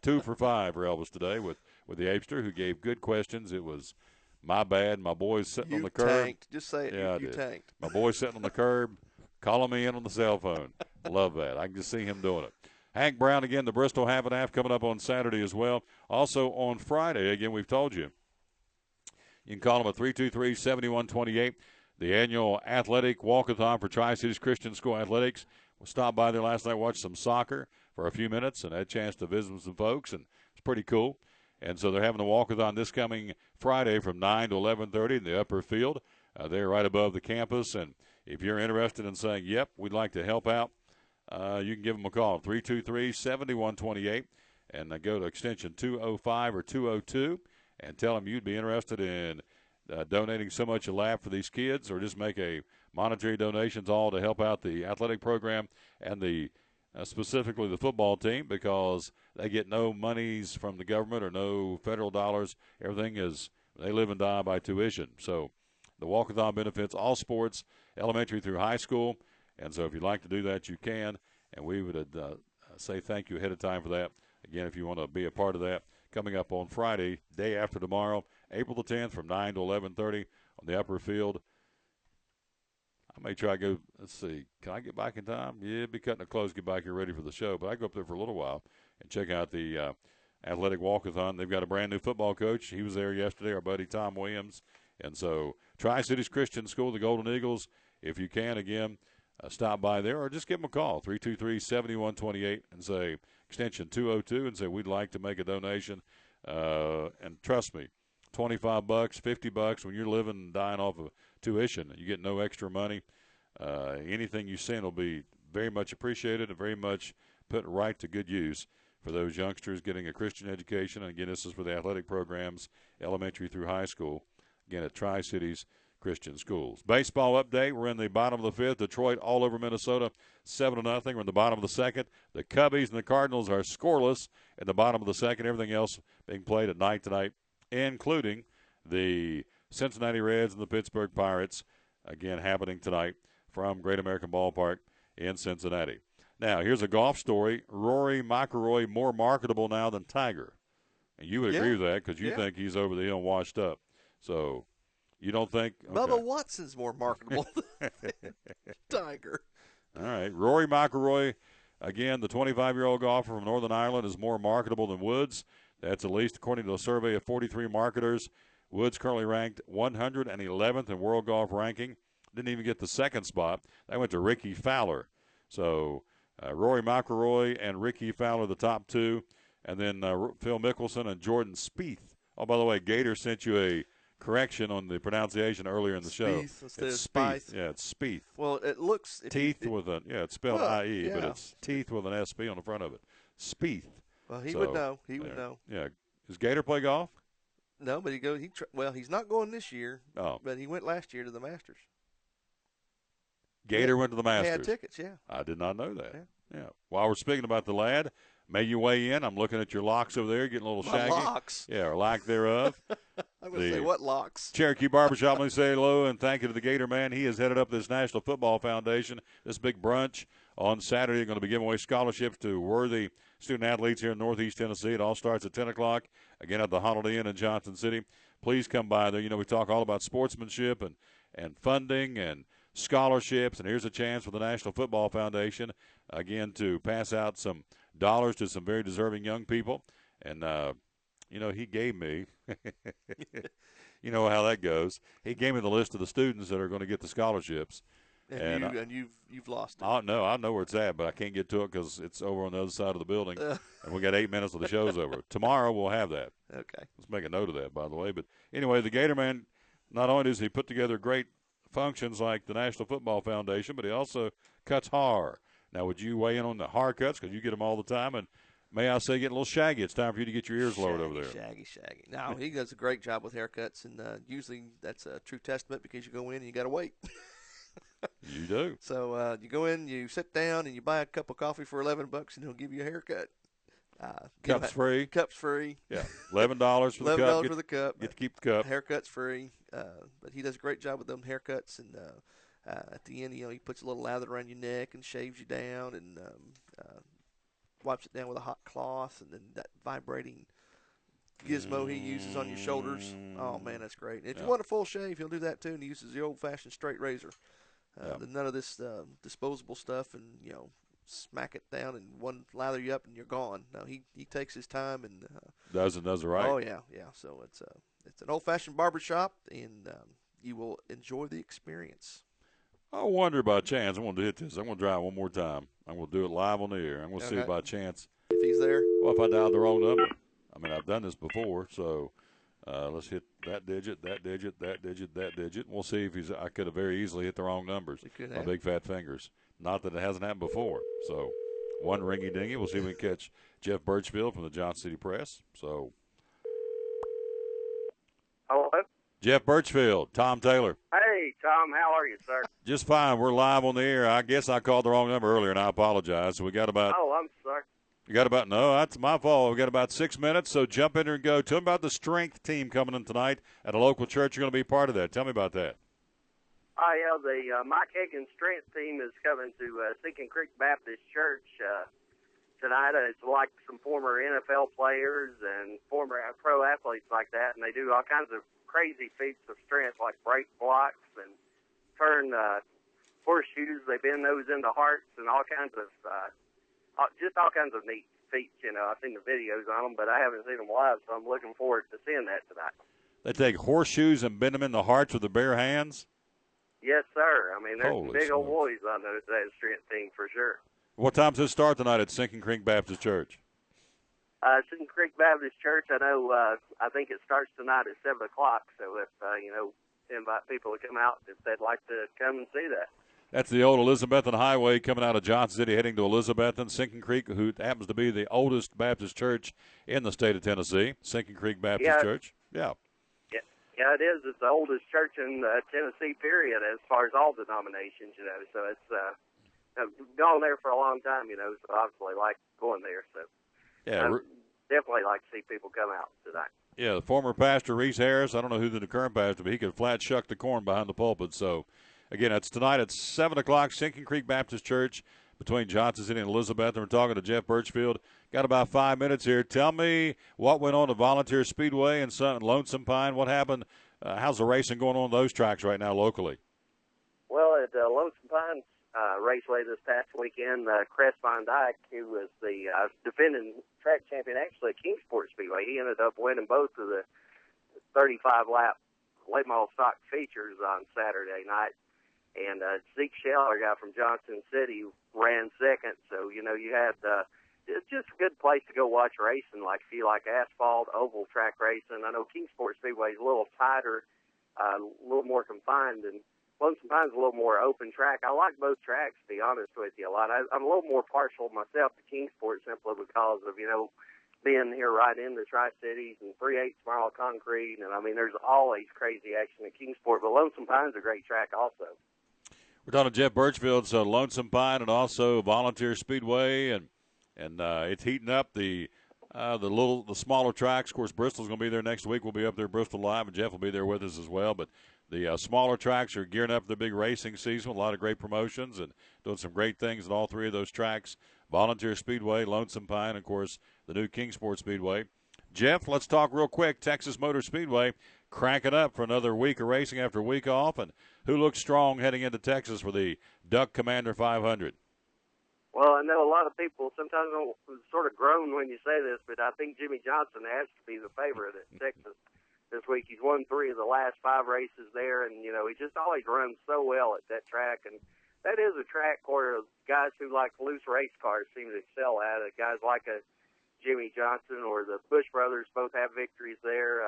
2 for 5 for Elvis today with the Apester, who gave good questions. It was my bad. My boy's sitting on the curb. Tanked. Just say it. Yeah, you tanked. My boy's sitting on the curb, calling me in on the cell phone. Love that. I can just see him doing it. Hank Brown, again, the Bristol half and half coming up on Saturday as well. Also on Friday, again, we've told you. You can call them at 323-7128. The annual athletic walkathon for Tri-Cities Christian School Athletics. We stopped by there last night, watched some soccer for a few minutes, and had a chance to visit with some folks, and it's pretty cool. And so they're having a walkathon this coming Friday from 9 to 11:30 in the upper field. They're right above the campus, and if you're interested in saying, yep, we'd like to help out, you can give them a call, 323-7128, and go to extension 205 or 202 and tell them you'd be interested in donating so much a lap for these kids, or just make a monetary donations all to help out the athletic program and the specifically the football team, because they get no monies from the government or no federal dollars. Everything is, they live and die by tuition. So the walkathon benefits all sports, elementary through high school. And so if you'd like to do that, you can. And we would say thank you ahead of time for that. Again, if you want to be a part of that, coming up on Friday, day after tomorrow, April the 10th from 9 to 11:30 on the upper field. I may try to go, let's see, can I get back in time? Yeah, be cutting it close, get back here ready for the show. But I go up there for a little while and check out the athletic walkathon. They've got a brand new football coach. He was there yesterday, our buddy Tom Williams. And so Tri-Cities Christian School, the Golden Eagles, if you can, again, stop by there or just give them a call, 323-7128, and say extension 202 and say we'd like to make a donation. And trust me, $25, $50 when you're living and dying off of tuition, you get no extra money. Anything you send will be very much appreciated and very much put right to good use for those youngsters getting a Christian education. And again, this is for the athletic programs, elementary through high school, again at Tri-Cities Christian Schools. Baseball update, we're in the bottom of the fifth. Detroit all over Minnesota, 7-0. We're in the bottom of the second. The Cubbies and the Cardinals are scoreless in the bottom of the second. Everything else being played at night tonight, including the Cincinnati Reds and the Pittsburgh Pirates, again happening tonight from Great American Ballpark in Cincinnati. Now, here's a golf story. Rory McIlroy more marketable now than Tiger. And you would agree with that because you think he's over the hill and washed up. So you don't think? Okay. Bubba Watson's more marketable than Tiger. All right. Rory McIlroy, again, the 25-year-old golfer from Northern Ireland, is more marketable than Woods. That's at least according to a survey of 43 marketers. Woods currently ranked 111th in world golf ranking. Didn't even get the second spot. That went to Ricky Fowler. So Rory McIlroy and Ricky Fowler, the top two. And then Phil Mickelson and Jordan Spieth. Oh, by the way, Gator sent you a correction on the pronunciation earlier in the show. It's Spieth. Yeah, it's Spieth. Well, it looks teeth with a it's spelled I-E, but it's teeth with an S-P on the front of it. Spieth. Well, he would know. He would know. Yeah. Does Gator play golf? No, but he's not going this year. Oh. But he went last year to the Masters. Gator went to the Masters. He had tickets, yeah. I did not know that. Yeah. While we're speaking about the lad, may you weigh in. I'm looking at your locks over there, getting a little shaggy. My locks? Yeah, or lack thereof. I'm going to say, what locks? Cherokee Barbershop, let me say hello and thank you to the Gator man. He has headed up this National Football Foundation, this big brunch on Saturday. They're going to be giving away scholarships to worthy student-athletes here in Northeast Tennessee. It all starts at 10 o'clock, again at the Holiday Inn in Johnson City. Please come by there. You know, we talk all about sportsmanship and funding and scholarships, and here's a chance for the National Football Foundation, again, to pass out some dollars to some very deserving young people. And, you know, he gave me, you know how that goes. He gave me the list of the students that are going to get the scholarships. And you've lost it. I know where it's at, but I can't get to it because it's over on the other side of the building, and we got 8 minutes till the show's over. Tomorrow we'll have that. Okay. Let's make a note of that, by the way. But anyway, the Gator man, not only does he put together great functions like the National Football Foundation, but he also cuts hair. Now, would you weigh in on the hair cuts because you get them all the time? And may I say, get a little shaggy. It's time for you to get your ears lowered over there. Shaggy. No, he does a great job with haircuts, and usually that's a true testament because you go in and you got to wait. You do. So you go in, you sit down, and you buy a cup of coffee for $11, and he'll give you a haircut. Cups free. Cups free. Yeah, $11 for the cup. $11 for the cup. Get to keep the cup. Haircuts free. But he does a great job with them haircuts. And at the end, he puts a little lather around your neck and shaves you down and wipes it down with a hot cloth. And then that vibrating gizmo he uses on your shoulders. Oh, man, that's great. And if you want a full shave, he'll do that too. And he uses the old-fashioned straight razor. None of this disposable stuff and, smack it down and one lather you up and you're gone. No, he takes his time and does it right. Oh yeah. So it's an old-fashioned barber shop, and you will enjoy the experience. I wonder by chance. I'm going to hit this. I'm going to try it one more time. I'm going to do it live on the air. I'm going to see if by chance. If he's there. Well, if I dialed the wrong number. I mean, I've done this before, so let's hit that digit, that digit, that digit, that digit. We'll see if I could have very easily hit the wrong numbers. My big fat fingers. Not that it hasn't happened before. So, one ringy-dingy. We'll see if we can catch Jeff Birchfield from the Johnson City Press. So, hello? Jeff Birchfield, Tom Taylor. Hey, Tom. How are you, sir? Just fine. We're live on the air. I guess I called the wrong number earlier, and I apologize. So we got about. Oh, I'm sorry. No, that's my fault. We got about 6 minutes, so jump in there and go. Tell me about the strength team coming in tonight at a local church. You're going to be part of that. Tell me about that. The Mike Higgins strength team is coming to Sinking Creek Baptist Church tonight. It's like some former NFL players and former pro athletes like that, and they do all kinds of crazy feats of strength, like break blocks and turn horseshoes. They bend those into hearts and all kinds of just all kinds of neat feats. I've seen the videos on them, but I haven't seen them live, so I'm looking forward to seeing that tonight. They take horseshoes and bend them in the hearts with their bare hands? Yes, sir. I mean, there's Holy some big old smokes. boys on that strength team for sure. What time does it start tonight at Sinking Creek Baptist Church? Sinking Creek Baptist Church, I know, I think it starts tonight at 7 o'clock, so if, invite people to come out if they'd like to come and see that. That's the old Elizabethan Highway coming out of Johnson City heading to Elizabethan. Sinking Creek, who happens to be the oldest Baptist church in the state of Tennessee. Sinking Creek Baptist Church. Yeah. Yeah, it is. It's the oldest church in Tennessee, period, as far as all denominations, So it's gone there for a long time, so obviously like going there. So yeah, definitely like to see people come out tonight. Yeah, the former pastor, Reese Harris, I don't know who the current pastor, but he could flat shuck the corn behind the pulpit. So, again, it's tonight at 7 o'clock, Sinking Creek Baptist Church between Johnson City and Elizabeth. And we're talking to Jeff Birchfield. Got about 5 minutes here. Tell me what went on at Volunteer Speedway and Lonesome Pine. What happened? How's the racing going on those tracks right now locally? Well, at Lonesome Pine Raceway this past weekend, Crest Van Dyke, who was the defending track champion actually at Kingsport Speedway, he ended up winning both of the 35-lap late model stock features on Saturday night. And Zeke Scheller, a guy from Johnson City, ran second. So, you had it's just a good place to go watch racing, like if you like asphalt, oval track racing. I know Kingsport Speedway is a little tighter, a little more confined, and Lonesome Pine's a little more open track. I like both tracks, to be honest with you, a lot. I'm a little more partial myself to Kingsport simply because of, being here right in the Tri-Cities and 3/8 mile concrete. And, there's always crazy action at Kingsport, but Lonesome Pine's a great track also. We're talking to Jeff Birchfield, so Lonesome Pine and also Volunteer Speedway, and it's heating up the smaller tracks. Of course, Bristol's going to be there next week. We'll be up there, Bristol Live, and Jeff will be there with us as well. But the smaller tracks are gearing up for the big racing season with a lot of great promotions and doing some great things at all three of those tracks: Volunteer Speedway, Lonesome Pine, and, of course, the new Kingsport Speedway. Jeff, let's talk real quick. Texas Motor Speedway cranking up for another week of racing after a week off, and who looks strong heading into Texas for the Duck Commander 500? Well, I know a lot of people sometimes sort of groan when you say this, but I think Jimmy Johnson has to be the favorite at Texas this week. He's won 3 of the last 5 races there, and, he just always runs so well at that track. And that is a track where guys who like loose race cars seem to excel at it. Guys like a Jimmy Johnson or the Bush brothers both have victories there.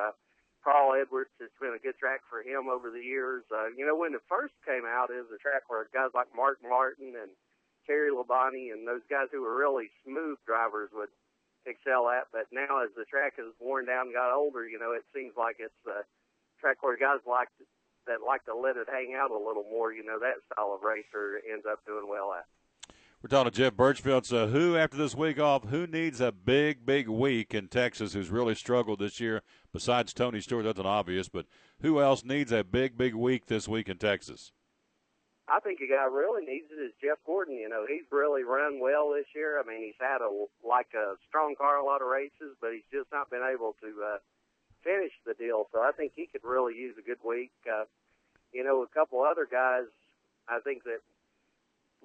Carl Edwards, it's been a good track for him over the years. When it first came out, it was a track where guys like Mark Martin and Terry Labonte and those guys who were really smooth drivers would excel at. But now as the track has worn down and got older, it seems like it's a track where guys like to let it hang out a little more. That style of racer ends up doing well at. We're talking to Jeff Birchfield. So who, after this week off, who needs a big, big week in Texas who's really struggled this year? Besides Tony Stewart, that's an obvious, but who else needs a big, big week this week in Texas? I think a guy really needs it is Jeff Gordon. You know, he's really run well this year. I mean, he's had a strong car a lot of races, but he's just not been able to finish the deal. So I think he could really use a good week. You know, a couple other guys I think that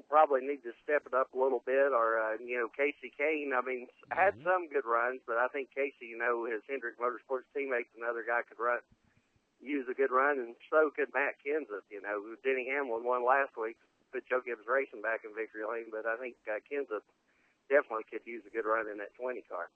probably need to step it up a little bit are, you know, Casey Kane. I mean, had some good runs, but I think Casey, you know, his Hendrick Motorsports teammates, another guy could use a good run, and so could Matt Kenseth. You know, Denny Hamlin won last week, put Joe Gibbs Racing back in victory lane, but I think Kenseth definitely could use a good run in that 20 car.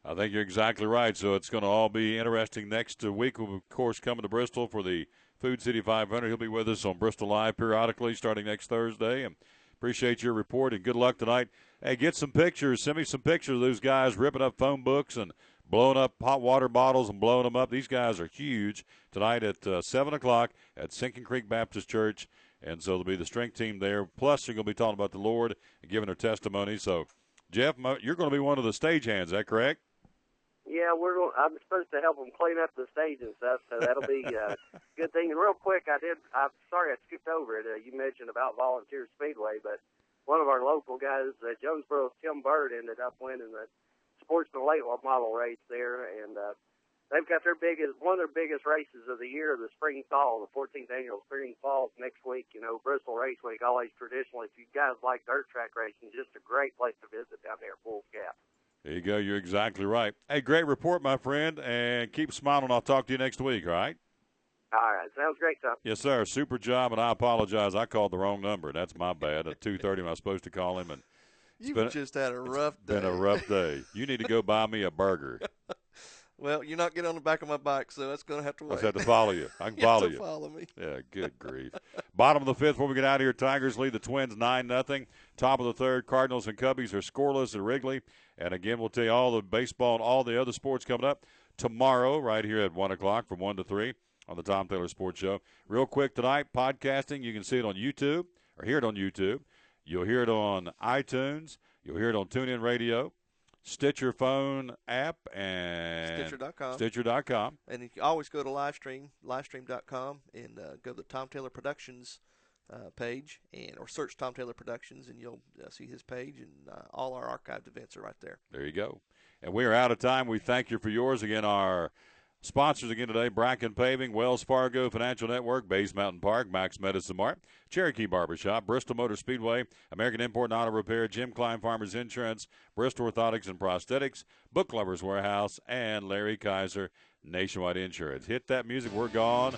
I think you're exactly right. So it's going to all be interesting next week. We'll, of course, coming to Bristol for the Food City 500. He'll be with us on Bristol Live periodically starting next Thursday. And appreciate your report, and good luck tonight. Hey, get some pictures. Send me some pictures of those guys ripping up phone books and blowing up hot water bottles and blowing them up. These guys are huge tonight at 7 o'clock at Sinking Creek Baptist Church. And so there'll be the strength team there. Plus, you're going to be talking about the Lord and giving their testimony. So, Jeff, you're going to be one of the stagehands. Is that correct? Yeah, I'm supposed to help them clean up the stage and stuff, so that'll be a good thing. And real quick, I'm sorry I skipped over it. You mentioned about Volunteer Speedway, but one of our local guys, Jonesboro's Tim Bird, ended up winning the Sportsman Late Model race there, and they've got one of their biggest races of the year, the Spring Fall, the 14th annual Spring Fall next week. You know, Bristol Race Week, always traditionally, if you guys like dirt track racing, just a great place to visit down there at Wolf Gap. There you go. You're exactly right. Hey, great report, my friend, and keep smiling. I'll talk to you next week, all right? All right. Sounds great, Tom. Yes, sir. Super job, and I apologize. I called the wrong number. That's my bad. At 2:30 when I was supposed to call him. And You've just had a rough day. Been a rough day. You need to go buy me a burger. Well, you're not getting on the back of my bike, so that's going to have to wait. I just have to follow you. I can follow you. Follow me. Yeah, good grief. Bottom of the fifth, before we get out of here, Tigers lead the Twins 9-0. Top of the third, Cardinals and Cubbies are scoreless at Wrigley. And again, we'll tell you all the baseball and all the other sports coming up tomorrow right here at 1 o'clock from 1 to 3 on the Tom Taylor Sports Show. Real quick tonight, podcasting, you can see it on YouTube or hear it on YouTube. You'll hear it on iTunes. You'll hear it on TuneIn Radio, Stitcher phone app, and Stitcher.com. And you can always go to livestream.com, and go to the Tom Taylor Productions page, or search Tom Taylor Productions, and you'll see his page, and all our archived events are right there. There you go. And we are out of time. We thank you for yours. Again, our sponsors again today, Bracken Paving, Wells Fargo Financial Network, Bays Mountain Park, Max Medicine Mart, Cherokee Barbershop, Bristol Motor Speedway, American Import and Auto Repair, Jim Klein Farmers Insurance, Bristol Orthotics and Prosthetics, Book Lovers Warehouse, and Larry Kaiser Nationwide Insurance. Hit that music. We're gone.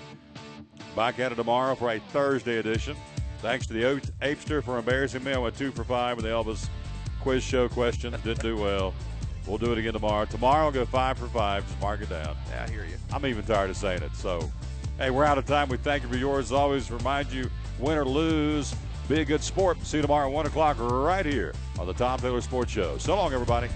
Back at it tomorrow for a Thursday edition. Thanks to the Apester for embarrassing me. I went 2 for 5 with the Elvis quiz show questions. Didn't do well. We'll do it again tomorrow. Tomorrow, I'll go 5 for 5. Just mark it down. Yeah, I hear you. I'm even tired of saying it. So, hey, we're out of time. We thank you for yours. As always, remind you, win or lose, be a good sport. See you tomorrow at 1 o'clock right here on the Tom Taylor Sports Show. So long, everybody.